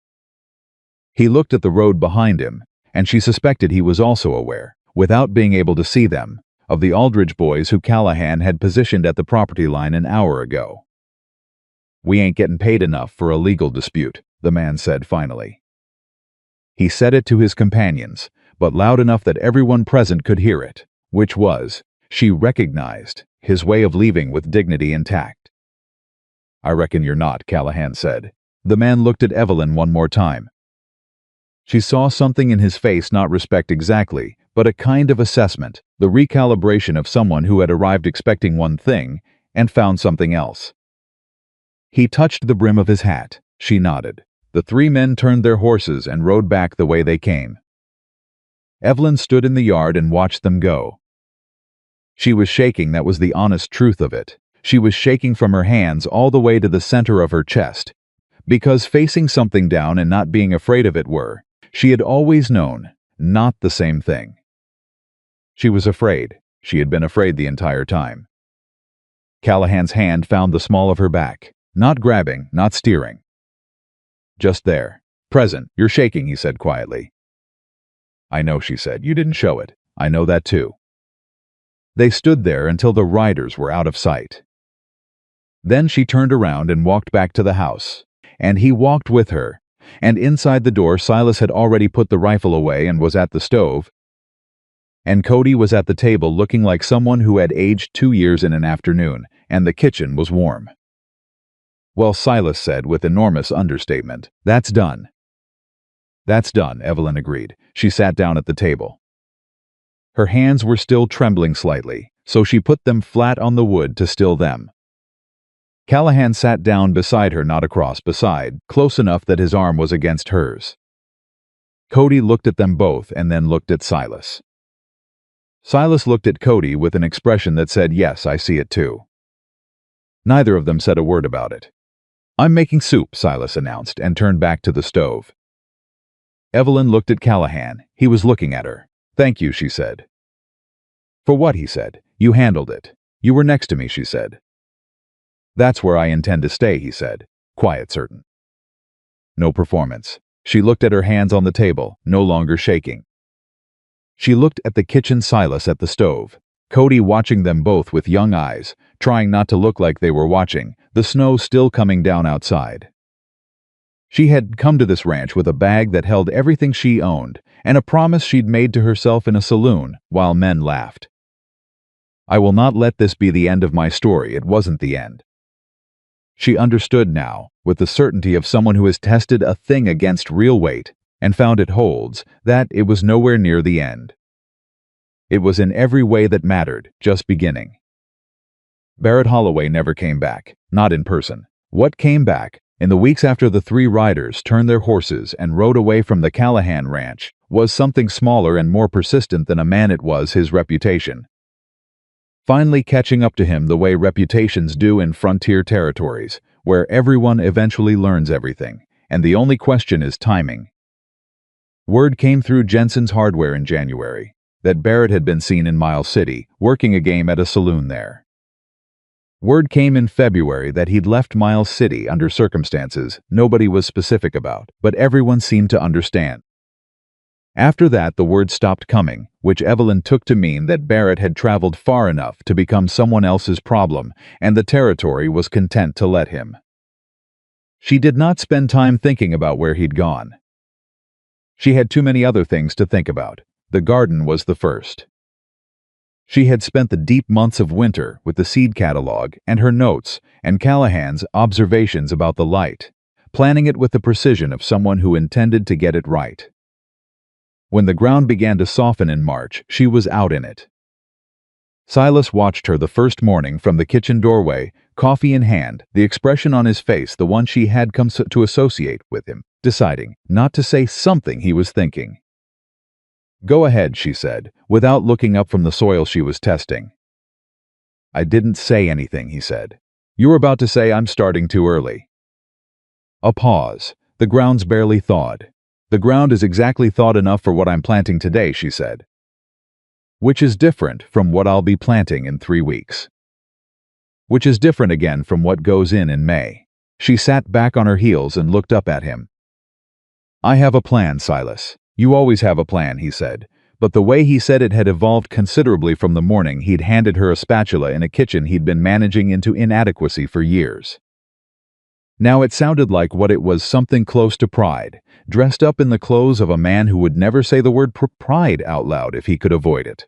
He looked at the road behind him, and she suspected he was also aware, without being able to see them, of the Aldridge boys who Callahan had positioned at the property line an hour ago. We ain't getting paid enough for a legal dispute, the man said finally. He said it to his companions, but loud enough that everyone present could hear it, which was, she recognized, his way of leaving with dignity intact. "I reckon you're not," Callahan said. The man looked at Evelyn one more time. She saw something in his face, not respect exactly, but a kind of assessment, the recalibration of someone who had arrived expecting one thing and found something else. He touched the brim of his hat. She nodded. The three men turned their horses and rode back the way they came. Evelyn stood in the yard and watched them go. She was shaking, that was the honest truth of it. She was shaking from her hands all the way to the center of her chest, because facing something down and not being afraid of it were, she had always known, not the same thing. She was afraid. She had been afraid the entire time. Callahan's hand found the small of her back, not grabbing, not steering. Just there. "Present. You're shaking," he said quietly. "I know," she said. "You didn't show it. I know that too." They stood there until the riders were out of sight. Then she turned around and walked back to the house, and he walked with her, and inside the door Silas had already put the rifle away and was at the stove, and Cody was at the table looking like someone who had aged 2 years in an afternoon, and the kitchen was warm. "Well," Silas said with enormous understatement, "that's done." "That's done," Evelyn agreed. She sat down at the table. Her hands were still trembling slightly, so she put them flat on the wood to still them. Callahan sat down beside her, not across, beside, close enough that his arm was against hers. Cody looked at them both and then looked at Silas. Silas looked at Cody with an expression that said, "Yes, I see it too." Neither of them said a word about it. "I'm making soup," Silas announced, and turned back to the stove. Evelyn looked at Callahan. He was looking at her. "Thank you," she said. "For what?" he said. "You handled it. You were next to me," she said. "That's where I intend to stay," he said, quiet, certain. No performance. She looked at her hands on the table, no longer shaking. She looked at the kitchen, Silas at the stove, Cody watching them both with young eyes, trying not to look like they were watching, the snow still coming down outside. She had come to this ranch with a bag that held everything she owned, and a promise she'd made to herself in a saloon, while men laughed. "I will not let this be the end of my story." It wasn't the end. She understood now, with the certainty of someone who has tested a thing against real weight and found it holds, that it was nowhere near the end. It was in every way that mattered, just beginning. Barrett Holloway never came back, not in person. What came back, in the weeks after the three riders turned their horses and rode away from the Callahan ranch, was something smaller and more persistent than a man. It was his reputation. Finally catching up to him the way reputations do in frontier territories, where everyone eventually learns everything, and the only question is timing. Word came through Jensen's Hardware in January that Barrett had been seen in Miles City, working a game at a saloon there. Word came in February that he'd left Miles City under circumstances nobody was specific about, but everyone seemed to understand. After that, the word stopped coming, which Evelyn took to mean that Barrett had traveled far enough to become someone else's problem, and the territory was content to let him. She did not spend time thinking about where he'd gone. She had too many other things to think about. The garden was the first. She had spent the deep months of winter with the seed catalog and her notes and Callahan's observations about the light, planning it with the precision of someone who intended to get it right. When the ground began to soften in March, she was out in it. Silas watched her the first morning from the kitchen doorway, coffee in hand, the expression on his face, the one she had come to associate with him, deciding not to say something he was thinking. "Go ahead," she said, without looking up from the soil she was testing. "I didn't say anything," he said. "You were about to say I'm starting too early." A pause. "The ground's barely thawed." "The ground is exactly thawed enough for what I'm planting today," she said. "Which is different from what I'll be planting in 3 weeks. Which is different again from what goes in May." She sat back on her heels and looked up at him. "I have a plan, Silas." "You always have a plan," he said, but the way he said it had evolved considerably from the morning he'd handed her a spatula in a kitchen he'd been managing into inadequacy for years. Now it sounded like what it was, something close to pride, dressed up in the clothes of a man who would never say the word pride out loud if he could avoid it.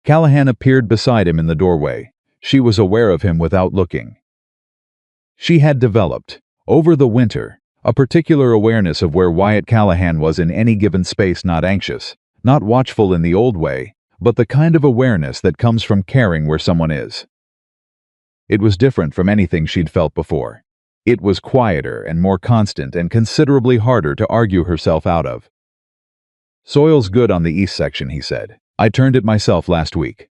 Callahan appeared beside him in the doorway. She was aware of him without looking. She had developed, over the winter, a particular awareness of where Wyatt Callahan was in any given space, not anxious, not watchful in the old way, but the kind of awareness that comes from caring where someone is. It was different from anything she'd felt before. It was quieter and more constant and considerably harder to argue herself out of. "Soil's good on the east section," he said. "I turned it myself last week."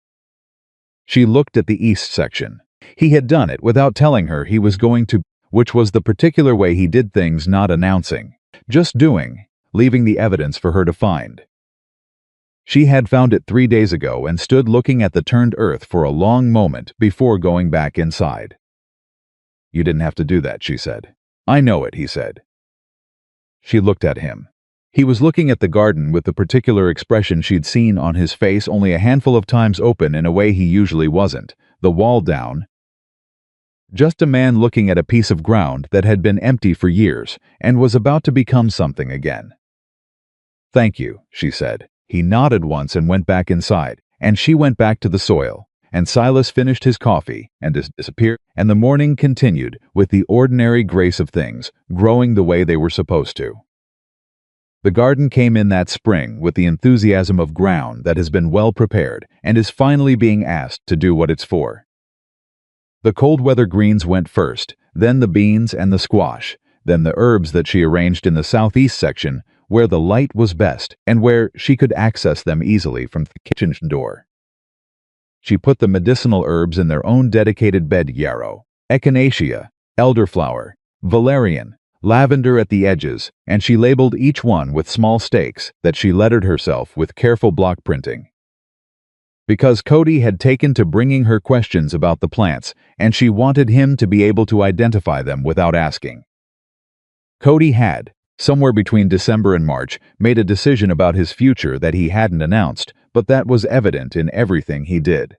She looked at the east section. He had done it without telling her he was going to, which was the particular way he did things, not announcing, just doing, leaving the evidence for her to find. She had found it 3 days ago and stood looking at the turned earth for a long moment before going back inside. "You didn't have to do that," she said. "I know it," he said. She looked at him. He was looking at the garden with the particular expression she'd seen on his face only a handful of times, open in a way he usually wasn't, the wall down. Just a man looking at a piece of ground that had been empty for years and was about to become something again. "Thank you," she said. He nodded once and went back inside, and she went back to the soil, and Silas finished his coffee and disappeared, and the morning continued with the ordinary grace of things growing the way they were supposed to. The garden came in that spring with the enthusiasm of ground that has been well prepared and is finally being asked to do what it's for. The cold weather greens went first, then the beans and the squash, then the herbs that she arranged in the southeast section, where the light was best and where she could access them easily from the kitchen door. She put the medicinal herbs in their own dedicated bed: yarrow, echinacea, elderflower, valerian, lavender at the edges, and she labeled each one with small stakes that she lettered herself with careful block printing. Because Cody had taken to bringing her questions about the plants, and she wanted him to be able to identify them without asking. Cody had, somewhere between December and March, made a decision about his future that he hadn't announced, but that was evident in everything he did.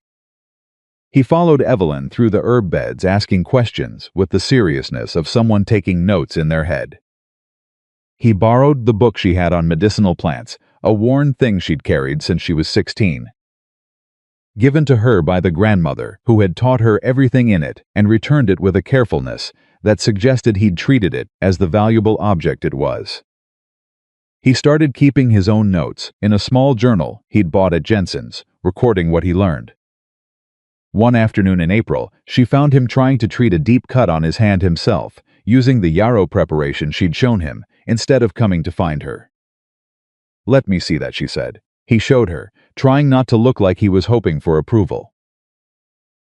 He followed Evelyn through the herb beds, asking questions with the seriousness of someone taking notes in their head. He borrowed the book she had on medicinal plants, a worn thing she'd carried since she was 16. Given to her by the grandmother who had taught her everything in it, and returned it with a carefulness that suggested he'd treated it as the valuable object it was. He started keeping his own notes in a small journal he'd bought at Jensen's, recording what he learned. One afternoon in April, she found him trying to treat a deep cut on his hand himself, using the yarrow preparation she'd shown him, instead of coming to find her. "Let me see that," she said. He showed her, trying not to look like he was hoping for approval.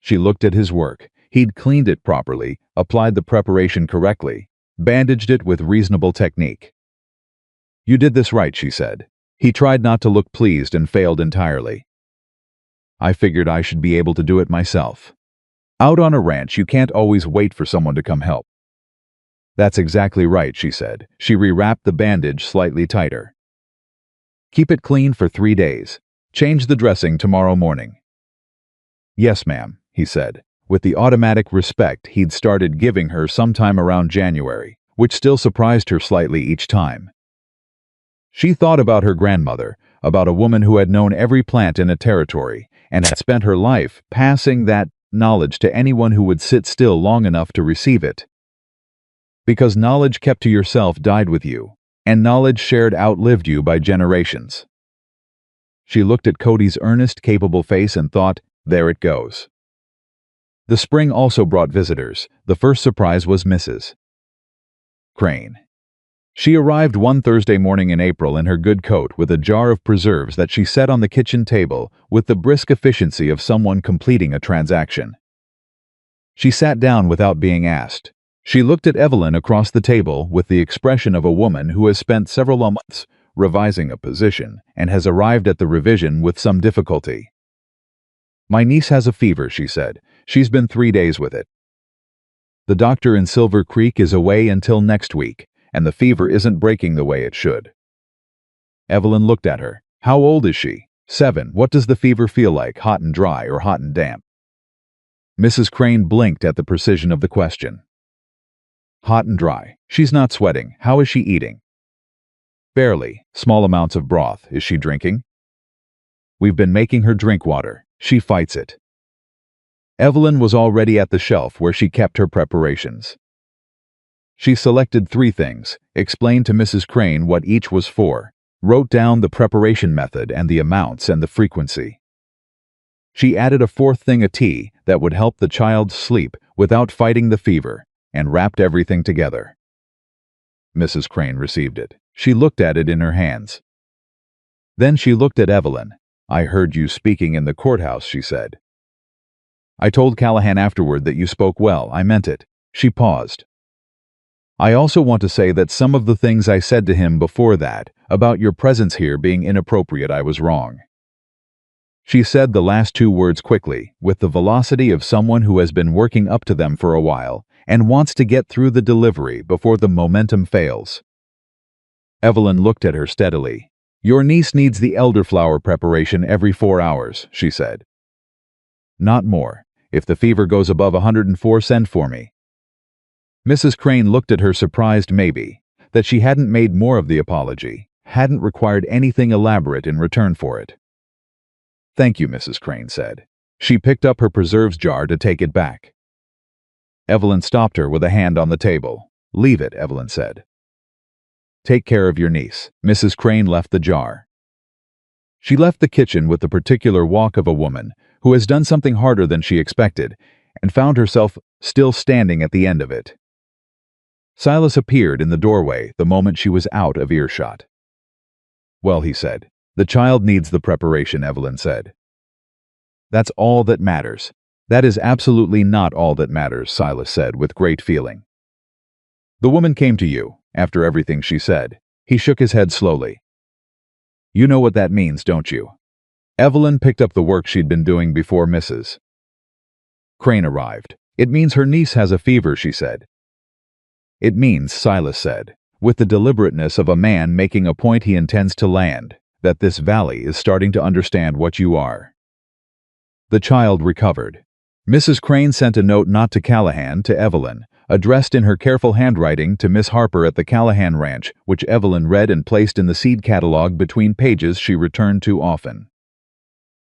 She looked at his work. He'd cleaned it properly, applied the preparation correctly, bandaged it with reasonable technique. "You did this right," she said. He tried not to look pleased and failed entirely. "I figured I should be able to do it myself. Out on a ranch, you can't always wait for someone to come help." "That's exactly right," she said. She rewrapped the bandage slightly tighter. "Keep it clean for 3 days. Change the dressing tomorrow morning." "Yes, ma'am," he said, with the automatic respect he'd started giving her sometime around January, which still surprised her slightly each time. She thought about her grandmother, about a woman who had known every plant in a territory, and had spent her life passing that knowledge to anyone who would sit still long enough to receive it. Because knowledge kept to yourself died with you, and knowledge shared outlived you by generations. She looked at Cody's earnest, capable face and thought, there it goes. The spring also brought visitors. The first surprise was Mrs. Crane. She arrived one Thursday morning in April in her good coat with a jar of preserves that she set on the kitchen table with the brisk efficiency of someone completing a transaction. She sat down without being asked. She looked at Evelyn across the table with the expression of a woman who has spent several months revising a position and has arrived at the revision with some difficulty. "My niece has a fever," she said. "She's been 3 days with it. The doctor in Silver Creek is away until next week, and the fever isn't breaking the way it should." Evelyn looked at her. "How old is she?" 7. "What does the fever feel like, hot and dry or hot and damp?" Mrs. Crane blinked at the precision of the question. "Hot and dry. She's not sweating. How is she eating?" "Barely. Small amounts of broth. Is she drinking?" "We've been making her drink water. She fights it. Evelyn was already at the shelf where she kept her preparations. She selected 3 things, explained to Mrs. Crane what each was for, wrote down the preparation method and the amounts and the frequency. She added a 4th thing, a tea that would help the child sleep without fighting the fever, and wrapped everything together. Mrs. Crane received it. She looked at it in her hands. Then she looked at Evelyn. "I heard you speaking in the courthouse," she said. "I told Callahan afterward that you spoke well. I meant it." She paused. "I also want to say that some of the things I said to him before that, about your presence here being inappropriate, I was wrong." She said the last 2 words quickly, with the velocity of someone who has been working up to them for a while and wants to get through the delivery before the momentum fails. Evelyn looked at her steadily. "Your niece needs the elderflower preparation every 4 hours," she said. "Not more. If the fever goes above 104, send for me." Mrs. Crane looked at her surprised, maybe, that she hadn't made more of the apology, hadn't required anything elaborate in return for it. "Thank you," Mrs. Crane said. She picked up her preserves jar to take it back. Evelyn stopped her with a hand on the table. "Leave it," Evelyn said. "Take care of your niece." Mrs. Crane left the jar. She left the kitchen with the particular walk of a woman who has done something harder than she expected and found herself still standing at the end of it. Silas appeared in the doorway the moment she was out of earshot. "Well," he said, "the child needs the preparation," Evelyn said. "That's all that matters." "That is absolutely not all that matters," Silas said with great feeling. "The woman came to you, after everything she said." He shook his head slowly. "You know what that means, don't you?" Evelyn picked up the work she'd been doing before Mrs. Crane arrived. "It means her niece has a fever," she said. "It means," Silas said, with the deliberateness of a man making a point he intends to land, "that this valley is starting to understand what you are." The child recovered. Mrs. Crane sent a note not to Callahan, to Evelyn, addressed in her careful handwriting to Miss Harper at the Callahan Ranch, which Evelyn read and placed in the seed catalog between pages she returned to often.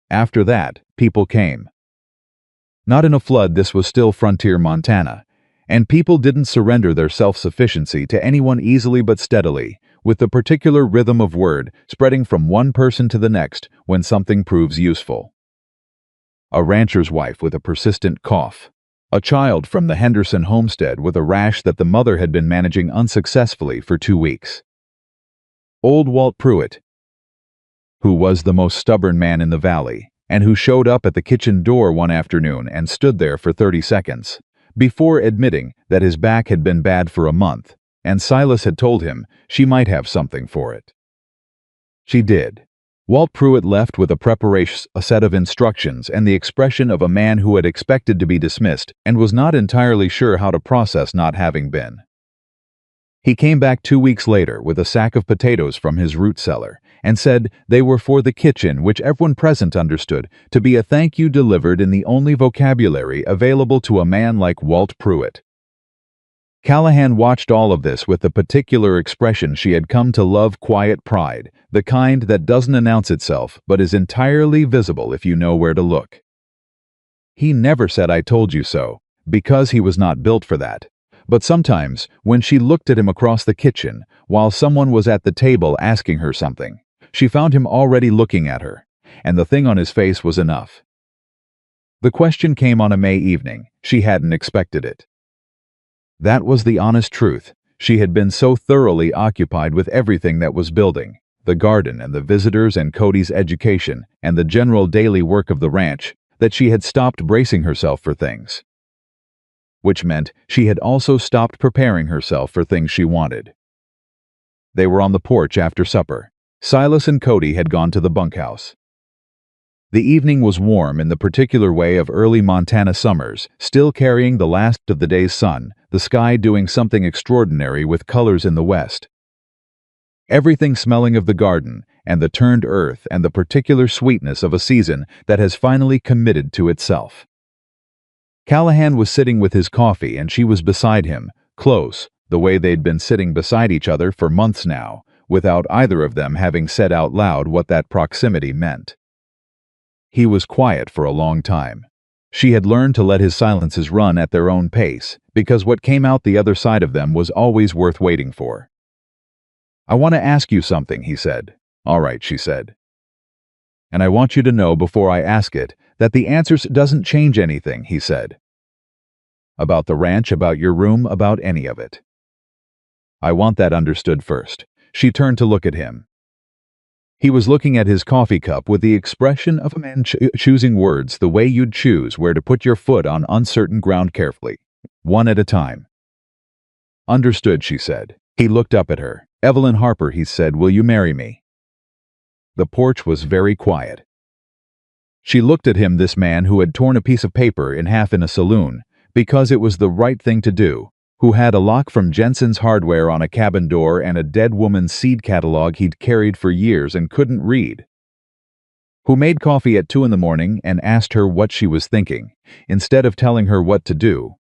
After that, people came. Not in a flood, this was still frontier Montana, and people didn't surrender their self-sufficiency to anyone easily but steadily, with the particular rhythm of word spreading from one person to the next when something proves useful. A rancher's wife with a persistent cough. A child from the Henderson homestead with a rash that the mother had been managing unsuccessfully for 2 weeks. Old Walt Pruitt, who was the most stubborn man in the valley, and who showed up at the kitchen door one afternoon and stood there for 30 seconds, before admitting that his back had been bad for a month, and Silas had told him she might have something for it. She did. Walt Pruitt left with a set of instructions and the expression of a man who had expected to be dismissed and was not entirely sure how to process not having been. He came back 2 weeks later with a sack of potatoes from his root cellar and said they were for the kitchen, which everyone present understood to be a thank you delivered in the only vocabulary available to a man like Walt Pruitt. Callahan watched all of this with the particular expression she had come to love: quiet pride, the kind that doesn't announce itself but is entirely visible if you know where to look. He never said "I told you so," because he was not built for that. But sometimes, when she looked at him across the kitchen, while someone was at the table asking her something, she found him already looking at her, and the thing on his face was enough. The question came on a May evening. She hadn't expected it. That was the honest truth. She had been so thoroughly occupied with everything that was building, the garden and the visitors and Cody's education and the general daily work of the ranch, that she had stopped bracing herself for things. Which meant she had also stopped preparing herself for things she wanted. They were on the porch after supper. Silas and Cody had gone to the bunkhouse. The evening was warm in the particular way of early Montana summers, still carrying the last of the day's sun, the sky doing something extraordinary with colors in the west. Everything smelling of the garden and the turned earth and the particular sweetness of a season that has finally committed to itself. Callahan was sitting with his coffee and she was beside him, close, the way they'd been sitting beside each other for months now, without either of them having said out loud what that proximity meant. He was quiet for a long time. She had learned to let his silences run at their own pace, because what came out the other side of them was always worth waiting for. "I want to ask you something," he said. "All right," she said. "And I want you to know before I ask it that the answers doesn't change anything," he said. "About the ranch, about your room, about any of it. I want that understood first." She turned to look at him. He was looking at his coffee cup with the expression of a man choosing words the way you'd choose where to put your foot on uncertain ground carefully, one at a time. "Understood," she said. He looked up at her. "Evelyn Harper," he said, "will you marry me?" The porch was very quiet. She looked at him, this man who had torn a piece of paper in half in a saloon, because it was the right thing to do, who had a lock from Jensen's Hardware on a cabin door and a dead woman's seed catalog he'd carried for years and couldn't read, who made coffee at 2 in the morning and asked her what she was thinking, instead of telling her what to do,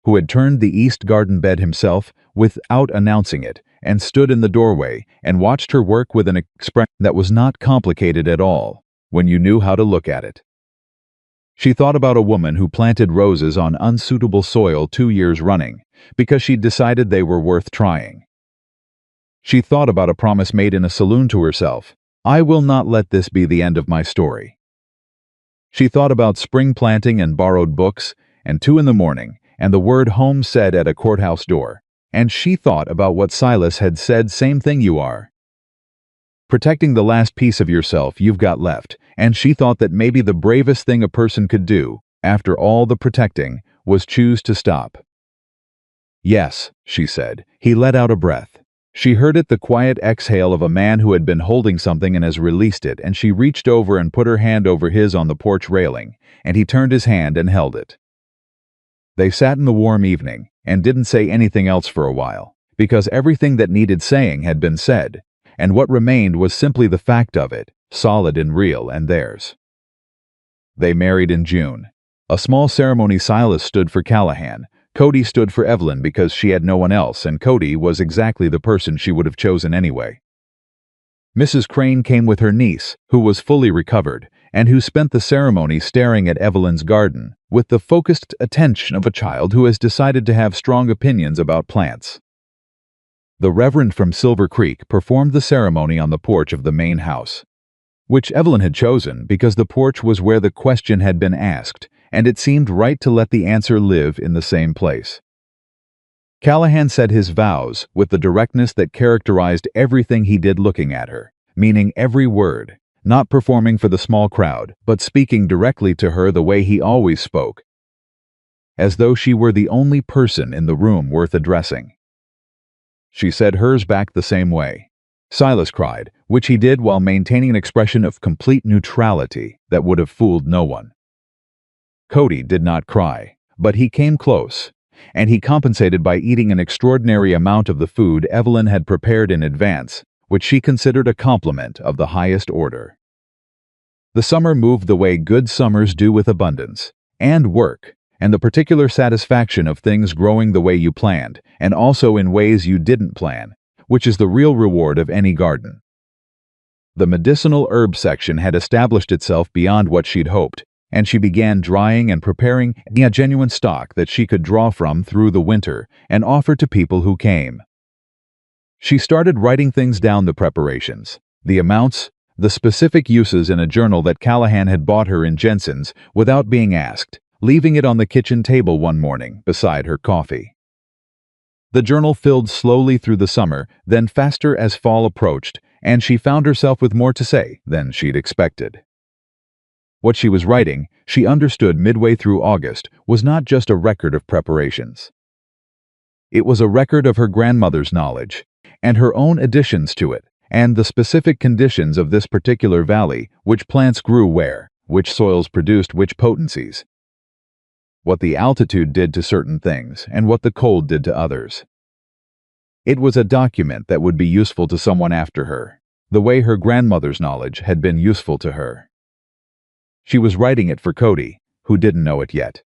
who had turned the east garden bed himself without announcing it and stood in the doorway and watched her work with an expression that was not complicated at all when you knew how to look at it. She thought about a woman who planted roses on unsuitable soil 2 years running because she'd decided they were worth trying. She thought about a promise made in a saloon to herself: "I will not let this be the end of my story." She thought about spring planting and borrowed books and 2 in the morning and the word home said at a courthouse door. And she thought about what Silas had said, "Same thing you are. Protecting the last piece of yourself you've got left," and she thought that maybe the bravest thing a person could do, after all the protecting, was choose to stop. "Yes," she said. He let out a breath. She heard it, the quiet exhale of a man who had been holding something and has released it, and she reached over and put her hand over his on the porch railing, and he turned his hand and held it. They sat in the warm evening and didn't say anything else for a while, because everything that needed saying had been said, and what remained was simply the fact of it, solid and real and theirs. They married in June. A small ceremony. Silas stood for Callahan. Cody stood for Evelyn because she had no one else, and Cody was exactly the person she would have chosen anyway. Mrs. Crane came with her niece, who was fully recovered, and who spent the ceremony staring at Evelyn's garden with the focused attention of a child who has decided to have strong opinions about plants. The Reverend from Silver Creek performed the ceremony on the porch of the main house, which Evelyn had chosen because the porch was where the question had been asked, and it seemed right to let the answer live in the same place. Callahan said his vows with the directness that characterized everything he did, looking at her, meaning every word, not performing for the small crowd, but speaking directly to her the way he always spoke, as though she were the only person in the room worth addressing. She said hers back the same way. Silas cried, which he did while maintaining an expression of complete neutrality that would have fooled no one. Cody did not cry, but he came close, and he compensated by eating an extraordinary amount of the food Evelyn had prepared in advance, which she considered a compliment of the highest order. The summer moved the way good summers do, with abundance and work, and the particular satisfaction of things growing the way you planned, and also in ways you didn't plan, which is the real reward of any garden. The medicinal herb section had established itself beyond what she'd hoped, and she began drying and preparing a genuine stock that she could draw from through the winter and offer to people who came. She started writing things down, the preparations, the amounts, the specific uses, in a journal that Callahan had bought her in Jensen's without being asked, leaving it on the kitchen table one morning beside her coffee. The journal filled slowly through the summer, then faster as fall approached, and she found herself with more to say than she'd expected. What she was writing, she understood midway through August, was not just a record of preparations. It was a record of her grandmother's knowledge, and her own additions to it, and the specific conditions of this particular valley, which plants grew where, which soils produced which potencies, what the altitude did to certain things, and what the cold did to others. It was a document that would be useful to someone after her, the way her grandmother's knowledge had been useful to her. She was writing it for Cody, who didn't know it yet.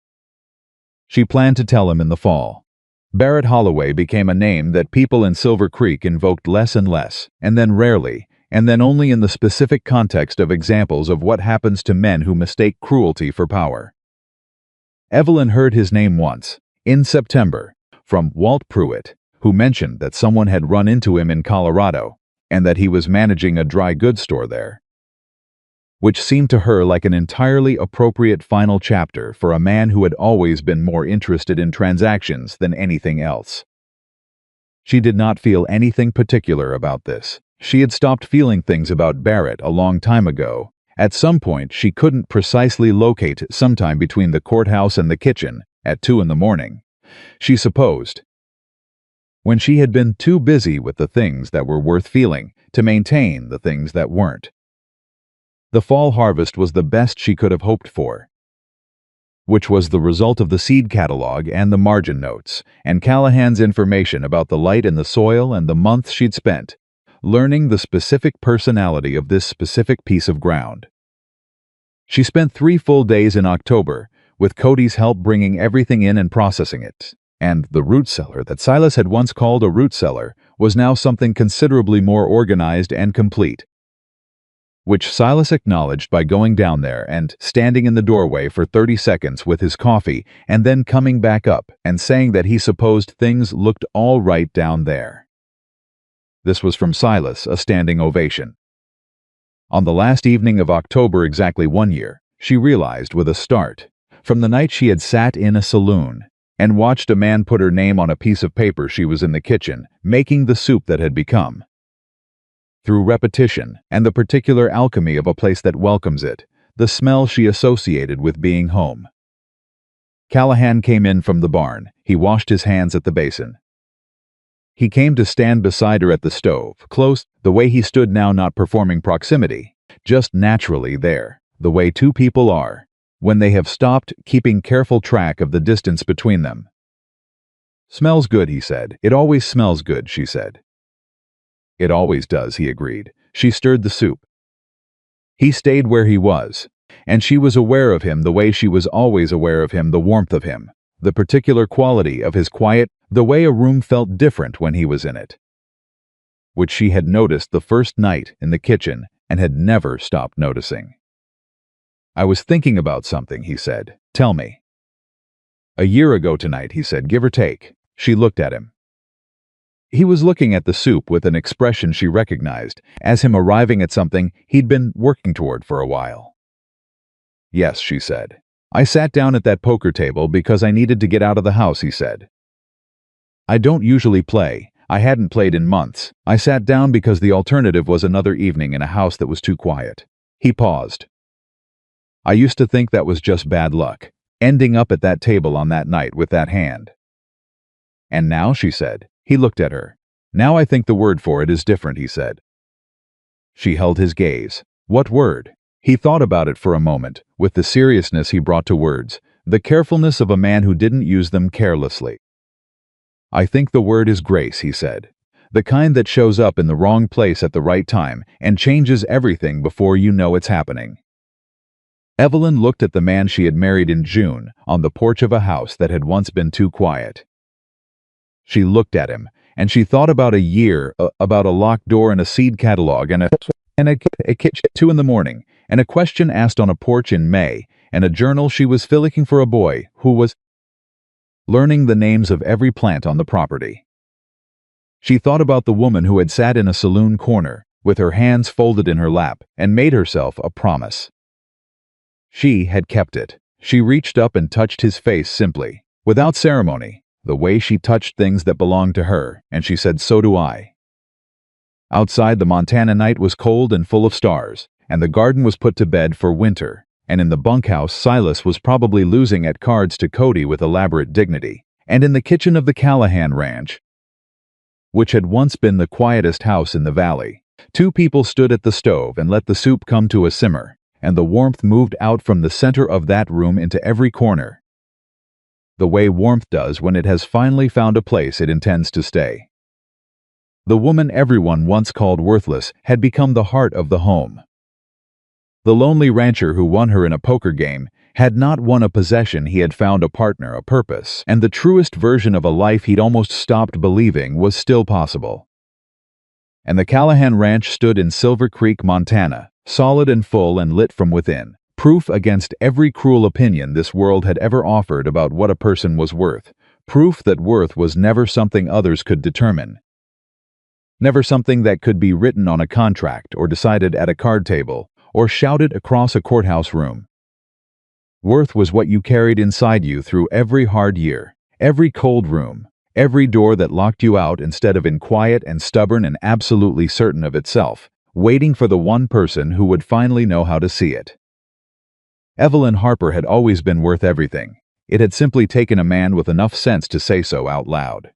She planned to tell him in the fall. Barrett Holloway became a name that people in Silver Creek invoked less and less, and then rarely, and then only in the specific context of examples of what happens to men who mistake cruelty for power. Evelyn heard his name once, in September, from Walt Pruitt, who mentioned that someone had run into him in Colorado, and that he was managing a dry goods store there, which seemed to her like an entirely appropriate final chapter for a man who had always been more interested in transactions than anything else. She did not feel anything particular about this. She had stopped feeling things about Barrett a long time ago. At some point, she couldn't precisely locate sometime between the courthouse and the kitchen, at 2 in the morning, she supposed, when she had been too busy with the things that were worth feeling to maintain the things that weren't. The fall harvest was the best she could have hoped for, which was the result of the seed catalog and the margin notes, and Callahan's information about the light in the soil and the months she'd spent learning the specific personality of this specific piece of ground. She spent 3 full days in October, with Cody's help bringing everything in and processing it, and the root cellar that Silas had once called a root cellar was now something considerably more organized and complete, which Silas acknowledged by going down there and standing in the doorway for 30 seconds with his coffee and then coming back up and saying that he supposed things looked all right down there. This was from Silas, a standing ovation. On the last evening of October exactly 1 year, she realized with a start, from the night she had sat in a saloon and watched a man put her name on a piece of paper, she was in the kitchen, making the soup that had become, through repetition and the particular alchemy of a place that welcomes it, the smell she associated with being home. Callahan came in from the barn. He washed his hands at the basin. He came to stand beside her at the stove, close, the way he stood now, not performing proximity, just naturally there, the way two people are, when they have stopped keeping careful track of the distance between them. "Smells good," he said. "It always smells good," she said. "It always does," he agreed. She stirred the soup. He stayed where he was, and she was aware of him the way she was always aware of him, the warmth of him, the particular quality of his quiet, the way a room felt different when he was in it, which she had noticed the first night in the kitchen and had never stopped noticing. "I was thinking about something," he said. "Tell me." "A year ago tonight," he said, "give or take." She looked at him. He was looking at the soup with an expression she recognized, as him arriving at something he'd been working toward for a while. "Yes," she said. "I sat down at that poker table because I needed to get out of the house," he said. "I don't usually play. I hadn't played in months. I sat down because the alternative was another evening in a house that was too quiet." He paused. "I used to think that was just bad luck, ending up at that table on that night with that hand." "And now," she said. He looked at her. "Now I think the word for it is different," he said. She held his gaze. What word? He thought about it for a moment, with the seriousness he brought to words, the carefulness of a man who didn't use them carelessly. "I think the word is grace," he said. "The kind that shows up in the wrong place at the right time and changes everything before you know it's happening." Evelyn looked at the man she had married in June on the porch of a house that had once been too quiet. She looked at him, and she thought about a year, about a locked door and a seed catalog and a kitchen at 2 in the morning, and a question asked on a porch in May, and a journal she was filling for a boy who was learning the names of every plant on the property. She thought about the woman who had sat in a saloon corner, with her hands folded in her lap, and made herself a promise. She had kept it. She reached up and touched his face simply, without ceremony, the way she touched things that belonged to her, and she said, "So do I." Outside, the Montana night was cold and full of stars, and the garden was put to bed for winter, and in the bunkhouse Silas was probably losing at cards to Cody with elaborate dignity, and in the kitchen of the Callahan ranch, which had once been the quietest house in the valley, two people stood at the stove and let the soup come to a simmer, and the warmth moved out from the center of that room into every corner, the way warmth does when it has finally found a place it intends to stay. The woman everyone once called worthless had become the heart of the home. The lonely rancher who won her in a poker game had not won a possession, he had found a partner, a purpose, and the truest version of a life he'd almost stopped believing was still possible. and the Callahan Ranch stood in Silver Creek, Montana, solid and full and lit from within, proof against every cruel opinion this world had ever offered about what a person was worth, proof that worth was never something others could determine, never something that could be written on a contract or decided at a card table or shouted across a courthouse room. Worth was what you carried inside you through every hard year, every cold room, every door that locked you out instead of in quiet and stubborn and absolutely certain of itself, waiting for the one person who would finally know how to see it. Evelyn Harper had always been worth everything. It had simply taken a man with enough sense to say so out loud.